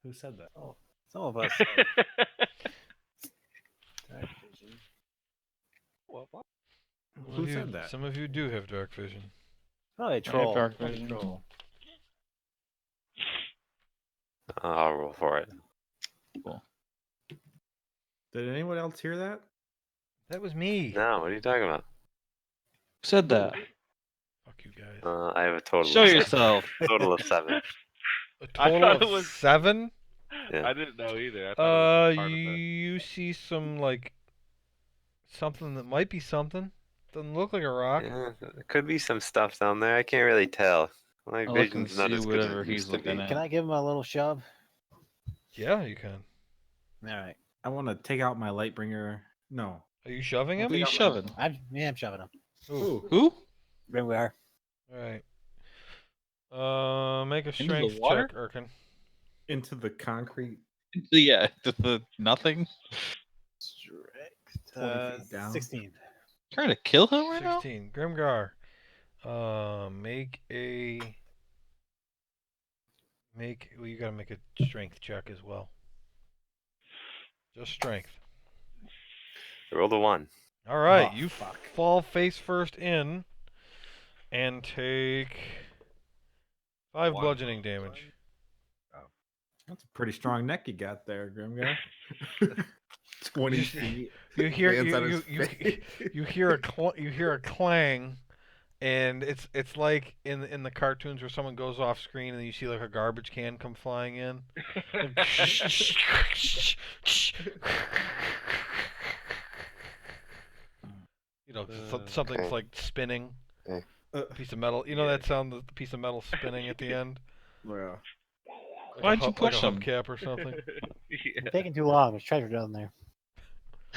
Who said that? Oh, some of us. Dark vision. What? Who said that? Some of you do have dark vision. Probably troll. dark Probably vision. troll. I'll roll for it. Cool. Did anyone else hear that? That was me. No, what are you talking about? Who said that? Fuck you guys. I have a total. Show of yourself. Total of 7. A I total thought of it was- 7? Yeah. I didn't know either. I thought it was part of that. You see some, like, something that might be something. Doesn't look like a rock. Yeah, there could be some stuff down there. I can't really tell. My I'll look and vision's not see as good as whatever it he's used to be. looking at. Can I give him a little shove? Yeah, you can. All right. I want to take out my light bringer. No. Are you shoving him? Who are you shoving? I'm shoving him. Ooh. Who? Here we are. Alright. Make a Into the strength water? check, Erkin. Into the concrete. Yeah, the nothing. Strength. 20 feet down. 16. Trying to kill him right now? 16. Grimgar. Well, you gotta make a strength check as well. Just strength. Roll the 1. Alright, Oh, you fuck. fall face first in and take 5 One. bludgeoning damage. That's a pretty strong neck you got there, Grimgar. 20 Just- feet. You hear lands on you his face. you hear a clang, and it's like in the cartoons where someone goes off screen and you see like a garbage can come flying in. You know, something's Okay. like spinning. Okay. Piece of metal. You know that sound, the piece of metal spinning at the end? Yeah. Like Why'd you push like a him? hubcap or something? It's taking too long. There's treasure down there.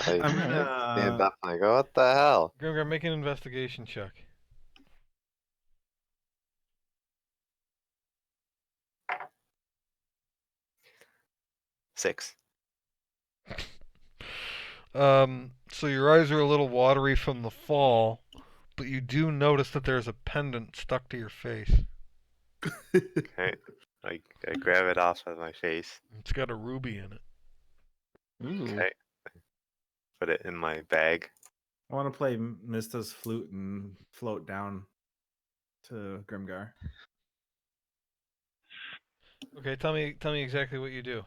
I I'm stand gonna. up and I go, what the hell? Grimgar, make an investigation check. Six. So your eyes are a little watery from the fall, but you do notice that there's a pendant stuck to your face. Okay. I grab it off of my face. It's got a ruby in it. Ooh. Okay. Put it in my bag. I want to play Mista's flute and float down to Grimgar. Okay, tell me exactly what you do.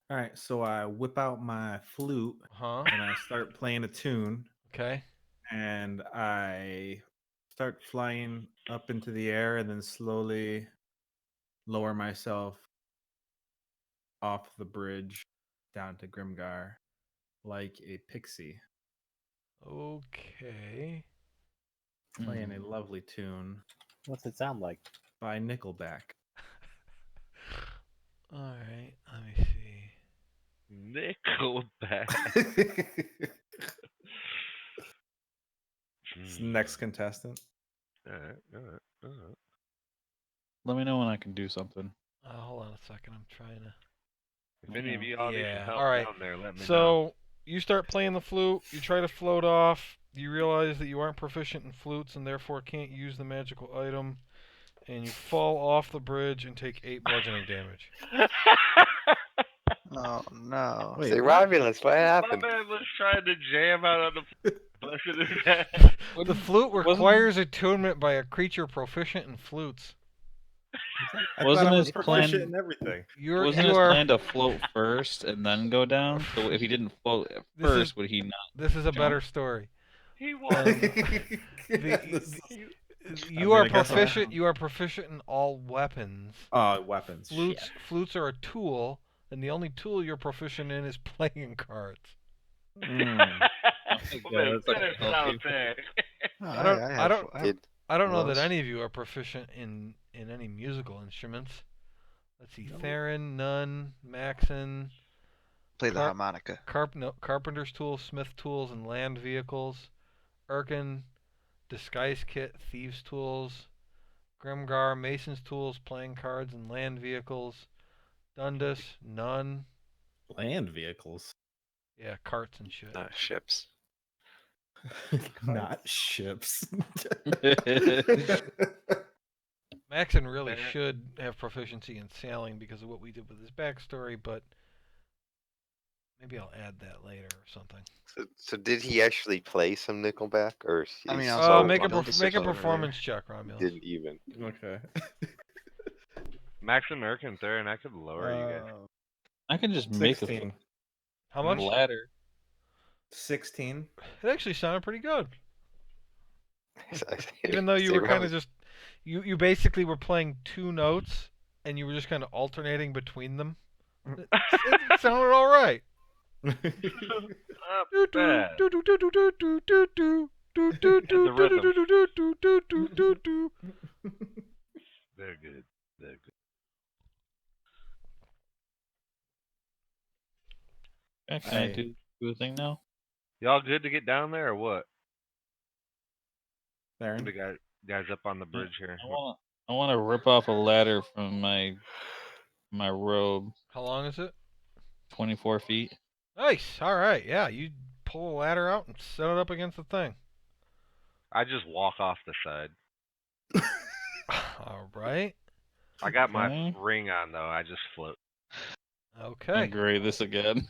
All right, so I whip out my flute Huh? and I start playing a tune, Okay. and I start flying up into the air and then slowly lower myself off the bridge down to Grimgar like a pixie, Okay. playing a lovely tune What's it sound like? by Nickelback. All right. Let me see. Nickelback. Next contestant. Alright. Let me know when I can do something. Hold on a second. I'm trying to. If any of you all need some Yeah. help All right. down there, let me know. So you start playing the flute. You try to float off. You realize that you aren't proficient in flutes and therefore can't use the magical item. And you fall off the bridge and take 8 bludgeoning damage. Oh no. Wait, Say, what? Romulus, what My happened? man was trying to jam out on the busting his head. The flute requires attunement by a creature proficient in flutes. I Wasn't thought I was his proficient plan- in everything. Wasn't his plan to float first and then go down? So if he didn't float at This is- first, would he not? This is a Jump. better story. He was. You are proficient. You are proficient in all weapons. Weapons. Flutes are a tool, and the only tool you're proficient in is playing cards. That's like Better sound there. I don't know that any of you are proficient in any musical instruments. Let's see, theremin, nun, maxon. Play the harmonica. Carpenter's tools, smith tools, and land vehicles. Erkin, disguise kit, thieves tools. Grimgar, mason's tools, playing cards, and land vehicles. Dundas, none. Land vehicles. Yeah, carts and shit. Not ships. Not ships. Maxon really should have proficiency in sailing because of what we did with his backstory, but maybe I'll add that later or something. So did he actually play some Nickelback, or? I mean, make a performance check, Romulus. Didn't even. Okay. Max American third, and I could lower you guys. I can just make 16. How much? Ladder. 16. It actually sounded pretty good. Even though you were kind of just, you basically were playing 2 notes and you were just kind of alternating between them. It sounded all right. They're good. They're good. Can I do a thing now? Y'all good to get down there or what? Baron? The guys up on the bridge here. I want to rip off a ladder from my robe. How long is it? 24 feet. Nice. All right. Yeah, you pull a ladder out and set it up against the thing. I just walk off the side. All right. I got my ring on though. I just float. Okay. Great, this again.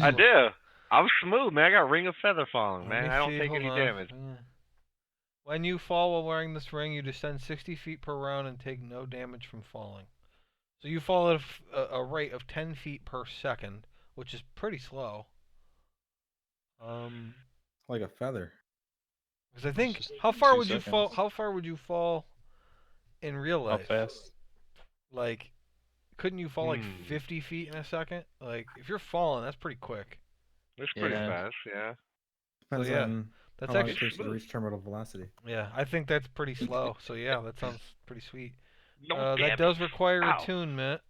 I do. I'm smooth, man. I got ring of feather falling, man. I don't take Hold any on. damage. Yeah. When you fall while wearing this ring, you descend 60 feet per round and take no damage from falling. So you fall at a rate of 10 feet per second, which is pretty slow. Like a feather. Because I think just how far 2 would you fall? seconds. How far would you fall in real How life? fast? Like, couldn't you fall like 50 feet in a second? Like, if you're falling, that's pretty quick. It's pretty Yeah. fast, yeah. Depends yeah, on That's how long it actually takes to reach terminal velocity. yeah. I think that's pretty slow. So yeah, that sounds pretty sweet. No, damn That does it. require Ow. attunement.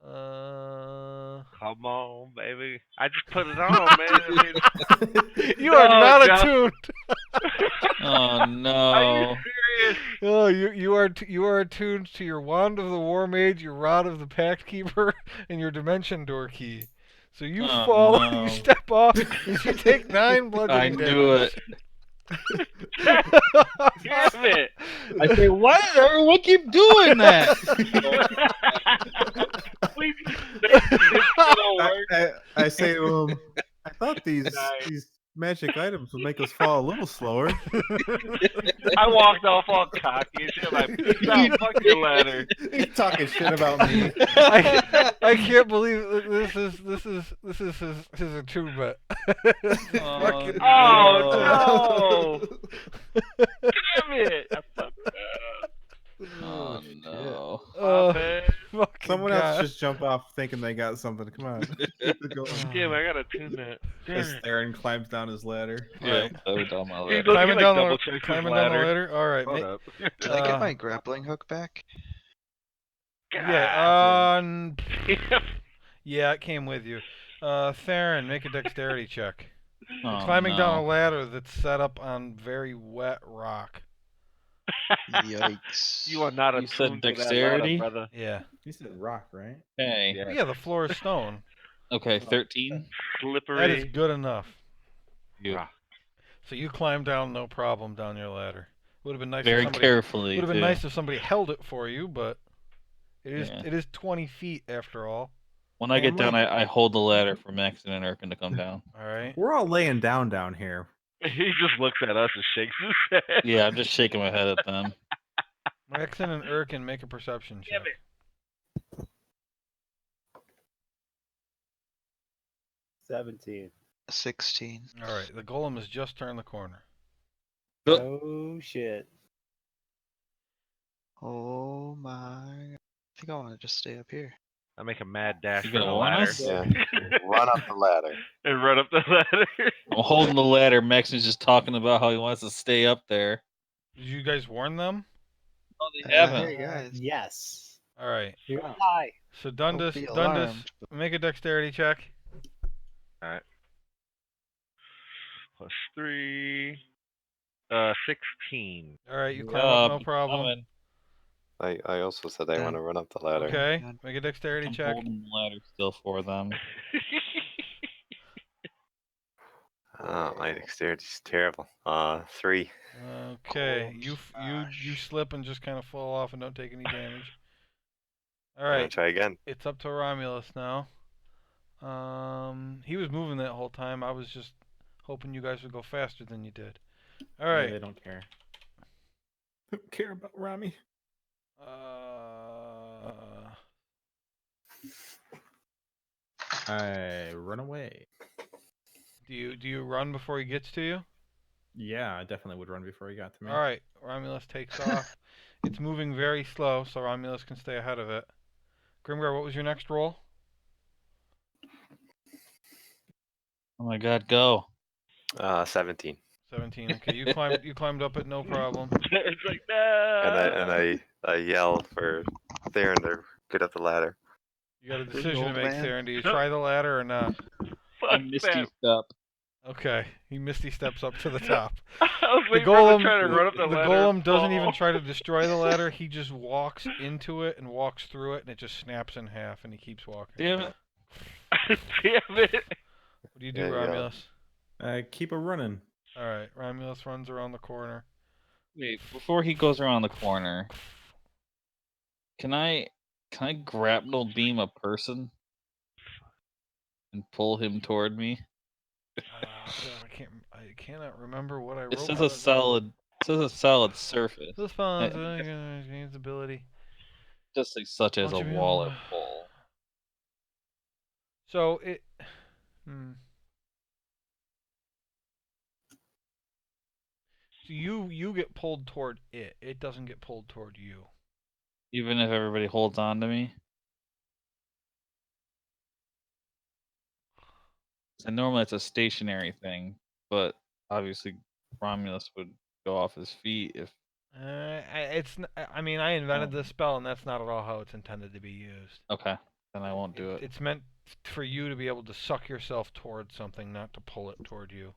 Come on, baby. I just put it on, man. I mean, You are no, not Josh. attuned. Oh Are you no. serious? Oh, you are attuned to your wand of the war mage, your rod of the pact keeper, and your dimension door key. So you Oh, fall, no. you step off, and you take 9 I bludgeoning knew it. Damn it. I say, why does everyone keep doing that? Please, it's gonna work. I say to him, I thought these Nice. magic items would make us fall a little slower. I walked off all cocky and shit. Like, peace out. Fuck your ladder. He's talking shit about me. I can't believe this is his attunement. Fucking Oh, no. Damn it. I fucked up. Oh no. My bad. Fucking Someone God. else just jump off thinking they got something. Come on. Keep it going. Damn, I gotta tune that. Damn As it. Theron climbs down his ladder. Yeah, I was on my He ladder. look- Climbing like down double the checks his climbing down the ladder. ladder. All right, Hold mate. up. Did I get my grappling hook back? Yeah. Damn. Yeah, it came with you. Theron, make a dexterity check. You're Oh, climbing down a no. ladder that's set up on very wet rock. Yikes. You are not You said attuned to that ladder, dexterity? brother. Yeah. He said rock, right? Hey. Yeah. Yeah, the floor is stone. Okay, 13. Slippery. That is good enough. You rock. So you climb down no problem down your ladder. Would have been nice very if somebody carefully. would have been too. nice if somebody held it for you, but Yeah. it is 20 feet after all. When I get down, Family? I hold the ladder for Max and Erkin to come down. All right. We're all laying down here. He just looks at us and shakes his head. Yeah, I'm just shaking my head at them. Maxon and Erkin make a perception check. Damn it. 17. 16. All right. The golem has just turned the corner. Oh shit. Oh my. I think I want to just stay up here. I make a mad dash You for gonna the warn ladder. us? Yeah. Run up the ladder. And run up the ladder. I'm holding the ladder. Max is just talking about how he wants to stay up there. Did you guys warn them? No, they haven't. Hey guys. Yes. All right. You're high. So Don't Dundas, be Dundas, alarmed. make a dexterity check. Alright. Plus 3. 16. All right, you Yeah, climb up, no be problem. coming. I also said I want to run up the ladder. Okay, God. make a dexterity I'm check. holding the ladder still for them. Oh, my dexterity's terrible. 3. Okay, you slip and just kind of fall off and don't take any damage. All I'm gonna right, try again. it's up to Romulus now. He was moving that whole time. I was just hoping you guys would go faster than you did. All Yeah, right. they don't care. Don't care about Rami. I run away. Do you run before he gets to you? Yeah, I definitely would run before he got to me. All right, Romulus takes off. It's moving very slow, so Romulus can stay ahead of it. Grimgar, what was your next roll? Oh my god, go. 17. 17. Okay, you climbed up it, no problem. It's like, no. And I yell for Theron to get up the ladder. You got a Big decision to old make, man. Theron. Do you try the ladder or not? Fuck Misty that. step. Okay, he misty steps up to the top. I was The waiting for him golem, to try to run up the the ladder. golem doesn't even fall. try to destroy the ladder. He just walks into it and walks through it, and it just snaps in half, and he keeps walking. Damn it. Damn it. What do you do, Yeah, yeah. Romulus? Keep a running. All right, Romulus runs around the corner. Wait, before he goes around the corner, can I grapnel beam a person and pull him toward me? God, I cannot remember what I wrote. It says a solid surface. This phone gains ability. Just like such as a Won't you be wallet able- full. So it. Hmm. So you get pulled toward it. It doesn't get pulled toward you. Even if everybody holds on to me. And normally it's a stationary thing, but obviously Romulus would go off his feet if. I mean, I invented this spell, and that's not at all how it's intended to be used. Okay, then I won't do it. It's meant for you to be able to suck yourself towards something, not to pull it toward you.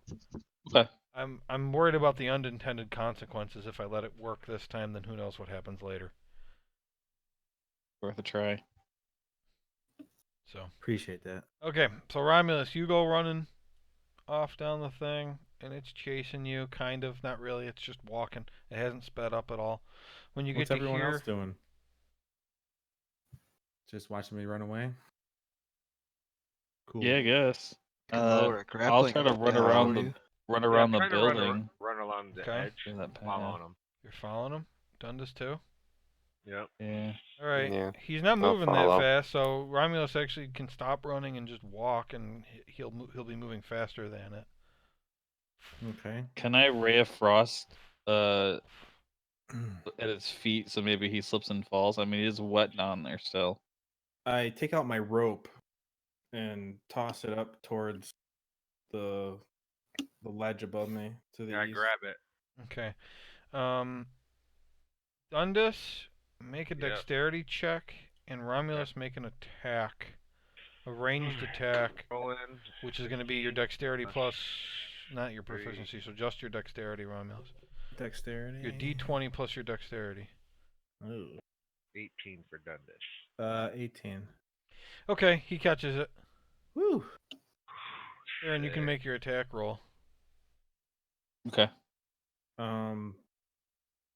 Okay. I'm worried about the unintended consequences. If I let it work this time, then who knows what happens later. Worth a try. So Appreciate that. okay, so Romulus, you go running off down the thing, and it's chasing you, kind of, not really. It's just walking. It hasn't sped up at all. When you What's get to everyone here, else doing? Just watching me run away? Cool. Yeah, I guess. Can lower a I'll grappling try to hook run down around for the you. I'm the trying to building. run along the Okay. edge, Yeah, that path. following him. you're following him. Dundas too. Yep. Yeah. All right. Yeah. He's not I'll moving that follow. fast, so Romulus actually can stop running and just walk, and he'll be moving faster than it. Okay. Can I ray of frost at his feet so maybe he slips and falls? I mean, he is wet down there still. I take out my rope and toss it up towards the ledge above me to the Yeah, I east. grab it. Okay. Dundas, make a Yep. dexterity check, and Romulus make an attack, a ranged attack, Rolling. which is going to be your 15 dexterity plus, not your 3. proficiency, so just your dexterity, Romulus. Dexterity. Your d20 plus your dexterity. Ooh. 18 for Dundas. 18. Okay, he catches it. Woo. Aaron, you can Sick. make your attack roll. Okay. I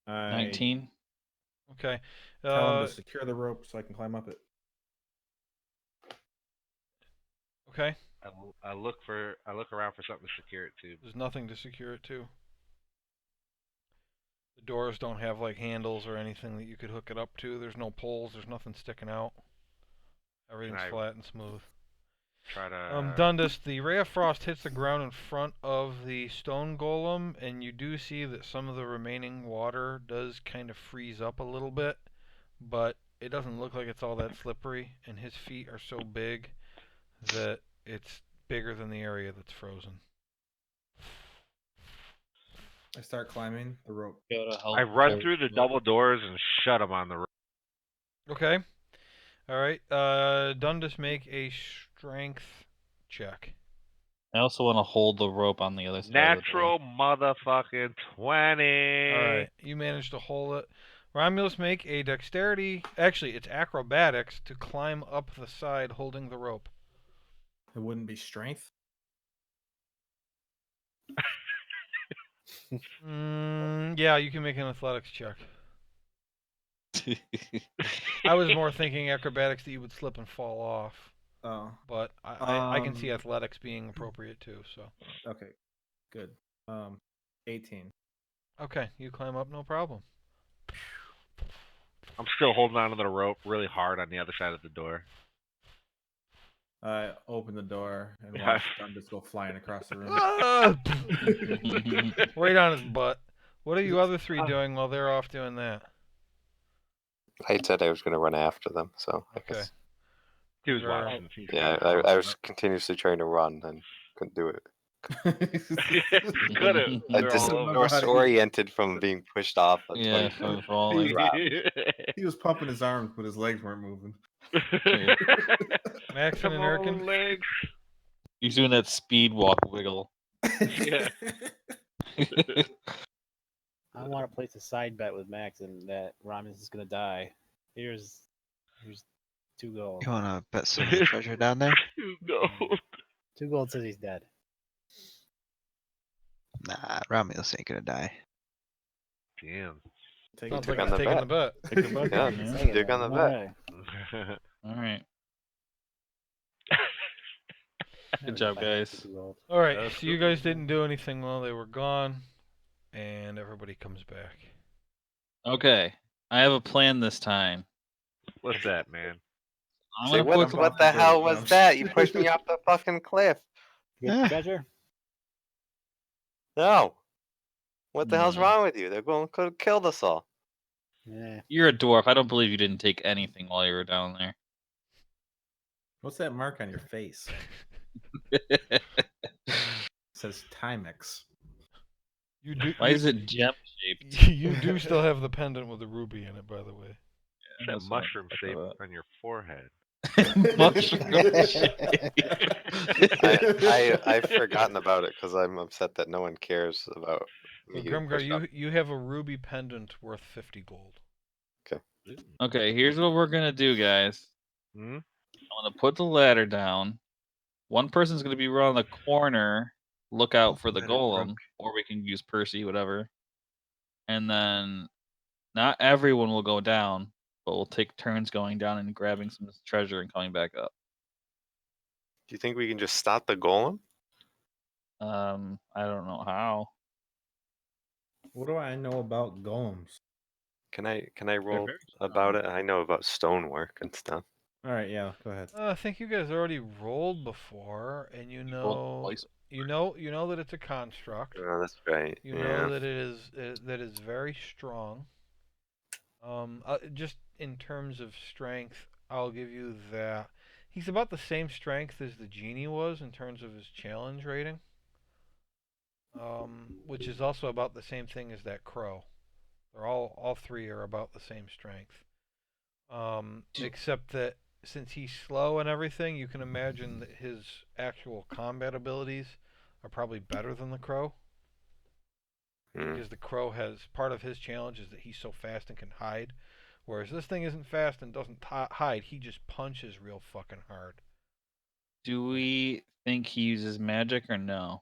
19. Okay. tell him to secure the rope so I can climb up it. Okay. I look around for something to secure it to. There's nothing to secure it to. The doors don't have like handles or anything that you could hook it up to. There's no poles. There's nothing sticking out. Everything's I flat and smooth. Try to. Dundas, the ray of frost hits the ground in front of the stone golem, and you do see that some of the remaining water does kind of freeze up a little bit, but it doesn't look like it's all that slippery, and his feet are so big that it's bigger than the area that's frozen. I start climbing the rope. Go to help I run carry through the rope. double doors and shut them on the rope. Okay. All right. Dundas, make a strength check. I also want to hold the rope on the other side Natural of the door. motherfucking 20. All right. You managed to hold it. Romulus, make a dexterity. Actually, it's acrobatics to climb up the side holding the rope. It wouldn't be strength. Yeah, you can make an athletics check. I was more thinking acrobatics that you would slip and fall off, Oh. but I can see Um, athletics being appropriate too. So Okay. Good. 18. okay, you climb up, no problem. I'm still holding onto the rope really hard on the other side of the door. I open the door and Yeah. watch Dundas go flying across the room. Ah! Right on his butt. What are you other three doing while they're off doing that? I said I was going to run after them, so I Okay. guess. He was Sure. watching. He's Yeah, kinda I was following continuously trying to run and couldn't do it. up. Couldn't. I They're just all know how to- disoriented from being pushed off. That's why Yeah, he from over. falling. He was pumping his arms, but his legs weren't moving. Maxon and Erkin? legs. He's doing that speed walk wiggle. Yeah. I want to place a side bet with Max and that Romulus is gonna die. Here's 2 gold. You wanna bet some of the treasure down there? No. 2 gold says he's dead. Nah, Romulus ain't gonna die. Damn. Take Sounds it. like on he's the taking the bet. Take the bucket, Yeah. man. Dang it, dig on man. the bet. Alright. All right. That Good was job, fine. guys. 2 gold. All right, That's so you cool. guys didn't do anything while they were gone, and everybody comes back. Okay. I have a plan this time. What's that, man? I'm Say gonna what? put Jump off What the the bridge. hell No, was I'm that? You pushed me off the fucking cliff. Get Yeah. the treasure? No. What the hell's No. wrong with you? They're going could have killed us all. Yeah. You're a dwarf. I don't believe you didn't take anything while you were down there. What's that mark on your face? It says Timex. You do. Why You, is it gem shaped? you do still have the pendant with the ruby in it, by the way. It's that mushroom shape on your forehead. Mushroom shape. I've forgotten about it because I'm upset that no one cares about So me getting Grimgar, pushed up. you have a ruby pendant worth 50 gold. Okay, here's what we're gonna do, guys. Hmm? I'm gonna put the ladder down. One person's gonna be around the corner, look out for the Ladder golem, broke. or we can use Percy, whatever. And then not everyone will go down, but we'll take turns going down and grabbing some treasure and coming back up. Do you think we can just stop the golem? I don't know how. What do I know about golems? Can I roll very about it? I know about stonework and stuff. All right, yeah, go ahead. I think you guys already rolled before, and you rolled know, twice. you know that it's a construct. Oh, that's right. You Yeah. know that that is very strong. Just in terms of strength, I'll give you that. He's about the same strength as the genie was in terms of his challenge rating. Which is also about the same thing as that crow. They're all three are about the same strength. Except that since he's slow and everything, you can imagine that his actual combat abilities are probably better than the crow. Because the crow has part of his challenge is that he's so fast and can hide, whereas this thing isn't fast and doesn't hide. He just punches real fucking hard. Do we think he uses magic or no?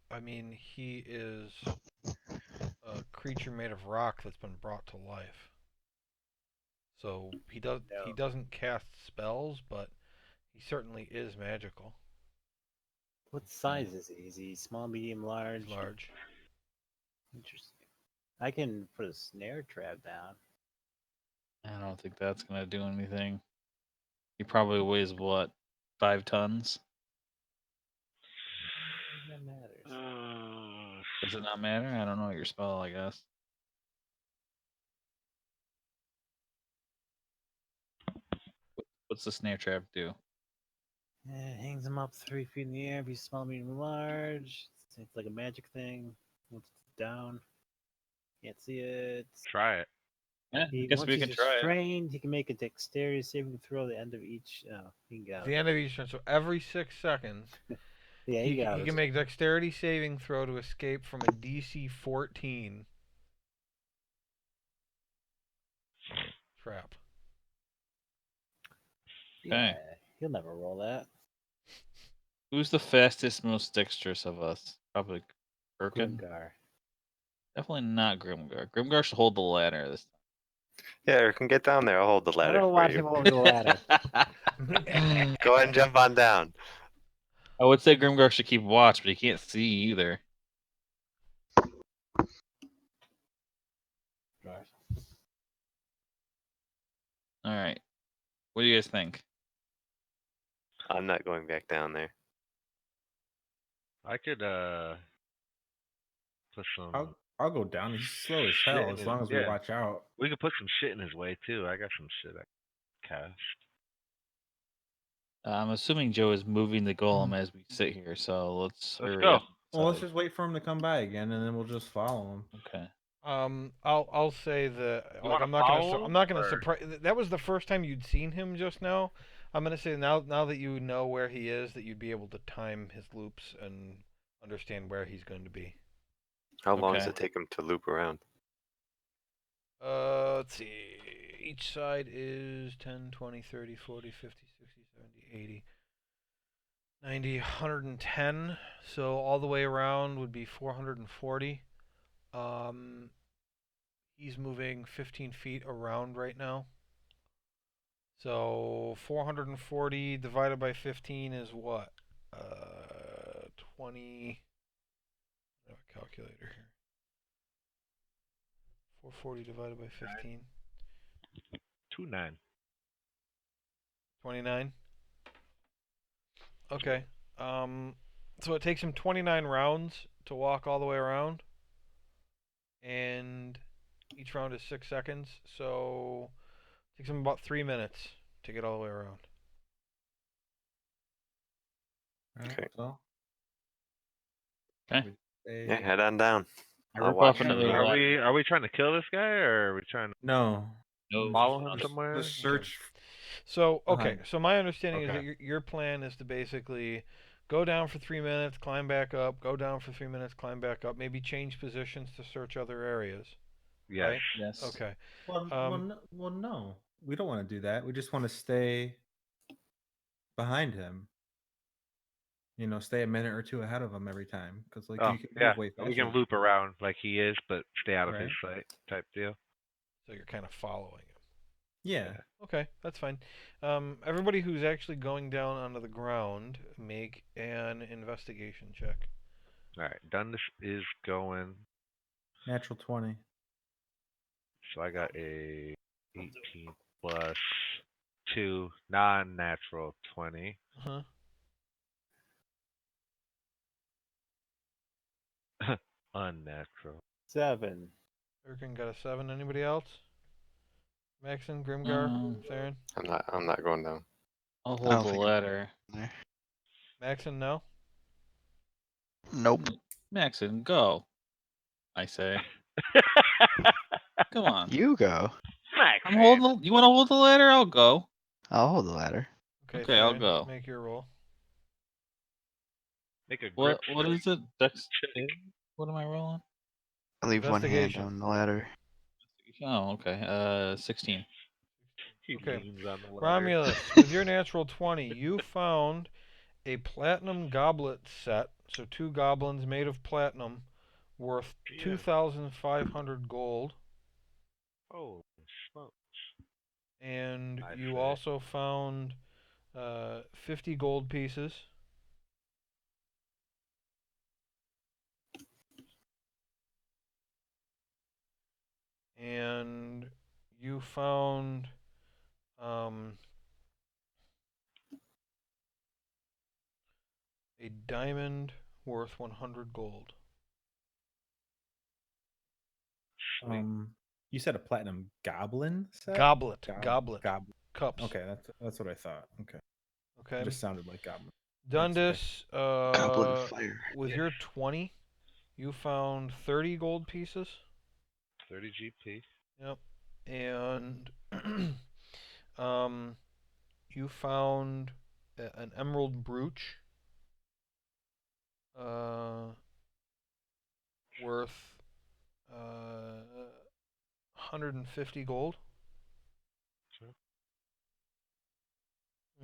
I mean, he is a creature made of rock that's been brought to life. So he doesn't cast spells, but he certainly is magical. What size is he? Is he small, medium, large? He's large. Interesting. I can put a snare trap down. I don't think that's gonna do anything. He probably weighs what, 5 tons? That matters. Does it not matter? I don't know your spell, I guess. What's the snare trap do? It hangs him up 3 feet in the air if he's small, medium, large. It's like a magic thing. Once it's down, can't see it. Try it. Yeah, I guess Once we he's can try it. restrained, he can make a dexterity saving throw at the end of each. Oh, he got The it. end of each turn, so every 6 seconds, Yeah, he got he it. can make dexterity saving throw to escape from a DC 14 trap. Yeah, he'll never roll that. Who's the fastest, most dexterous of us? Probably Birkin. Grimgar. Definitely not Grimgar. Grimgar should hold the ladder this Yeah, you can get down there. I'll hold the I ladder don't for want him you. over the ladder. time. Go ahead and jump on down. I would say Grimgar should keep watch, but he can't see either. All right. What do you guys think? I'm not going back down there. I could put some. I'll go down. He's slow as Shit hell in as his- long as we yeah. watch out. We could put some shit in his way too. I got some shit I cast. I'm assuming Joe is moving the golem as we sit here, so let's Let's hurry go. up. Well, let's Decide. just wait for him to come by again, and then we'll just follow him. Okay. I'll say that You like wanna follow I'm him, not gonna or- surprise. That was the first time you'd seen him just now. I'm gonna say now that you know where he is, that you'd be able to time his loops and understand where he's going to be. How long does Okay. it take him to loop around? Let's see. Each side is 10, 20, 30, 40, 50, 60, 70, 80, 90, 110. So all the way around would be 440. He's moving 15 feet around right now. So 440 divided by 15 is what? 20. I have a calculator here. 440 divided by 15. 29. 29. Okay. So it takes him 29 rounds to walk all the way around, and each round is 6 seconds. So it takes him about 3 minutes to get all the way around. Alright, Okay. so Okay. Yeah, head on down. I I'll rip off watch another from here. ladder. Are we trying to kill this guy, or are we trying to no. No, follow him just- somewhere? Just search. So okay, Behind. so my understanding is Okay. that your plan is to basically go down for 3 minutes, climb back up, go down for 3 minutes, climb back up, maybe change positions to search other areas. Yes. Right? Yes. Okay. Well, no. We don't want to do that. We just want to stay behind him. You know, stay a minute or two ahead of him every time, because like Oh, you can yeah. move way faster. We can loop around like he is, but stay out of his Right. sight type deal. So you're kind of following him. Yeah. Okay, that's fine. Everybody who's actually going down onto the ground, make an investigation check. All right. Dundas is going. Natural 20. So I got a 18 plus 2 non-natural 20. Uh-huh. Unnatural. 7. Erkin got a 7. Anybody else? Maxon, Grimgar, Theron? I'm not going down. I'll I hold don't the think I'm ladder. there. Maxon, no? Nope. Maxon, go. I say. Come on. You go. I'm holding. You want to hold the ladder? I'll go. I'll hold the ladder. Okay, I'll Theron, go. make your roll. Make a grip. What is it? What am I rolling? I leave one hand Investigation. on the ladder. Oh, okay. 16. He Okay. leans on the ladder. Romulus, with your natural 20, you found a platinum goblet set, so 2 goblins made of platinum, worth Yeah. 2,500 gold. Oh, smokes. And I you see. also found 50 gold pieces. And you found a diamond worth 100 gold. Sweet. You said a platinum goblin set? Goblet. Goblet. Cups. Okay, that's what I thought. Okay. Okay. It just sounded like goblin. Dundas, Goblin of fire. with your 20, you found 30 gold pieces. 30 GP. Yep. And you found an emerald brooch worth 150 gold. Sure.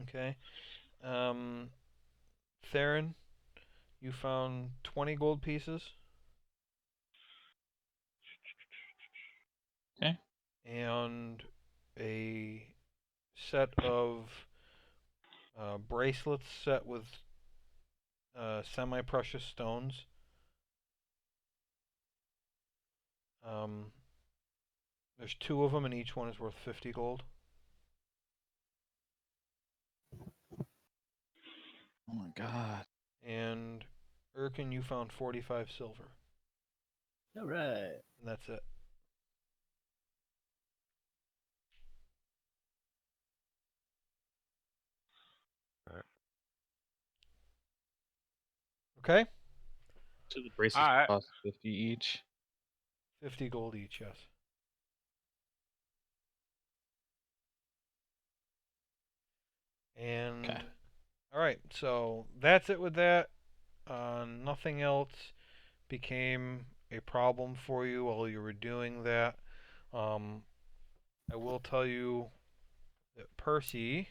Okay. Theron, you found 20 gold pieces. Okay. And a set of bracelets set with semi-precious stones. There's 2 of them, and each one is worth 50 gold. Oh my god. And Erkin, you found 45 silver. All right. And that's it. Alright. Okay? So the braces Alright. cost 50 each. 50 gold each, yes. And Okay. all right, so that's it with that. Nothing else became a problem for you while you were doing that. I will tell you that Percy,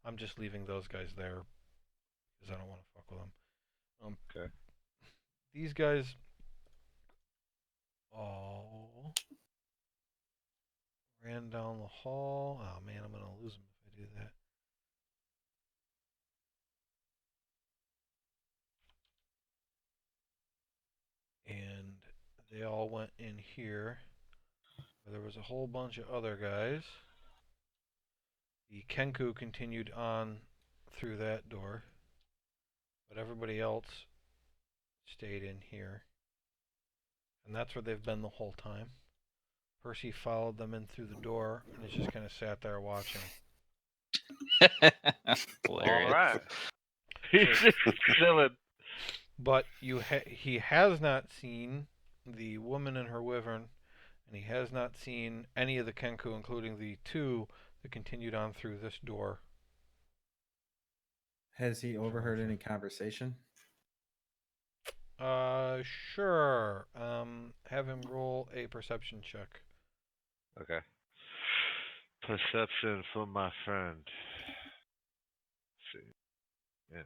I'm just leaving those guys there because I don't want to fuck with them. Okay. These guys all ran down the hall. Oh man, I'm gonna lose them if I do that. And they all went in here. There was a whole bunch of other guys. The Kenku continued on through that door, but everybody else stayed in here. And that's where they've been the whole time. Percy followed them in through the door and has just kind of sat there watching. Hilarious. All right. He's just chilling. But he has not seen the woman and her wyvern, and he has not seen any of the Kenku, including the two that continued on through this door. Has he overheard any conversation? Sure. Have him roll a perception check. Okay. Perception for my friend. Let's see. Yeah.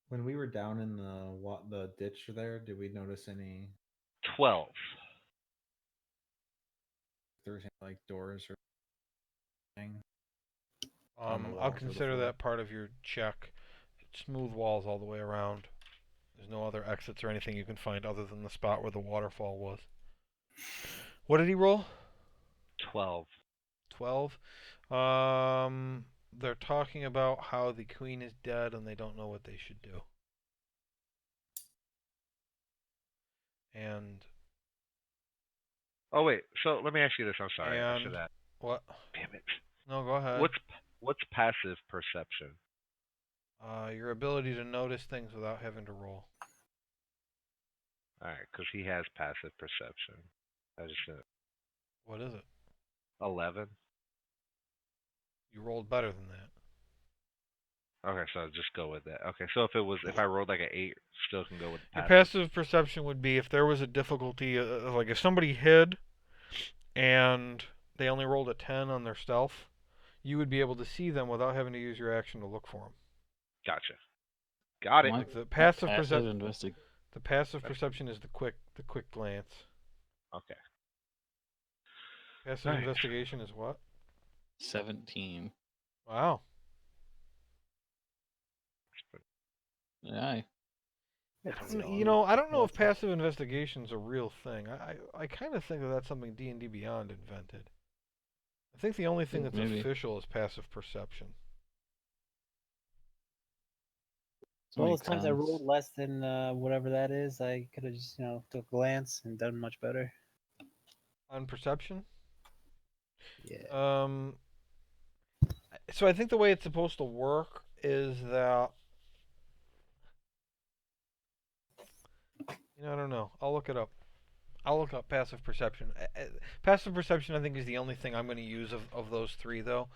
When we were down in the ditch there, did we notice any 12. there's any, like doors or anything on the I'll walls or the consider floor? that part of your check. Smooth walls all the way around. There's no other exits or anything you can find other than the spot where the waterfall was. What did he roll? 12. 12. They're talking about how the queen is dead and they don't know what they should do. And Oh wait. So let me ask you this. I'm sorry. I and should have. what? Damn it. No, go ahead. What's passive perception? Your ability to notice things without having to roll. All right, because he has passive perception. I just What is it? 11. You rolled better than that. Okay, so I'll just go with that. Okay, so if I rolled like an 8, still can go with Your passive. passive perception would be if there was a difficulty, like if somebody hid and they only rolled a 10 on their stealth, you would be able to see them without having to use your action to look for them. Gotcha. Got it. My Like the passive passive the passive perception is the quick glance. Okay. Passive Right. investigation is what? 17. Wow. Yeah. You know, I don't know if passive investigation's a real thing. I kind of think that that's something D&D Beyond invented. I think the only thing that's Maybe. official is passive perception. So all those Makes times I sense. rolled less than whatever that is, I could have just took a glance and done much better. On perception? Yeah. So I think the way it's supposed to work is that I don't know. I'll look it up. I'll look up passive perception. Passive perception, I think, is the only thing I'm going to use of those three, though.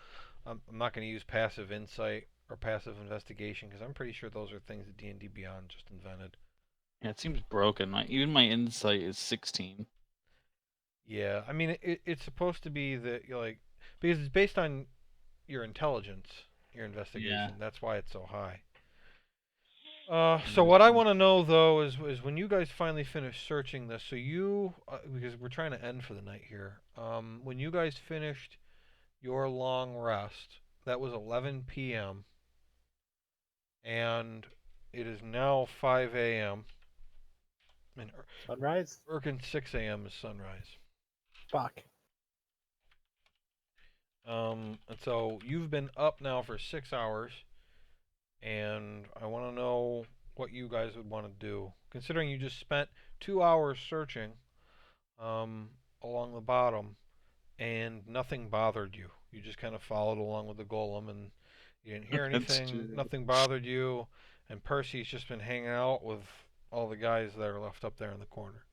I'm not going to use passive insight or passive investigation because I'm pretty sure those are things that D&D Beyond just invented. Yeah, it seems broken. Even my insight is 16. Yeah, I mean, it's supposed to be that because it's based on your intelligence, your investigation. Yeah. That's why it's so high. So what I want to know though is when you guys finally finish searching this. So because we're trying to end for the night here. When you guys finished your long rest, that was 11 p.m. and it is now 5 a.m. and Sunrise? Urkin 6 a.m. is sunrise. Fuck. And so you've been up now for 6 hours, and I want to know what you guys would want to do, considering you just spent 2 hours searching along the bottom, and nothing bothered you. You just kind of followed along with the golem, and you didn't hear That's anything. true. Nothing bothered you, and Percy's just been hanging out with all the guys that are left up there in the corner.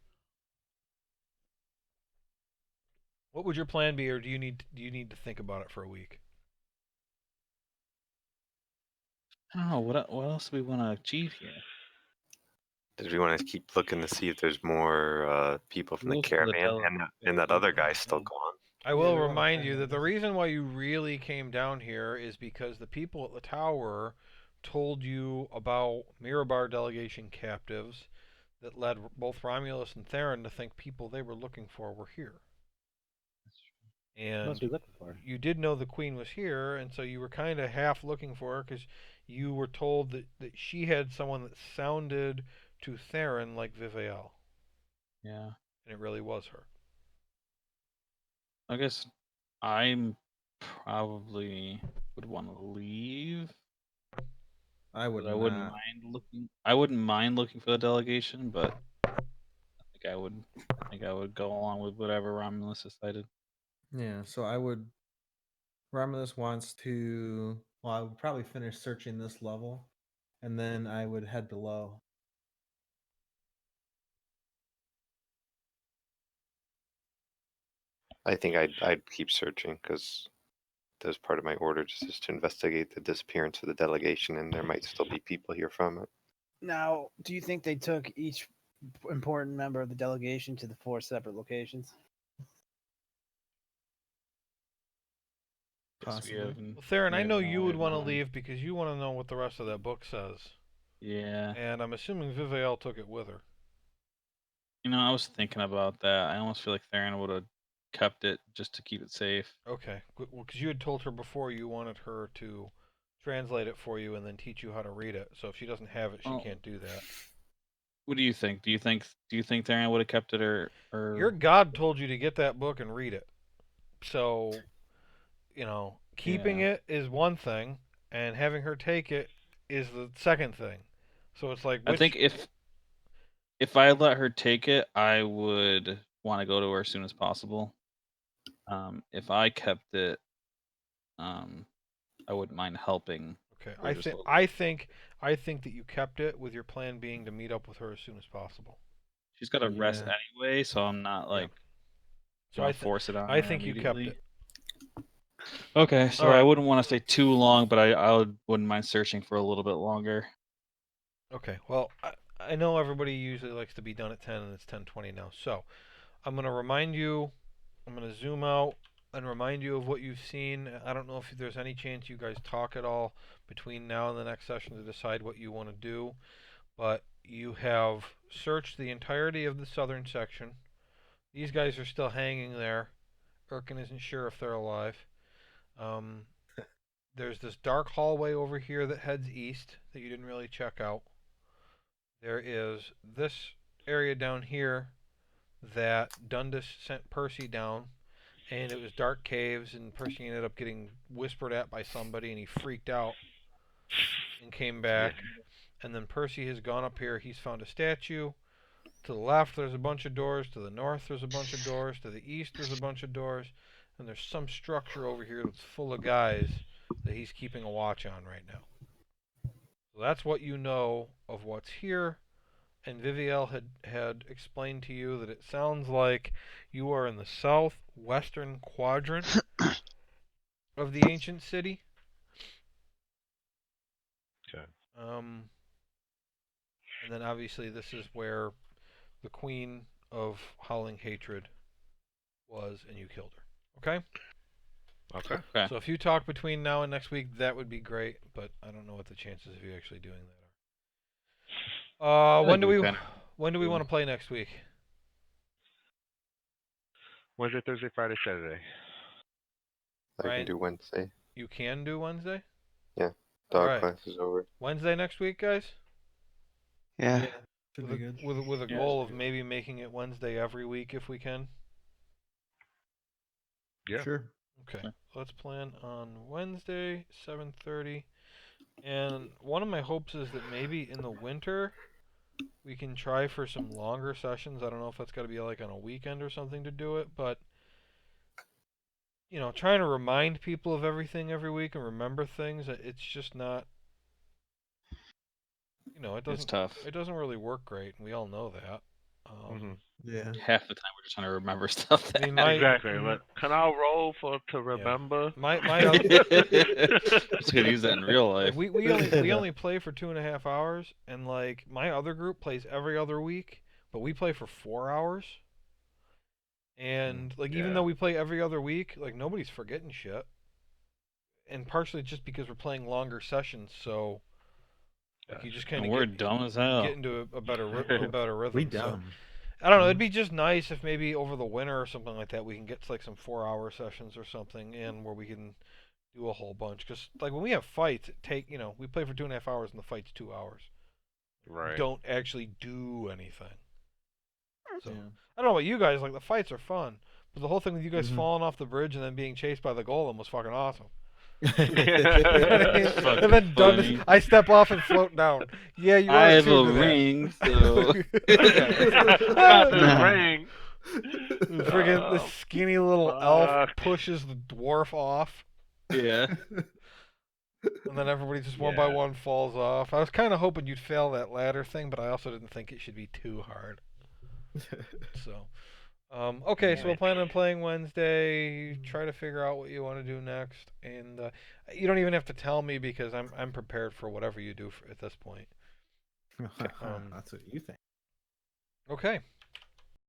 What would your plan be, or do you need to think about it for a week? I don't know. What else do we want to achieve here? Did we want to keep looking to see if there's more people from the Look for the caravan and that other guy's still yeah. gone? I will remind you that the reason why you really came down here is because the people at the tower told you about Mirabar delegation captives that led both Romulus and Theron to think people they were looking for were here. What else And are we looking for? you did know the queen was here, and so you were kind of half looking for her because you were told that she had someone that sounded to Theron like Viviel. Yeah. and it really was her. I guess I'm probably would want to leave. I would But I wouldn't not. mind looking. I wouldn't mind looking for the delegation, but I think I would go along with whatever Romulus decided. Yeah, so I would. Romulus wants to. Well, I would probably finish searching this level, and then I would head below. I think I'd keep searching because that's part of my order just is to investigate the disappearance of the delegation, and there might still be people here from it. Now, do you think they took each important member of the delegation to the 4 separate locations? Guess we Possibly. have. Well, Theron, we I have know you would want to no idea. leave because you want to know what the rest of that book says. Yeah. And I'm assuming Viviel took it with her. I was thinking about that. I almost feel like Theron would have kept it just to keep it safe. Okay. Well, because you had told her before you wanted her to translate it for you and then teach you how to read it. So if she doesn't have it, she Oh. can't do that. What do you think? Do you think Theron would have kept it or Your god told you to get that book and read it. So, keeping Yeah. it is one thing, and having her take it is the second thing. So it's like, I think if I let her take it, I would want to go to her as soon as possible. If I kept it, I wouldn't mind helping. Okay, her just a little. I think that you kept it with your plan being to meet up with her as soon as possible. She's got to rest Yeah. anyway, so I'm not Yeah. like So gonna force it on her I think you immediately. kept it. Okay, so All right. I wouldn't want to stay too long, but wouldn't mind searching for a little bit longer. Okay. Well, I know everybody usually likes to be done at 10, and it's 10:20 now. So I'm gonna remind you. I'm gonna zoom out and remind you of what you've seen. I don't know if there's any chance you guys talk at all between now and the next session to decide what you want to do. But you have searched the entirety of the southern section. These guys are still hanging there. Erkin isn't sure if they're alive. There's this dark hallway over here that heads east that you didn't really check out. There is this area down here that Dundas sent Percy down, and it was dark caves, and Percy ended up getting whispered at by somebody, and he freaked out and came back. And then Percy has gone up here. He's found a statue. To the left, there's a bunch of doors. To the north, there's a bunch of doors. To the east, there's a bunch of doors. And there's some structure over here that's full of guys that he's keeping a watch on right now. So that's what you know of what's here. And Viviel had explained to you that it sounds like you are in the southwestern quadrant of the ancient city. Okay. And then obviously this is where the Queen of Howling Hatred was, and you killed her. Okay? Okay. Okay. So if you talk between now and next week, that would be great, but I don't know what the chances of you actually doing that are. When do we want to play next week? Wednesday, Thursday, Friday, Saturday. I Right. can do Wednesday. You can do Wednesday? Yeah. All Dog right. class is over. Wednesday next week, guys? Yeah. Should be good. With a Yeah. goal of maybe making it Wednesday every week if we can. Yeah. Sure. Okay. Sure. Let's plan on Wednesday, 7:30. And one of my hopes is that maybe in the winter we can try for some longer sessions. I don't know if that's got to be like on a weekend or something to do it, but trying to remind people of everything every week and remember things, it's just not it It's tough. It doesn't really work great, and we all know that. Yeah. Half the time we're just trying to remember stuff. I mean, Exactly. But can I roll to remember? My Just gonna use that in real life. like we only play for 2.5 hours, and like my other group plays every other week, but we play for 4 hours. And like even Yeah. though we play every other week, like nobody's forgetting shit. And partially just because we're playing longer sessions, so like you just kind And of we're dumb as hell. get into a better rhythm. We So dumb. I don't know. It'd be just nice if maybe over the winter or something like that we can get like some 4-hour sessions or something in where we can do a whole bunch. Because like when we have fights, we play for 2.5 hours and the fight's 2 hours. Right. We don't actually do anything. So Yeah. I don't know about you guys. Like the fights are fun, but the whole thing with you guys Mhm. falling off the bridge and then being chased by the golem was fucking awesome. That's fucking And then Douglas, funny. I step off and float down. Yeah, you I are have tuned a to that. ring, so Got this Nah. ring. Friggin' this skinny little elf Fuck. pushes the dwarf off, yeah. and then everybody just one by Yeah. one falls off. I was kind of hoping you'd fail that ladder thing, but I also didn't think it should be too hard. So, okay, so we'll plan on playing Wednesday. Try to figure out what you want to do next, and you don't even have to tell me because I'm prepared for whatever you do at this point. That's what you think. Okay,